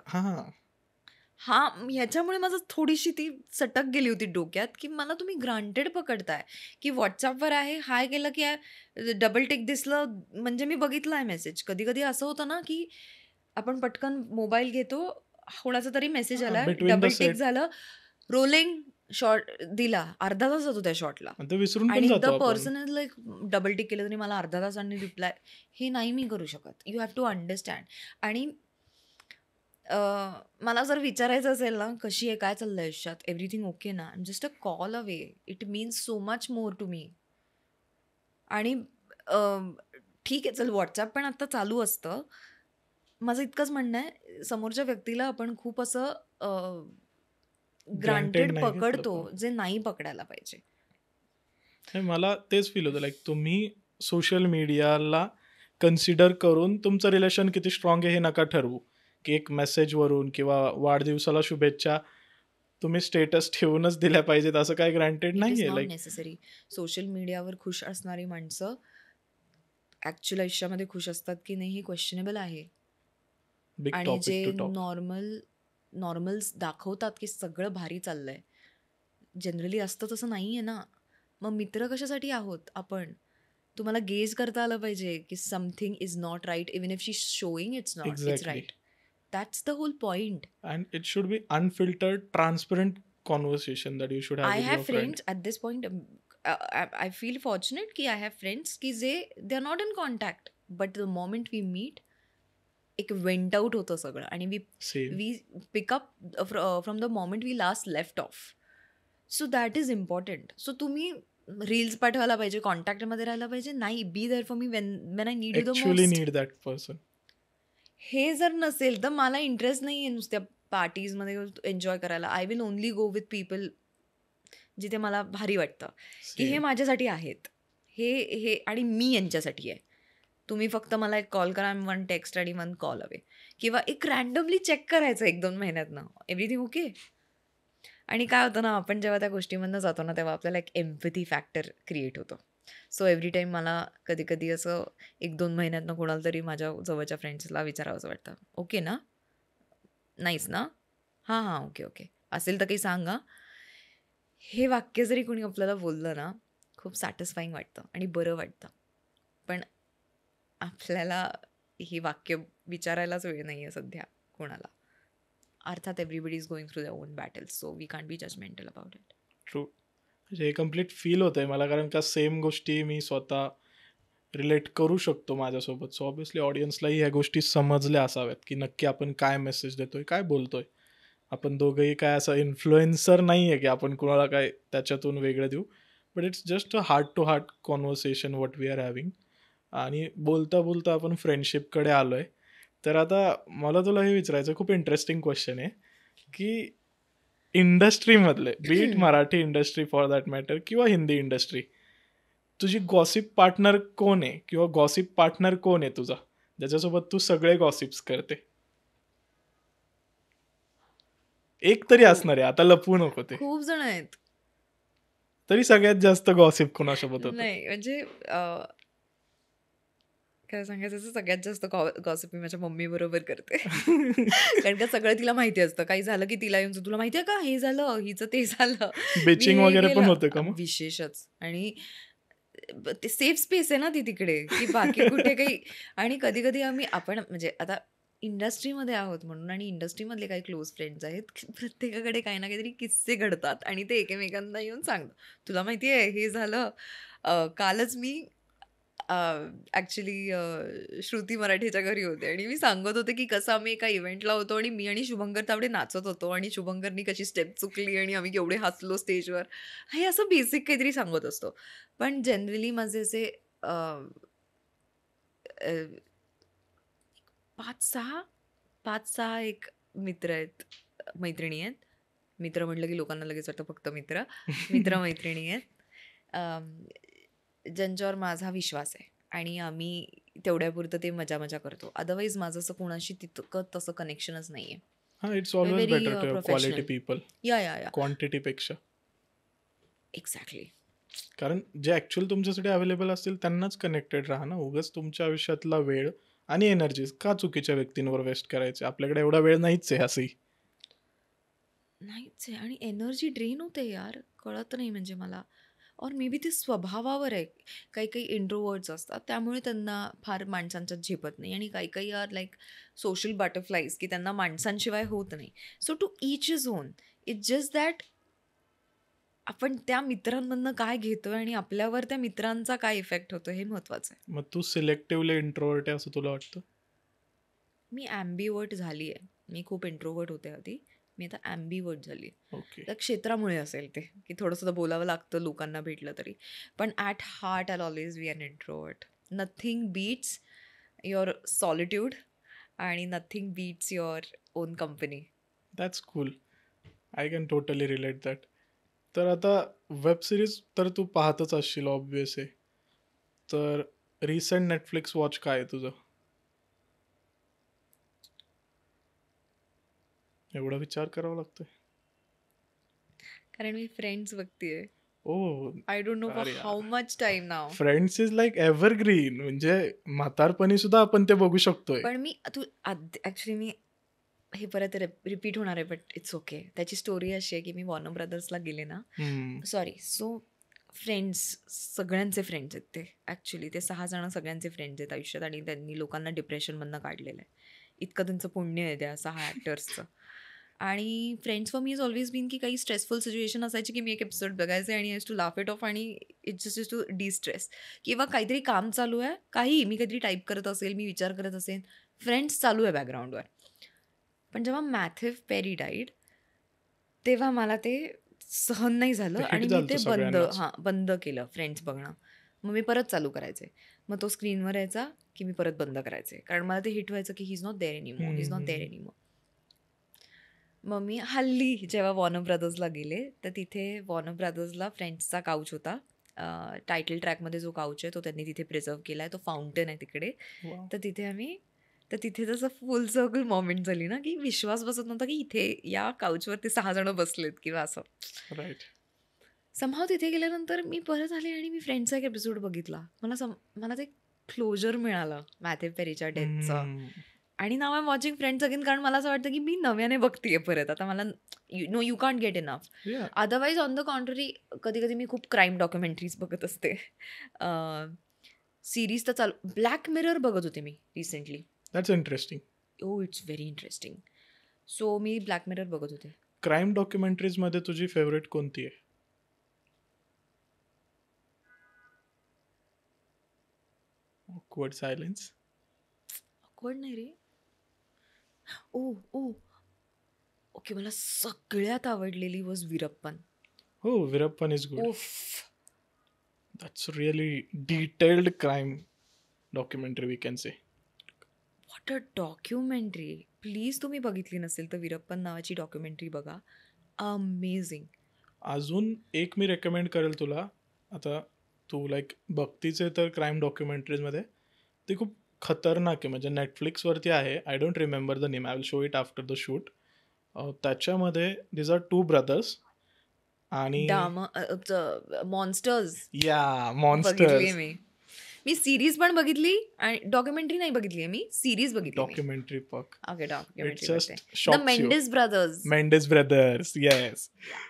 S1: हां,
S2: ह्याच्यामुळे माझं थोडीशी ती सटक गेली होती डोक्यात, की मला तुम्ही ग्रांटेड पकडताय, की व्हॉट्सअपवर आहे, हाय केलं की डबल टिक दिसलं म्हणजे मी बघितला आहे मेसेज. कधी कधी असं होतं ना की आपण पटकन मोबाईल घेतो, कोणाचा तरी मेसेज आला,
S1: between the
S2: double tick
S1: set
S2: झालं, रोलिंग शॉर्ट दिला, अर्धा तास जातो त्या शॉर्टला,
S1: ते विसरून पण
S2: आणि द
S1: जातो आपण.
S2: Person is like double tick केलं तरी मला अर्धा तासांनी रिप्लाय. हे नाही मी करू शकत. You have to understand. आणि मला जर विचारायचं असेल ना, कशी आहे, काय चाललंय आयुष्यात, एव्हरीथिंग ओके ना, just a call away, it means so much more to me. आणि ठीक आहे, चल व्हॉट्सॲप पण आता चालू असतं. माझं इतकंच म्हणणं आहे, समोरच्या व्यक्तीला आपण खूप असं ग्रांटेड
S1: नाही घेतलं
S2: पकडतो,
S1: पाहिजे.
S2: जे नाही पकडायला पाहिजे.
S1: हे मला तेच फील होतं. लाईक तुम्ही सोशल मीडियाला कन्सिडर करून तुमचं रिलेशन किती स्ट्रॉंग आहे हे नका ठरवू, की एक मेसेजवरून किंवा वाढदिवसाला शुभेच्छा तुम्ही स्टेटस ठेवूनच दिल्या पाहिजेत असं काय ग्रँटेड
S2: इट इज
S1: नाही आहे.
S2: Not
S1: like
S2: necessary. सोशल मीडियावर खुश असणारी माणसं ॲक्च्युअल आयुष्यामध्ये खुश असतात की नाही हे क्वेश्चनेबल आहे.
S1: बिग
S2: आणि
S1: टॉपिक
S2: जे
S1: टू टॉक.
S2: नॉर्मल्स दाखवतात की सगळं भारी चाललंय, जनरली असतं तसं नाही आहे ना. मग मित्र कशासाठी आहोत आपण? तुम्हाला गेज करता आलं पाहिजे की something is not right, even if she showing it's
S1: exactly.
S2: Right. That's the whole point.
S1: And it should be unfiltered, transparent conversation that you should have
S2: I
S1: with
S2: have
S1: your friend.
S2: Friends at this point. I feel fortunate की I have friends की they are not in contact, but the moment we meet एक went out होतं सगळं, आणि
S1: same.
S2: We pick up from the moment we last left off. So that is important. So तुम्ही reels पाठवायला पाहिजे, कॉन्टॅक्टमध्ये राहायला पाहिजे, नाही, be there for me when I need you the
S1: actually
S2: most.
S1: Need that person.
S2: हे जर नसेल तर मला इंटरेस्ट नाही आहे नुसत्या पार्टीजमध्ये एन्जॉय करायला. I will only go with people जिथे मला भारी वाटतं की हे माझ्यासाठी आहेत, हे आणि मी यांच्यासाठी आहे. तुम्ही फक्त मला एक कॉल करा, 1 टेक्स्ट आणि 1 कॉल अवे, किंवा एक रॅन्डमली चेक करायचं 1-2 महिन्यातनं, एव्हरीथिंग ओके. आणि काय होतं ना, आपण जेव्हा त्या गोष्टीमधनं जातो ना, तेव्हा आपल्याला एक एम्पॅथी फॅक्टर क्रिएट होतो. सो एव्हरी टाईम मला कधी कधी असं 1-2 महिन्यातनं कोणाला तरी माझ्या जवळच्या फ्रेंड्सला विचारावंसं वाटतं, ओके ना, नाहीच ना, हां ओके ओके, असेल तर काही सांगा. हे वाक्य जरी कोणी आपल्याला बोललं ना, खूप सॅटिस्फाईंग वाटतं आणि बरं वाटतं. पण आपल्याला ही वाक्य विचारायलाच वेळ नाही आहे सध्या कोणाला. अर्थात everybody is going through their own battles, so we can't be judgemental about it.
S1: True. म्हणजे हे कम्प्लीट फील होतं आहे मला, कारण का सेम गोष्टी मी स्वतः रिलेट करू शकतो माझ्यासोबत. सो ऑब्व्हियसली ऑडियन्सलाही ह्या गोष्टी समजल्या असाव्यात की नक्की आपण काय मेसेज देतोय, काय बोलतोय. आपण दोघंही काय असं इन्फ्लुएन्सर नाही आहे की आपण कुणाला काय त्याच्यातून वेगळं देऊ. But it's just a heart to heart conversation what we are having. आणि बोलता बोलता आपण फ्रेंडशिपकडे आलो आहे. तर आता मला तुला हे विचारायचं, खूप इंटरेस्टिंग क्वेश्चन आहे की इंडस्ट्रीमधले, beat Marathi industry for that matter किंवा हिंदी इंडस्ट्री, तुझी गॉसिप पार्टनर कोण आहे किंवा गॉसिप पार्टनर कोण आहे तुझा, ज्याच्यासोबत तू सगळे गॉसिप्स करते? एक तरी
S2: खूप
S1: असणार आहे, आता लपवू नको ते.
S2: खूप जण आहेत.
S1: तरी सगळ्यात जास्त गॉसिप कोणासोबत होतं?
S2: नाही म्हणजे काय सांगायचं, असं सगळ्यात जास्त गॉसिप मी माझ्या मम्मी बरोबर करते. कारण का सगळं तिला माहिती असतं. काही झालं की तिला येऊन तुला माहितीये का, हे झालं, हिचं ते झालं, मी
S1: बेचिंग
S2: हे
S1: वगैरे पण
S2: केलं.
S1: होते का मग?
S2: विशेषच. आणि ते सेफ स्पेस आहे ना ती तिकडे, की बाकी कुठे काही. आणि कधी कधी आपण म्हणजे आता इंडस्ट्रीमध्ये आहोत म्हणून, आणि इंडस्ट्रीमधले काही क्लोज फ्रेंड्स आहेत, की प्रत्येकाकडे काही ना काहीतरी किस्से घडतात आणि ते एकमेकांना येऊन सांगतात, तुला माहितीये हे झालं. कालच मी ॲक्चुअली श्रुती मराठेच्या घरी होते आणि मी सांगत होते, की कसं आम्ही एका इव्हेंटला होतो आणि मी आणि शुभंकर तावडे नाचत होतो आणि शुभंकरनी कशी स्टेप चुकली आणि आम्ही केवढे हसलो स्टेजवर. हे असं बेसिक काहीतरी सांगत असतो. पण जनरली माझे असे अ, अ, 5-6 5-6 एक मित्र आहेत, मैत्रिणी आहेत. मित्र म्हटलं की लोकांना लगेच वाटतं फक्त मित्र. मित्र-मैत्रिणी आहेत. अं, ज्यांच्यावर माझा विश्वास आहे आणि आम्ही तेवढ्यापुरतं ते मजा-मजा करतो. अदरवाईज माझं असं कोणाशी तितकं तसं कनेक्शनच नाहीये.
S1: हां, it's always
S2: very
S1: better to have quality
S2: professional.
S1: People
S2: या.
S1: क्वांटिटीपेक्षा.
S2: एक्झॅक्टली.
S1: कारण जे ॲक्च्युअल तुमच्यासाठी अवेलेबल असतील त्यांनाच कनेक्टेड राहा ना. उगाच तुमच्या आयुष्यातला वेळ आणि एनर्जीज का चुकीच्या व्यक्तींवर वेस्ट करायचे? आपल्याकडे एवढा वेळ नाहीच आहे असंही.
S2: नाहीच आहे आणि एनर्जी ड्रेन होते यार. कळत नाही म्हणजे मला. और मे बी ते स्वभावावर आहे. काही-काही इंट्रोव्हर्ट्स असतात, त्यामुळे त्यांना फार माणसांच्यात झेपत नाही, आणि काही-काही आर लाइक सोशल बटरफ्लाईज, की त्यांना माणसांशिवाय होत नाही. So to each is own. It's just that आपण त्या मित्रांमधनं काय घेतोय आणि आपल्यावर त्या मित्रांचा काय इफेक्ट होतो हे महत्वाचं आहे.
S1: मग तू सिलेक्टिव्हली इंट्रोव्हर्ट आहे असं तुला वाटतं?
S2: मी ॲम्बिवर्ट झाली आहे. मी खूप इंट्रोव्हर्ट होते आधी. मी आता ॲम्बिवर्ट झाली आहे.
S1: ओके.
S2: त्या क्षेत्रामुळे असेल ते, की थोडंसं तर बोलावं लागतं लोकांना भेटलं तरी. पण at heart I always be an introvert. Nothing beats your solitude आणि nothing beats your own company.
S1: That's cool. I can totally relate that. तर आता वेब सिरीज तर तू पाहतच असशील ऑब्वियस आहे. तर रिसेंट नेटफ्लिक्स वॉच काय आहे तुझं? एवढा विचार करावा लागतोय?
S2: कारण मी फ्रेंड्स बघतीये.
S1: ओ.
S2: आय डोंट नो फॉर
S1: अरे
S2: हाऊ
S1: यार,
S2: much time now.
S1: Friends is like evergreen. म्हणजे म्हातारपणी सुद्धा आपण ते बघू शकतोय.
S2: पण मी ॲक्च्युली मी हे परत रिपीट होणार आहे, बट इट्स ओके. त्याची स्टोरी अशी आहे की मी वॉर्नर ब्रदर्सला गेले ना.
S1: हम्म.
S2: सॉरी, सो फ्रेंड्स, सगळ्यांचे फ्रेंड्स आहेत ते. ॲक्च्युली ते 6 जण सगळ्यांचे फ्रेंड्स आहेत आयुष्यात, आणि त्यांनी लोकांना डिप्रेशनमधनं काढलेलं आहे. इतकं त्यांचं पुण्य आहे त्या 6 ॲक्टर्सचं. आणि friends for me is always been, की काही स्ट्रेसफुल सिच्युएशन असायची की मी एक एपिसोड बघायचे आणि टू लाफ इट ऑफ, आणि इट्स जस्ट टू डिस्ट्रेस. किंवा काहीतरी काम चालू आहे, काही मी काहीतरी टाईप करत असेल, मी विचार करत असेल, फ्रेंड्स चालू आहे बॅकग्राऊंडवर. पण जेव्हा मॅथ्यू पेरी डाईड, तेव्हा मला ते सहन नाही झालं
S1: ते हिट
S2: आणि मी
S1: झालं
S2: ते
S1: सगळ्यांनाच.
S2: बंद केलं फ्रेंड्स बघणं. मग मी परत चालू करायचे. मग तो स्क्रीनवर यायचा की मी परत बंद करायचे. कारण मला ते हिट व्हायचं की he is not there anymore, he is not there
S1: hmm.
S2: Anymore. मग मी हल्ली जेव्हा वॉर्नर ब्रदर्सला गेले, तर तिथे वॉर्नर ब्रदर्सला फ्रेंड्सचा काउच होता. टायटल ट्रॅकमध्ये जो काउच आहे तो त्यांनी तिथे प्रिझर्व केला आहे. तो फाउंटन आहे तिकडे.
S1: Wow.
S2: तर तिथे जसं फुल सर्कल मोमेंट झाली ना, की विश्वास बसत नव्हता की इथे या काउचवर ते 6 जण बसलेत किंवा असं.
S1: राईट.
S2: समहाऊ तिथे गेल्यानंतर मी परत आले आणि मी फ्रेंड्सचा एक एपिसोड बघितला. मला ते क्लोजर मिळालं मॅथ्यू पेरीच्या डेथचं. आणि नाव I am watching Friends again, कारण मला असं वाटतं की मी नव्याने बघतीये परत. आता मला यू कांट गेट इनफ.
S1: या.
S2: अदरवाईज ऑन द कॉन्ट्ररी, कधी कधी मी खूप क्राईम डॉक्युमेंटरीज बघत असते. सिरीज तर चालू, ब्लॅक मिरर बघत होते मी recently.
S1: That's interesting.
S2: Oh, it's very interesting. So मी ब्लॅक मिरर बघत होते.
S1: क्राईम डॉक्युमेंटरीजमध्ये तुझी फेवरेट कोणती आहे? Awkward silence.
S2: ऑकवर्ड नाही रे. ओ ओ ओके, मला सगळ्यात आवडलेली वॉज वीरप्पन.
S1: हो, Veerappan is good.
S2: Oof,
S1: that's really detailed crime documentary we can say.
S2: What a documentary. Please तुम्ही बघितली नसेल तर वीरप्पन नावाची डॉक्युमेंटरी बघा. अमेझिंग.
S1: अजून एक मी रेकमेंड करेल तुला. आता तू लाईक बघतीच आहे तर क्राईम डॉक्युमेंटरीजमध्ये ती खूप खतरनाक आहे. म्हणजे नेटफ्लिक्सवरती आहे. I don't remember the name. I will show it after the shoot. त्याच्यामध्ये दिज आर 2 ब्रदर्स आणि
S2: मॉन्स्टर्स
S1: या
S2: बघितली
S1: मॉन्स्टर्स
S2: मी. मी सिरीज पण बघितली आणि डॉक्युमेंटरी नाही बघितली मी, सिरीज बघितली मी.
S1: डॉक्युमेंटरी पक.
S2: ओके,
S1: इट
S2: डॉक्युमेंटरी
S1: जस्ट
S2: बघते. The
S1: shocks you.
S2: Mendes brothers.
S1: Mendes brothers, yes.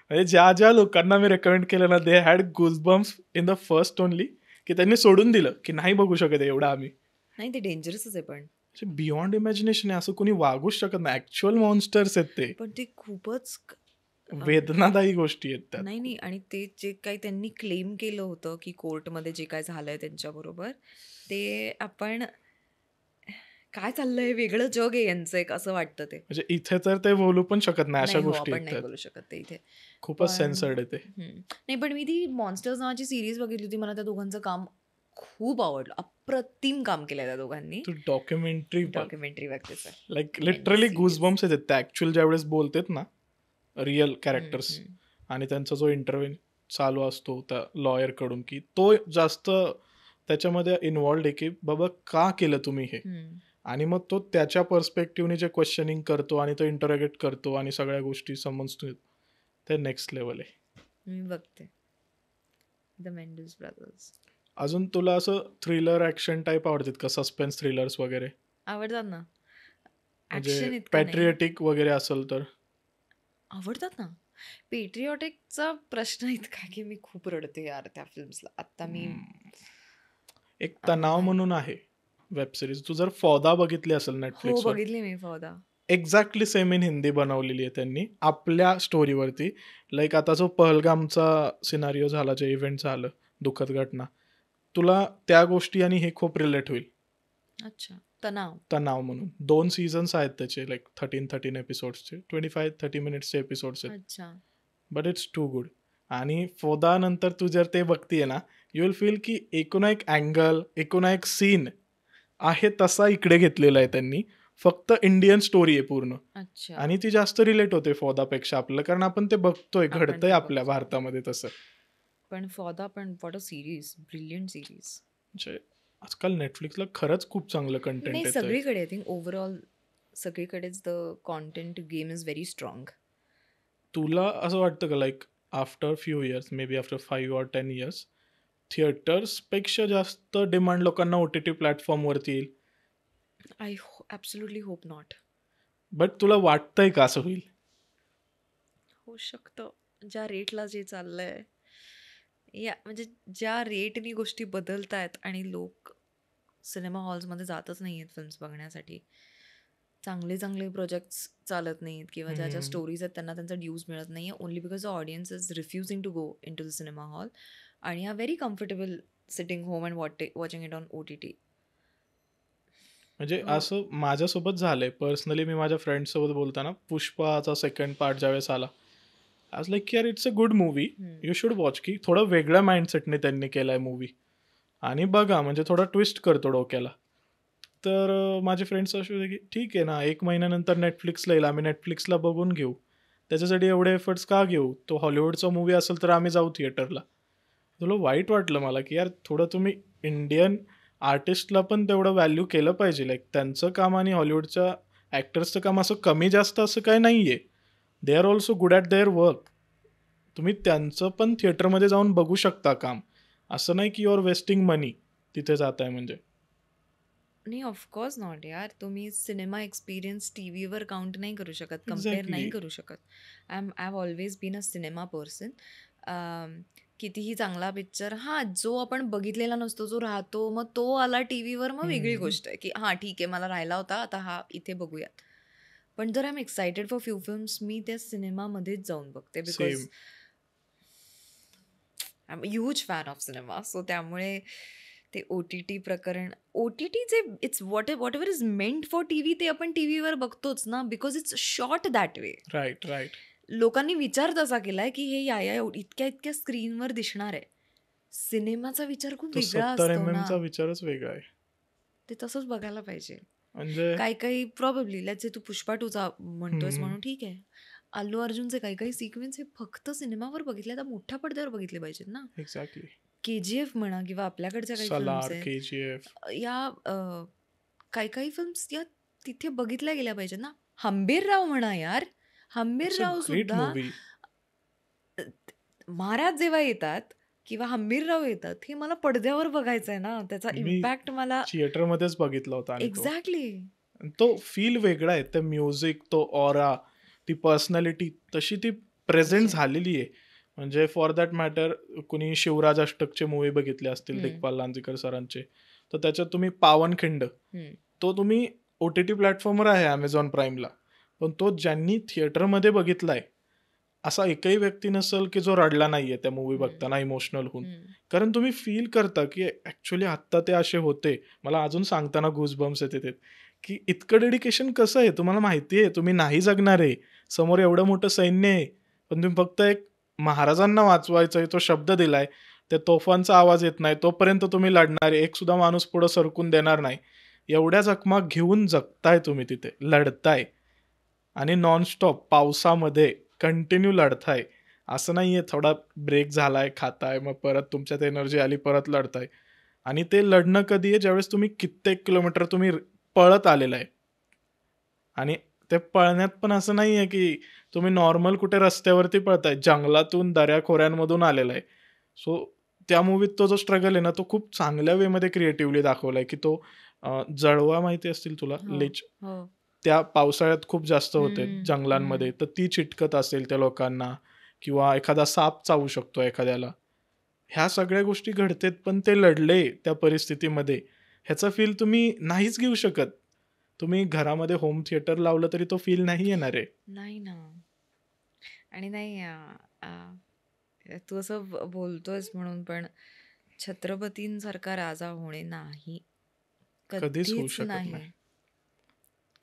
S1: म्हणजे ज्या ज्या लोकांना मी रेकमेंड केलं ना, they had goosebumps in the first only, की त्यांनी सोडून दिलं की नाही बघू शकत एवढं आम्ही.
S2: नाही, ते डेंजरसच आहे पण
S1: बियॉन्ड इमॅजिनेशन आहे. असं कोणी वागूच शकत नाही. ऍक्च्युअल मॉन्स्टर्स आहेत ते.
S2: पण ते खूपच
S1: वेदनादायी गोष्टी आहेत त्यात.
S2: नाही नाही. आणि ते जे काही त्यांनी क्लेम केलं होतं की कोर्टमध्ये जे काय झालंय त्यांच्याबरोबर, ते आपण काय चाललंय, वेगळं जग आहे यांचं एक, असं वाटतं ते.
S1: म्हणजे इथे तर ते बोलू पण शकत नाही अशा
S2: नाही हो,
S1: गोष्टी
S2: आपण
S1: आहेत
S2: नाही
S1: त्यात.
S2: बोलू शकत ते इथे.
S1: खूपच
S2: पण
S1: सेन्सर्ड आहे ते.
S2: नाही, पण मी ती मॉन्स्टर्स नावाची सिरीज बघितली होती. मला त्या दोघांचं काम खूप आवडलं. अप्रतिम काम केलंय त्या दोघांनी.
S1: तू डॉक्युमेंटरी बघ.
S2: डॉक्युमेंटरी बघते सर.
S1: लाईक लिटरली गुजबम्स येतात त्या ऍक्च्युअल ज्यावेळेस बोलतात ना रिअल कॅरेक्टर्स, आणि त्यांचा जो इंटरव्ह्यू चालू असतो त्या लॉयर कडून, की तो जास्त त्याच्यामध्ये इन्व्हॉल्ड आहे की बाबा का केलं तुम्ही हे, आणि मग तो त्याच्या पर्स्पेक्टिव्हने जे क्वेश्चनिंग करतो आणि तो इंटरोगेट करतो आणि सगळ्या गोष्टी समजतो, ते नेक्स्ट लेवल आहे.
S2: मी बघते द मेंडेस ब्रदर्स.
S1: अजून तुला असं थ्रिलर ऍक्शन टाईप आवडतात का? सस्पेन्स थ्रिलर्स वगैरे,
S2: आवडतात ना.
S1: म्हणजे
S2: ऍक्शन इतकं नाही.
S1: पॅट्रियोटिक वगैरे असेल तर?
S2: आवडतात ना. पेट्रिऑटिकचा प्रश्न इतका की मी खूप रडते यार त्या फिल्म्सला. आता मी
S1: एक तणाव म्हणून आहे वेब सिरीज. तू जर फौदा बघितली असेल
S2: हो,
S1: नेटफ्लिक्सवर,
S2: बघितली मी Fauda.
S1: Exactly same in Hindi बनवलेली आहे त्यांनी आपल्या स्टोरीवरती. लाईक आता जो पहलगामचा सिनारिओ झाला, जे इव्हेंट झालं, दुःखद घटना, तुला त्या गोष्टी आणि हे खूप रिलेट होईल.
S2: अच्छा, तणाव.
S1: तणाव म्हणून 2 सीझन्स आहेत त्याचे, लाईक 13 एपिसोड्सचे, 25-30 मिनिट्सचे एपिसोड्स आहेत.
S2: अच्छा.
S1: But it's too good. आणि फोदा नंतर तू जर ते बघतीये ना, यू विल फील की एकूण एक अँगल, एकूण एक सीन आहे तसा इकडे घेतलेला आहे त्यांनी. फक्त इंडियन स्टोरी आहे पूर्ण,
S2: अच्छा.
S1: आणि ती जास्त रिलेट होते फौदापेक्षा आपल्याला, कारण आपण ते बघतोय,
S2: आपण
S1: घडतंय
S2: ते
S1: आपल्या
S2: बघतोय.
S1: भारतामध्ये तसं.
S2: पण फौदा पण what a series, brilliant series.
S1: म्हणजे आजकाल नेटफ्लिक्सला खरंच खूप चांगलं कंटेंट
S2: नाही,
S1: येतंय.
S2: सगळीकडे आय थिंक ओव्हरऑल सगळीकडेच the content game is very strong.
S1: तुला असं वाटतं का, like after few years, may be after 5 or 10 years, थिएटर्सपेक्षा जास्त डिमांड लोकांना OTT प्लॅटफॉर्मवरती येईल?
S2: I absolutely hope not.
S1: But तुला वाटतंय का असं होईल?
S2: होऊ शकतं. ज्या रेटला जे चाललंय, या म्हणजे ज्या रेटनी गोष्टी बदलत आहेत आणि लोक सिनेमा हॉल्समध्ये जातच नाही आहेत फिल्म्स बघण्यासाठी, चांगले चांगले प्रोजेक्ट्स चालत नाहीत, किंवा ज्या ज्या स्टोरीज आहेत त्यांना त्यांचा ड्यूज मिळत नाही आहे, only because the audience is refusing to go into the cinema hall आणि are very comfortable sitting home and watching it on OTT.
S1: म्हणजे असं माझ्यासोबत झालंय पर्सनली. मी माझ्या फ्रेंड्ससोबत बोलताना, पुष्पाचा सेकंड पार्ट ज्यावेळेस आला, आज लाईक यार it's a good movie, you should watch. की थोडं वेगळ्या माइंडसेटने त्यांनी केलाय मूवी, आणि बघा म्हणजे थोडा ट्विस्ट करतो डोक्याला. तर माझे फ्रेंड्स असे होते की ठीक आहे ना, 1 महिन्यानंतर नेटफ्लिक्सला येईल, आम्ही नेटफ्लिक्सला बघून घेऊ, त्याच्यासाठी एवढे एफर्ट्स का घेऊ? तो हॉलिवूडचा मूवी असेल तर आम्ही जाऊ थिएटरला. तुला वाईट वाटलं मला की यार थोडं तुम्ही इंडियन आर्टिस्टला पण तेवढं व्हॅल्यू केलं पाहिजे. लाईक त्यांचं काम आणि हॉलिवूडच्या ॲक्टर्सचं काम असं कमी जास्त असं काही नाही आहे. They are also good at their work. तुम्ही त्यांचं पण थिएटरमध्ये जाऊन बघू शकता काम. असं नाही की यू आर वेस्टिंग मनी तिथे जात आहे म्हणजे.
S2: नाही, ऑफकोर्स नॉट यार. तुम्ही सिनेमा एक्सपिरियन्स टी व्हीवर काउंट नाही करू शकत, कम्पेअर नाही
S1: एक्झॅक्टली.
S2: करू शकत. I have always been a cinema person. कितीही चांगला पिक्चर, हां, जो आपण बघितलेला नसतो, जो राहतो, मग तो आला टी व्हीवर, मग वेगळी गोष्ट आहे की हां ठीक आहे, मला राहिला होता, आता हा इथे बघूयात. पण जर I am excited for few films, मी त्या सिनेमामध्येच जाऊन बघते, because
S1: same.
S2: I am huge fan of cinema. So त्यामुळे ते OTT प्रकरण, OTTचे it's whatever is meant for TV ते आपण टीव्हीवर बघतोच ना, because it's shot that way.
S1: Right right.
S2: लोकांनी विचार तसा केलाय की हे या इतक्या इतक्या स्क्रीनवर दिसणार आहे. सिनेमाचा विचार खूप
S1: तो
S2: वेगळा
S1: 70
S2: असतो ना.
S1: MM विचारच वेगळा आहे.
S2: ते तसंच बघायला पाहिजे.
S1: म्हणजे
S2: काही काही प्रॉबेबली लेट्स से तू पुष्पा 2चा म्हणतोयस
S1: हम्म,
S2: म्हणून ठीक आहे. अल्लू अर्जुनचे काही काही सिक्वेन्स हे फक्त सिनेमावर बघितले तर मोठ्या पडद्यावर बघितले पाहिजेत ना.
S1: एक्झॅक्टली.
S2: KGF म्हणा किंवा आपल्याकडच्या काही फिल्म्स
S1: सलार,
S2: आहेत,
S1: KGF.
S2: या काही काही फिल्म्स या तिथे बघितल्या गेल्या पाहिजेत ना. हंबीरराव म्हणा यार,
S1: इट्स अ
S2: हंबीरराव
S1: ग्रेट
S2: सुद्धा
S1: मूवी.
S2: अ, महाराज जेव्हा येतात किंवा हंबीरराव येतात, हे मला पडद्यावर बघायचंय ना, त्याचा
S1: मी
S2: इम्पॅक्ट मला.
S1: थिएटरमध्येच बघितला होता आणि तो
S2: एक्झॅक्टली.
S1: आणि तो फील वेगळा आहे. ते म्युझिक, तो ऑरा, ती पर्सनॅलिटी तशी ती प्रेझेंट झालेली आहे. म्हणजे फॉर दॅट मॅटर कुणी शिवराज अष्टकचे मूवी बघितले असतील दिग्पाल लांजेकर सरांचे, तर त्याच्यात तुम्ही पावनखिंड, तो तुम्ही OTT प्लॅटफॉर्मवर आहे Amazon प्राईमला, पण तो ज्यांनी थिएटरमध्ये बघितलाय असा एकही व्यक्ती नसेल की जो रडला नाहीये त्या मूवी बघताना इमोशनल होऊन. कारण तुम्ही फील करता की ऍक्च्युली आत्ता ते असे होते. मला अजून सांगताना गुजबम्स येते की इतकं डेडिकेशन कसं आहे. तुम्हाला माहिती आहे तुम्ही नाही जगणार आहे, समोर एवढं मोठं सैन्य आहे, पण तुम्ही फक्त एक महाराजांना वाचवायचं आहे, तो शब्द दिलाय, त्या तोफांचा आवाज येत नाही तोपर्यंत तुम्ही लढणार आहे, एक सुद्धा माणूस पुढं सरकून देणार नाही, एवढ्या जखमा घेऊन जगताय तुम्ही तिथे लढताय आणि नॉनस्टॉप पावसामध्ये कंटिन्यू लढताय. असं नाहीये थोडा ब्रेक झालाय, खाताय, मग परत तुमच्यात एनर्जी आली, परत लढताय. आणि ते लढणं कधी आहे ज्यावेळेस तुम्ही कित्येक किलोमीटर तुम्ही पळत आलेला आहे. आणि ते पळण्यात पण असं नाहीये की तुम्ही नॉर्मल कुठे रस्त्यावरती पळताय, जंगलातून दऱ्याखोऱ्यांमधून आलेला आहे. सो त्या मूवीत तो जो स्ट्रगल आहे ना, तो खूप चांगल्या वे मध्ये क्रिएटिव्हली दाखवलाय की तो जळवा माहिती असतील तुला, लिच, त्या पावसाळ्यात खूप जास्त होते जंगलांमध्ये, तर ती चिटकत असेल त्या लोकांना, किंवा एखादा साप चावू शकतो एखाद्याला. ह्या सगळ्या गोष्टी घडतेत, पण ते लढले त्या परिस्थितीमध्ये, ह्याचा फील तुम्ही नाहीच घेऊ शकत. तुम्ही घरामध्ये होम थिएटर लावलं तरी तो फील नाही येणार आहे.
S2: नाही ना. आणि नाही तू असं बोलतोयस म्हणून, पण छत्रपतींसारखा राजा होणे नाही,
S1: कधीच होऊ
S2: कधीच
S1: शकत
S2: नाही.
S1: नाही.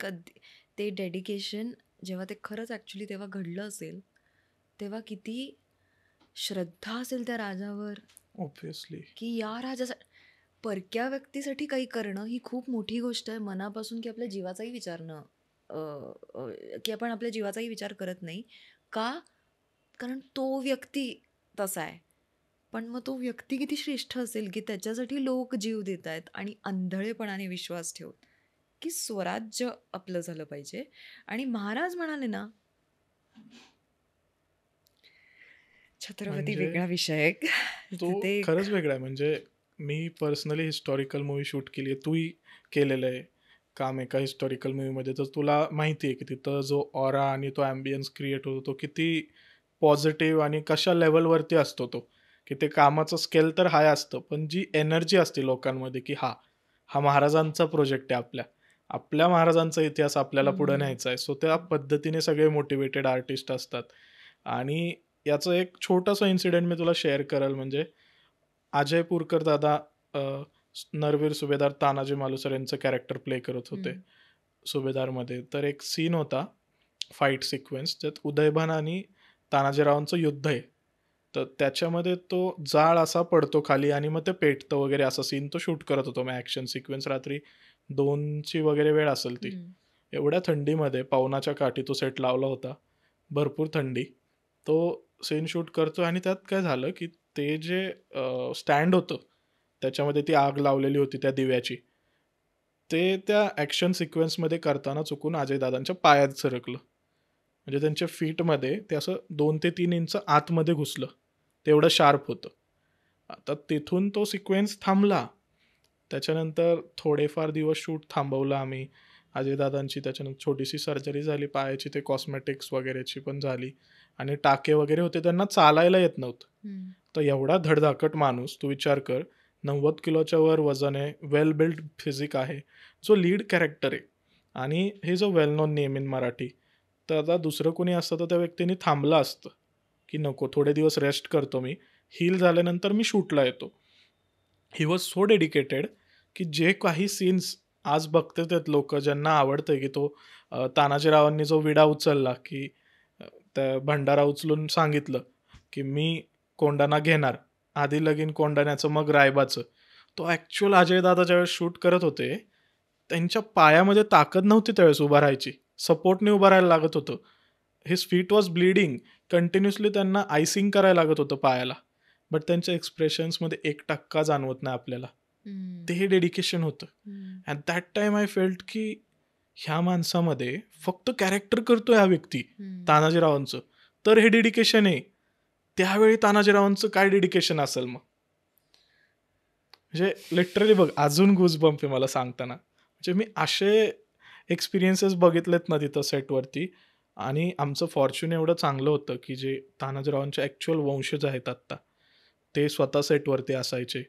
S2: कधी ते डेडिकेशन जेव्हा ते खरंच ॲक्च्युली तेव्हा घडलं असेल, तेव्हा किती श्रद्धा असेल त्या राजावर,
S1: ऑब्व्हियसली.
S2: की या राजासाठी परक्या व्यक्तीसाठी काही करणं ही खूप मोठी गोष्ट आहे. मनापासून, की आपल्या जीवाचाही विचार न की आपण आपल्या जीवाचाही विचार करत नाही का, कारण तो व्यक्ती तसा आहे. पण मग तो व्यक्ती किती श्रेष्ठ असेल की त्याच्यासाठी लोक जीव देत आहेत आणि आंधळेपणाने विश्वास ठेवून की स्वराज्य आपलं झालं पाहिजे. आणि महाराज म्हणाले ना, छत्रपती
S1: म्हणजे
S2: वेगळा विषय आहे.
S1: तो
S2: ते
S1: खरंच वेगळा आहे. म्हणजे मी पर्सनली हिस्टॉरिकल मूवी शूट केली आहे, तूही केलेलं आहे काम एका हिस्टॉरिकल मूवीमध्ये, तर तुला माहिती आहे की तिथं जो ऑरा आणि तो ॲम्बियन्स क्रिएट होतो तो किती पॉझिटिव्ह आणि कशा लेवलवरती असतो तो, की ते कामाचं स्केल तर हाय असतं, पण जी एनर्जी असते लोकांमध्ये की हा महाराजांचा प्रोजेक्ट आहे, आपल्या आपल्या महाराजांचा इतिहास आपल्याला पुढे न्यायचा आहे. सो त्या पद्धतीने सगळे मोटिवेटेड आर्टिस्ट असतात. आणि याचं एक छोटंसं इन्सिडेंट मी तुला शेअर करेल. म्हणजे अजय पुरकर दादा अ, नरवीर सुभेदार तानाजी मालुसरे यांचं कॅरेक्टर प्ले करत होते सुभेदारमध्ये. तर एक सीन होता, फाईट सिक्वेन्स, त्यात उदयभान आणि तानाजीरावांचं युद्ध आहे. तर त्याच्यामध्ये तो जाळ असा पडतो खाली आणि मग ते पेटतं वगैरे, असा सीन तो शूट करत होतो. मग ॲक्शन सिक्वेन्स रात्री 2ची वगैरे वेळ असेल ती. एवढ्या थंडीमध्ये पवनाच्या काठी तो सेट लावला होता, भरपूर थंडी. तो सीन शूट करतो आणि त्यात काय झालं की ते जे स्टँड होतं त्याच्यामध्ये ती आग लावलेली होती त्या दिव्याची, ते त्या ॲक्शन सिक्वेन्समध्ये करताना चुकून अजयदादांच्या पायात सरकलं. म्हणजे त्यांच्या फीटमध्ये ते असं 2 ते 3 इंच आतमध्ये घुसलं, तेवढं शार्प होतं. आता तिथून तो सिक्वेन्स थांबला. त्याच्यानंतर थोडेफार दिवस शूट थांबवलं आम्ही. अजयदादांची त्याच्यानंतर छोटीशी सर्जरी झाली पायाची, ते कॉस्मेटिक्स वगैरेची पण झाली, आणि टाके वगैरे होते, त्यांना चालायला येत नव्हतं. तर एवढा धडधाकट माणूस, तू विचार कर, 90 किलोच्या वर वजन आहे, वेल बिल्ड फिजिक आहे, जो लीड कॅरेक्टर आहे, आणि हे जो वेल नोन नेम इन मराठी. तर आता दुसरं कोणी असतं तर त्या व्यक्तीने थांबलं असतं की नको, थोडे दिवस रेस्ट करतो मी, हील झाल्यानंतर मी शूटला येतो. ही वॉज सो डेडिकेटेड की जे काही सीन्स आज बघते आहेत लोक, ज्यांना आवडतंय की तो तानाजीरावांनी जो विडा उचलला, की त्या भंडारा उचलून सांगितलं की मी कोंडाणा घेणार, आधी लगीन कोंडाण्याचं मग रायबाचं. तो ॲक्च्युअल अजय दादा ज्यावेळेस शूट करत होते, त्यांच्या पायामध्ये ताकद नव्हती त्यावेळेस उभा राहायची, सपोर्टने उभं राहायला लागत होतं. His feet was bleeding, continuously त्यांना आयसिंग करायला लागत होतं पायाला, बट त्यांच्या एक्सप्रेशन्समध्ये 1% जाणवत नाही आपल्याला.
S2: हम्म.
S1: ते हे डेडिकेशन होतं.
S2: हम्म.
S1: And that time I felt की ह्या माणसामध्ये फक्त कॅरेक्टर करतोय हा व्यक्ती
S2: हम्म.
S1: तानाजीरावांचं, तर हे डेडिकेशन आहे. त्यावेळी तानाजीरावांचं काय डेडिकेशन असेल मग? म्हणजे लिटरली बघ, अजून गुजबम्प आहे मला सांगताना. म्हणजे मी असे एक्सपिरियन्सेस बघितलेत ना तिथं सेटवरती. आणि आमचं फॉर्च्यून एवढं चांगलं होतं की जे तानाजीरावांचे ॲक्च्युअल वंशज आहेत आत्ता, ते स्वतः सेटवरती असायचे.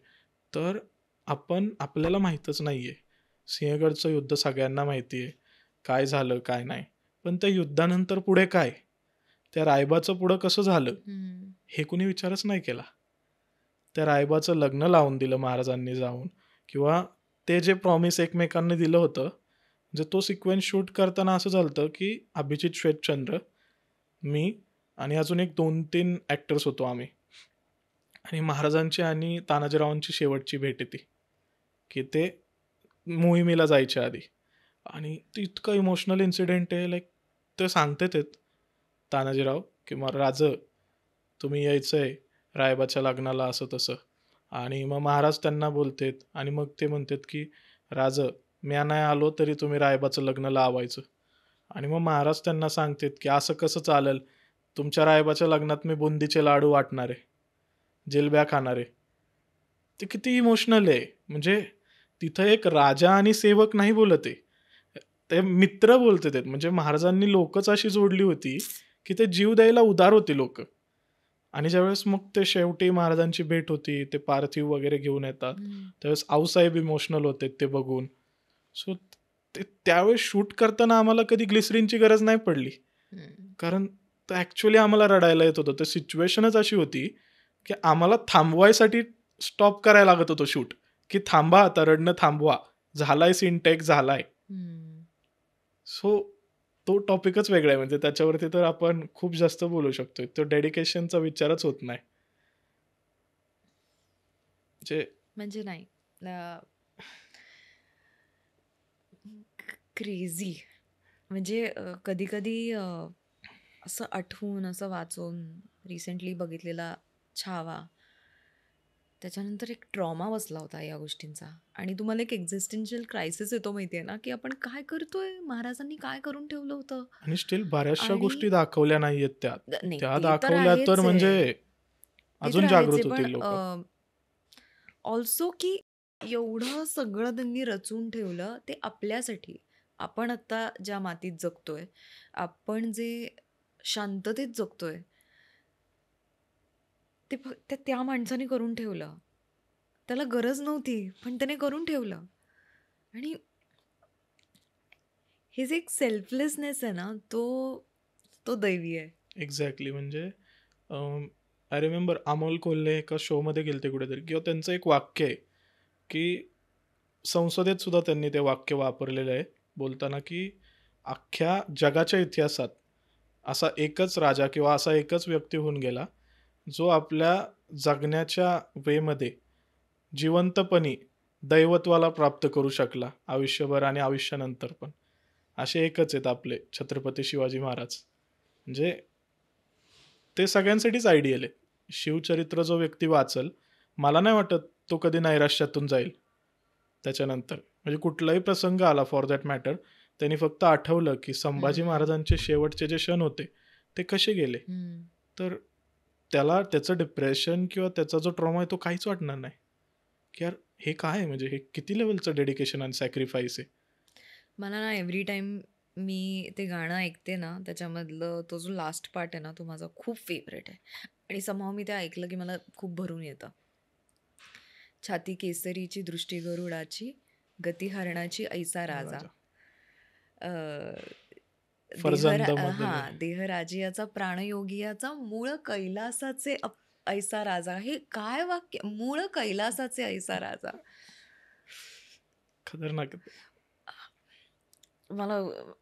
S1: तर आपल्याला माहीतच नाही आहे, सिंहगडचं युद्ध सगळ्यांना माहिती आहे, काय झालं काय नाही. पण त्या युद्धानंतर पुढे काय, त्या रायबाचं पुढं कसं झालं,
S2: हम्म.
S1: हे कुणी विचारच नाही केला. त्या रायबाचं लग्न लावून दिलं महाराजांनी जाऊन, किंवा ते जे प्रॉमिस एकमेकांनी दिलं होतं, म्हणजे तो सिक्वेन्स शूट करताना असं झालं होतं की अभिजित श्वेतचंद्र, मी आणि अजून एक 2-3 ॲक्टर्स होतो आम्ही. आणि महाराजांची आणि तानाजीरावांची शेवटची भेट येते की ते मोहिमेला जायच्या आधी. आणि ते इतकं इमोशनल इन्सिडेंट आहे. लाईक ते सांगतात आहेत तानाजीराव की मग राजं, तुम्ही यायचं आहे रायबाच्या लग्नाला, असं तसं. आणि मग महाराज त्यांना बोलतात आणि मग ते म्हणतात की राजं, म्या नाही आलो तरी तुम्ही रायबाचं लग्न लावायचं. आणि मग महाराज त्यांना सांगतात की असं कसं चालेल, तुमच्या रायबाच्या लग्नात मी बुंदीचे लाडू वाटणार आहे, जिलब्या खाणार आहे. ते किती इमोशनल आहे. म्हणजे तिथं एक राजा आणि सेवक नाही बोलत आहे, ते मित्र बोलते ते. म्हणजे महाराजांनी लोकच अशी जोडली होती की ते जीव द्यायला उदार होती लोक. आणि ज्यावेळेस मग ते शेवटी महाराजांची भेट होती, ते पार्थिव वगैरे घेऊन येतात,
S2: हम्म.
S1: त्यावेळेस आऊसाहेब इमोशनल होते ते बघून. सो ते त्यावेळेस शूट करताना आम्हाला कधी ग्लिसरीनची गरज नाही पडली,
S2: हम्म.
S1: कारण तर ॲक्च्युली आम्हाला रडायला येत होतं. तर सिच्युएशनच अशी होती की आम्हाला थांबवायसाठी स्टॉप करायला लागत होतं शूट, की थांबा आता, रडणं थांबवा, झालाय सीन टेक झालाय.
S2: हम्म.
S1: सो तो टॉपिकच वेगळा आहे. म्हणजे त्याच्यावरती तर आपण खूप जास्त बोलू शकतोय. तो डेडिकेशनचा विचारच होत नाही. म्हणजे
S2: म्हणजे नाही, क्रेझी. म्हणजे कधी कधी असं आठवून, असं वाचून, रिसेंटली बघितलेला छावा, त्याच्यानंतर एक ट्रॉमा बसला होता या गोष्टींचा. आणि तुम्हाला एक एक्झिस्टेन्शियल क्रायसिस येतो, माहितीये ना, की आपण काय करतोय, महाराजांनी काय करून ठेवलं होतं.
S1: आणि स्टील बऱ्याचशा
S2: आणि
S1: गोष्टी दाखवल्या नाहीयेत त्यात.
S2: नाही,
S1: त्या
S2: ते तर
S1: दाखवल्या तर
S2: आहेच आहे,
S1: म्हणजे
S2: ते तर
S1: अजून
S2: आहेच आहे,
S1: जागृत
S2: पण
S1: होतील लोक.
S2: ऑल्सो की एवढं सगळं त्यांनी रचून ठेवलं ते आपल्यासाठी. आपण आता ज्या मातीत जगतोय, आपण जे शांततेत जगतोय, ते फक्त त्या माणसाने करून ठेवलं. त्याला गरज नव्हती, पण त्याने करून ठेवलं. आणि हे जे एक सेल्फलेसनेस आहे ना, तो तो दैवी आहे.
S1: एक्झॅक्टली. म्हणजे आय रिमेंबर अमोल कोल्हे एका शोमध्ये गेलते कुठेतरी, किंवा त्यांचं एक वाक्य आहे की संसदेत सुद्धा त्यांनी ते वाक्य वापरलेलं आहे बोलताना, की अख्ख्या जगाच्या इतिहासात असा एकच राजा किंवा असा एकच व्यक्ती होऊन गेला जो आपल्या जगण्याच्या वेमध्ये जिवंतपणी दैवत्वाला प्राप्त करू शकला आयुष्यभर आणि आयुष्यानंतर पण. असे एकच आहेत आपले छत्रपती शिवाजी महाराज. म्हणजे ते सगळ्यांसाठीच आयडियल आहे. शिवचरित्र जो व्यक्ती वाचल, मला नाही वाटत तो कधी नैराश्यातून जाईल त्याच्यानंतर. म्हणजे कुठलाही प्रसंग आला फॉर दॅट मॅटर, त्यांनी फक्त आठवलं की संभाजी
S2: हम्म.
S1: महाराजांचे शेवटचे जे क्षण होते ते कसे गेले,
S2: हम्म.
S1: तर त्याला त्याचं डिप्रेशन किंवा त्याचा जो ट्रॉमा आहे तो काहीच वाटणार नाही, की यार हे काय आहे, म्हणजे हे किती लेवलचं डेडिकेशन आणि सॅक्रिफाईस आहे.
S2: मला ना एव्हरी टाइम मी ते गाणं ऐकते ना, त्याच्यामधलं तो जो लास्ट पार्ट आहे ना, तो माझा खूप फेवरेट आहे. आणि समहाव मी ते ऐकलं की मला खूप भरून येतं. छाती केसरीची दृष्टी गरुडाची, गती हरणाची ऐसा राजा.
S1: राजा
S2: अ,
S1: फर्जंद मधले.
S2: देहराजियाचा प्राणयोगियाचा मूळ कैलासाचे ऐसा राजा, हे काय वाक्य! मूळ कैलासाचे ऐसा राजा.
S1: खतरनाक आहे.
S2: मला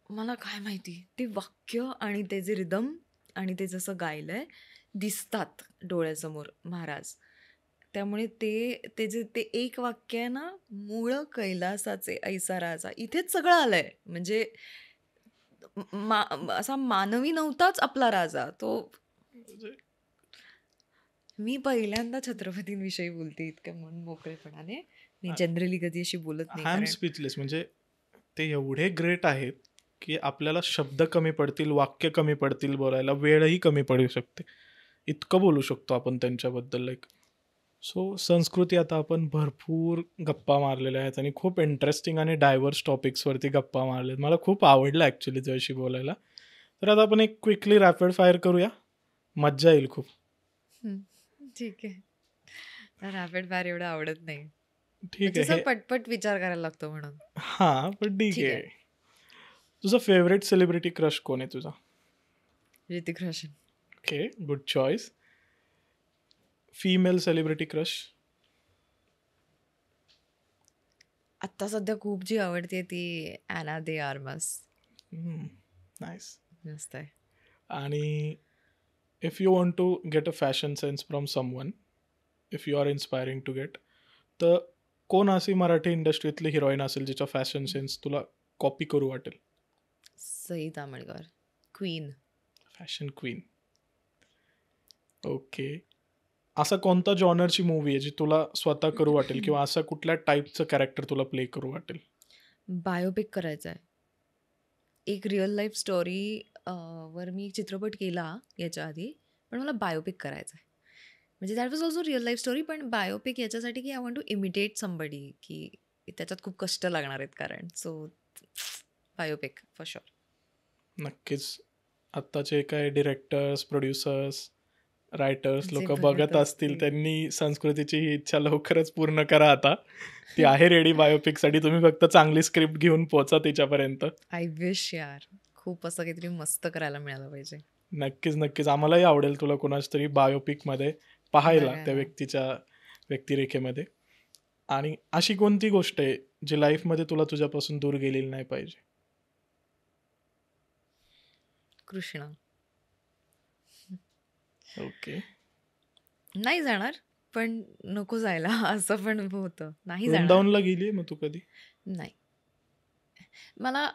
S2: मला काय माहिती, ते वाक्य आणि ते जे रिदम आणि ते जसं गायलंय दिसतात डोळ्यासमोर महाराज. त्यामुळे ते एक वाक्य आहे ना, मूळ कैलासाचे ऐसा राजा, इथेच सगळं आलंय. म्हणजे असा मानवी नव्हताच आपला राजा तो.
S1: म्हणजे
S2: मी पहिल्यांदा छत्रपतींविषयी बोलते इतक्या मन मोकळेपणाने. मी जनरली कधी अशी बोलत नाही,
S1: आय एम
S2: कारण
S1: स्पीचलेस. म्हणजे ते एवढे ग्रेट आहेत की आपल्याला शब्द कमी पडतील, वाक्य कमी पडतील बोलायला, वेळही कमी पडू शकते. इतकं बोलू शकतो आपण त्यांच्याबद्दल. लाईक सो संस्कृती आता आपण भरपूर गप्पा मारलेल्या आहेत आणि खूप इंटरेस्टिंग आणि डायव्हर्स टॉपिक्सवरती गप्पा मारलेत. मला खूप आवडलं ॲक्च्युली तुझ्याशी बोलायला. तर आता आपण एक क्विकली रॅपिड फायर करूया, मज्जा येईल खूप.
S2: हं, ठीक आहे. रॅपिड फायर एवढं आवडत नाही.
S1: ठीक
S2: म्हणजे
S1: आहे
S2: असं
S1: हे.
S2: पटपट विचार करायला लागतो म्हणून.
S1: हां, पण ठीक
S2: ठीक
S1: आहे.
S2: आहे.
S1: तुझा फेवरेट सेलिब्रिटी क्रश कोण आहे तुझा?
S2: Hrithik Roshan.
S1: Okay, good choice. Female celebrity crush?
S2: आत्ता सध्या खूप जी आवडते ती ॲना दे आर्मास.
S1: नाईस.
S2: मस्त आहे.
S1: आणि if you want to get a fashion sense from someone, if you are inspiring to get, तर कोण अशी मराठी इंडस्ट्रीतली हिरोईन असेल जिचा फॅशन सेन्स तुला कॉपी करू वाटेल?
S2: Sai Tamhankar, queen.
S1: Fashion queen. Okay. असा कोणता जॉनरची मूवी आहे जी तुला स्वतः करू वाटेल, किंवा असा कुठल्या टाईपचं कॅरेक्टर तुला प्ले करू वाटेल?
S2: बायोपिक करायचा आहे. एक रिअल लाईफ स्टोरी वर मी चित्रपट केला याच्या आधी, पण मला बायोपिक करायचा आहे. म्हणजे that was also real life story, पण बायोपिक याच्यासाठी की I want to imitate somebody, की त्याच्यात खूप कष्ट लागणार आहेत कारण. So biopic for sure.
S1: नक्कीच. आत्ताचे काय डिरेक्टर्स, प्रोड्युसर्स, रायटर्स
S2: जे
S1: लोक
S2: बघत
S1: बघत असतील,
S2: असतील.
S1: त्यांनी संस्कृतीची ही इच्छा लवकरच पूर्ण करा. आता ती आहे रेडी बायोपिकसाठी. तुम्ही फक्त चांगली स्क्रिप्ट घेऊन पोहोचा तिच्यापर्यंत.
S2: आय विश यार, खूप असं काहीतरी मस्त करायला मिळालं पाहिजे.
S1: नक्कीच नक्कीच. आम्हालाही आवडेल तुला कोणाच तरी बायोपिकमध्ये पाहायला, त्या
S2: बघायला.
S1: व्यक्तीच्या व्यक्तिरेखेमध्ये. आणि अशी कोणती गोष्ट आहे जी लाईफमध्ये तुला तुझ्यापासून दूर गेलेली नाही पाहिजे?
S2: कृष्ण.
S1: ओके.
S2: नाही जाणार, पण नको जायला असं पण होतं. नाही जाणार.
S1: वृंदावनला गेली मग तू कधी?
S2: नाही. मला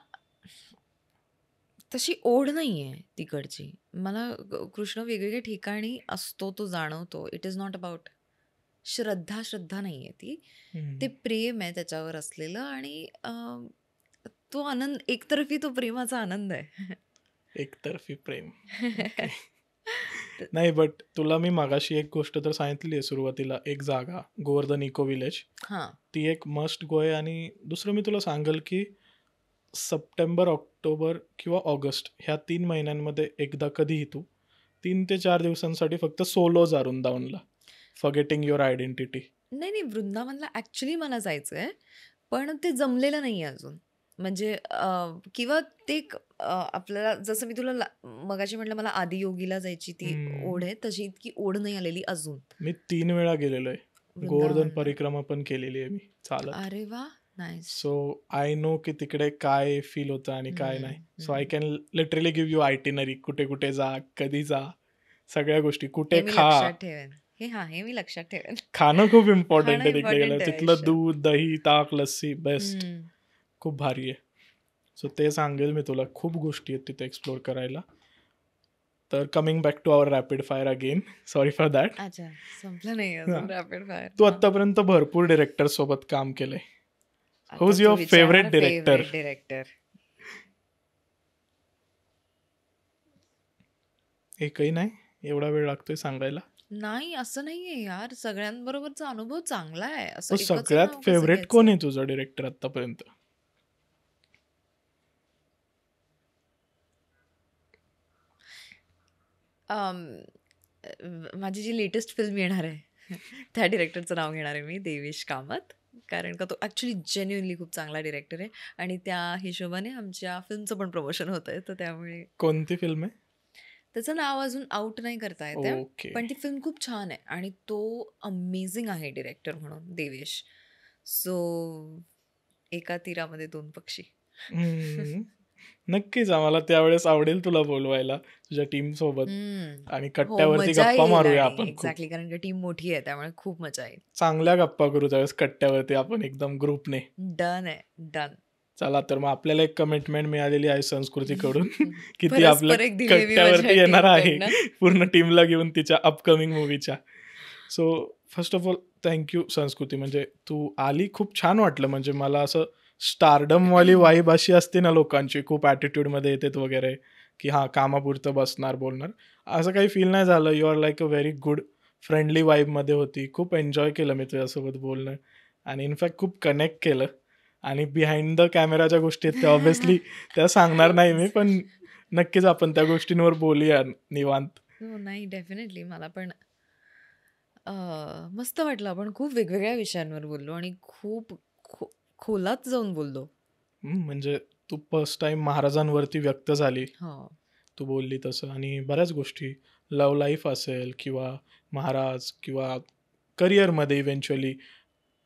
S2: तशी ओढ नाहीये तिकडची. मला कृष्ण वेगवेगळ्या ठिकाणी असतो, तो जाणवतो. इट इज नॉट अबाउट श्रद्धा नाहीये ती. ते प्रेम आहे त्याच्यावर असलेलं, आणि तो आनंद एकतर्फी, तो प्रेमाचा आनंद आहे.
S1: एकतर्फी प्रेम. नाही, बट तुला मी मागाशी एक गोष्ट तर सांगितली आहे सुरुवातीला, एक जागा गोवर्धन इको विलेज,
S2: हां.
S1: ती एक मस्ट गो आहे. आणि दुसरं मी तुला सांगेल की सप्टेंबर, ऑक्टोबर किंवा ऑगस्ट ह्या 3 महिन्यांमध्ये एकदा कधीही तू 3 ते 4 दिवसांसाठी फक्त सोलो जा वृंदावनला, फॉरगेटिंग युअर आयडेंटिटी.
S2: नाही, वृंदावनला ॲक्च्युली मला जायचं आहे, पण ते जमलेलं नाही आहे अजून. म्हणजे किंवा ते आपल्याला, जसं मी तुला मगाशी म्हटलं, मला आदियोगीला जायची ती ओढ आहे, तशी इतकी ओढ नाही आलेली अजून
S1: मी 3 वेळा गेलेलो आहे. गोवर्धन
S2: वृंदावनला.
S1: परिक्रमा पण केलेली आहे मी चालत.
S2: अरे वा, नाईस.
S1: सो आय नो की तिकडे काय फील होतं आणि काय नाही. So I can literally give you itinerary, कुठे कुठे जा, कधी जा, सगळ्या गोष्टी,
S2: हे
S1: कुठे
S2: मी
S1: खा.
S2: लक्षात ठेवेन. हे मी लक्षात ठेवेन.
S1: खाणं खूप इम्पॉर्टंट
S2: खाणं
S1: आहे तिकडे गेलं.
S2: इम्पॉर्टंट आहे
S1: तिथलं
S2: आयुष्यात.
S1: दूध, दही, ताक, लस्सी बेस्ट,
S2: हम्म.
S1: खूप भारी आहे. सो ते सांगेल मी तुला. खूप गोष्टी आहेत तिथे एक्सप्लोर करायला. तर coming back to our rapid fire again, sorry for that.
S2: अच्छा, संपलं नाही अजून रॅपिड फायर.
S1: तू आतापर्यंत भरपूर डिरेक्टर सोबत काम केलंय.
S2: आता
S1: Who's
S2: तू
S1: your
S2: विचारणार
S1: favorite director?
S2: favorite director?
S1: एकही नाही? एवढा वेळ लागतोय सांगायला?
S2: नाही, असं नाहीये यार, सगळ्यांबरोबरचा अनुभव चांगला आहे. असं
S1: तो
S2: एकच
S1: सगळ्यात
S2: नाव कसं
S1: फेवरेट कोण
S2: घ्यायचं?
S1: आहे तुझा डिरेक्टर आतापर्यंत?
S2: माझी जी लेटेस्ट फिल्म येणार आहे त्या डिरेक्टरचं नाव घेणार आहे मी, देवेश कामत. कारण का तो ॲक्च्युली जेन्युइनली खूप चांगला डिरेक्टर आहे, आणि त्या हिशोबाने आमच्या फिल्मचं पण प्रमोशन होत आहे, तर त्यामुळे
S1: कोणती फिल्म आहे?
S2: त्याचं नाव अजून आउट नाही करता येते,
S1: ओके.
S2: पण ती फिल्म खूप छान आहे आणि तो अमेझिंग आहे डिरेक्टर म्हणून, देवेश. सो एका तीरामध्ये दोन पक्षी.
S1: हम्म. नक्कीच आम्हाला त्यावेळेस आवडेल तुला बोलवायला तुझ्या टीम सोबत आणि
S2: हो,
S1: कट्ट्यावरती
S2: मजा
S1: गप्पा
S2: येईल
S1: मारूया
S2: आणि
S1: आपण खूप.
S2: एक्झॅक्टली, कारण की टीम मोठी आहे त्यामुळे खूप मजा येईल.
S1: चांगल्या गप्पा करू त्यावेळेस कट्ट्यावरती आपण एकदम ग्रुपने.
S2: डन आहे, डन.
S1: चला तर मग आपल्याला एक कमिटमेंट मिळालेली आहे संस्कृतीकडून की ती आपल्या
S2: परस्पर एक दिलेली माझ्या
S1: कट्ट्यावरती येणार आहे
S2: टीमकडनं.
S1: पूर्ण टीमला घेऊन तिच्या अपकमिंग मूवीच्या. So first of all thank you Sanskruti, म्हणजे तू आली खूप छान वाटलं. म्हणजे मला असं स्टारडमवाली वाईब अशी असते ना लोकांची, खूप ॲटिट्यूडमध्ये येतात वगैरे, की हां कामापुरतं बसणार बोलणार, असं काही फील नाही झालं. You are like a very good friendly वाईबमध्ये होती. खूप एन्जॉय केलं मी तुझ्यासोबत बोलणं आणि इनफॅक्ट खूप कनेक्ट केलं. आणि बिहाइंड द कॅमेराच्या गोष्टी आहेत त्या ऑब्व्हियसली त्या सांगणार नाही मी, पण नक्कीच आपण त्या गोष्टींवर बोलूया निवांत.
S2: हो, नाही, डेफिनेटली मला पण मस्त वाटलं. आपण खूप वेगवेगळ्या विषयांवर बोललो आणि खूप खोलात जाऊन बोललो.
S1: म्हणजे तू फर्स्ट टाइम महाराजांवरती व्यक्त झाली,
S2: हो.
S1: तू बोलली तसं, आणि बऱ्याच गोष्टी लव्ह लाईफ असेल किंवा महाराज किंवा करिअरमध्ये इव्हेंच्युअली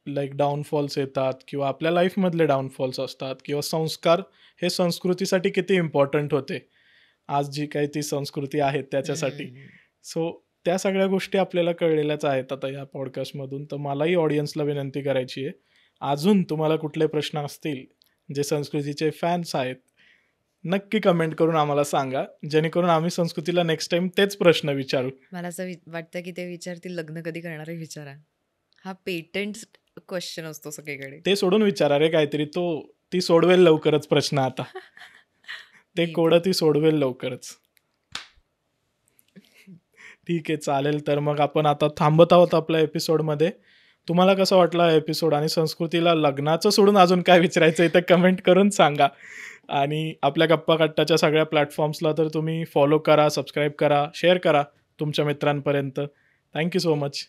S1: लाईक डाऊनफॉल्स येतात किंवा आपल्या लाईफमधले डाऊनफॉल्स असतात किंवा संस्कार हे संस्कृतीसाठी किती इम्पॉर्टंट होते आज जी काही ती संस्कृती आहे त्याच्यासाठी. सो त्या सगळ्या गोष्टी आपल्याला कळलेल्याच आहेत आता या पॉडकास्टमधून. तर मलाही ऑडियन्सला विनंती करायची आहे, अजून तुम्हाला कुठले प्रश्न असतील जे संस्कृतीचे फॅन्स आहेत, नक्की कमेंट करून आम्हाला सांगा, जेणेकरून आम्ही संस्कृतीला नेक्स्ट टाइम तेच प्रश्न विचारू.
S2: मला असं वाटतं की ते विचारतील, लग्न कधी करणार आहे विचारा. हा पेटंट क्वेश्चन असतो सगळीकडे.
S1: ते सोडून विचारा रे काहीतरी, ती सोडवेल लवकरच प्रश्न आता. ते
S2: Maybe.
S1: कोडं ती सोडवेल लवकरच. ठीक आहे, चालेल. तर मग आपण आता थांबत आहोत आपल्या एपिसोडमध्ये. तुम्हाला कसं वाटलं हा एपिसोड आणि संस्कृतीला लग्नाचं सोडून अजून काय विचारायचं आहे ते कमेंट करून सांगा. आणि आपल्या गप्पा कट्टाच्या सगळ्या प्लॅटफॉर्म्सला तर तुम्ही फॉलो करा, सबस्क्राईब करा, शेअर करा तुमच्या मित्रांपर्यंत. Thank you so much.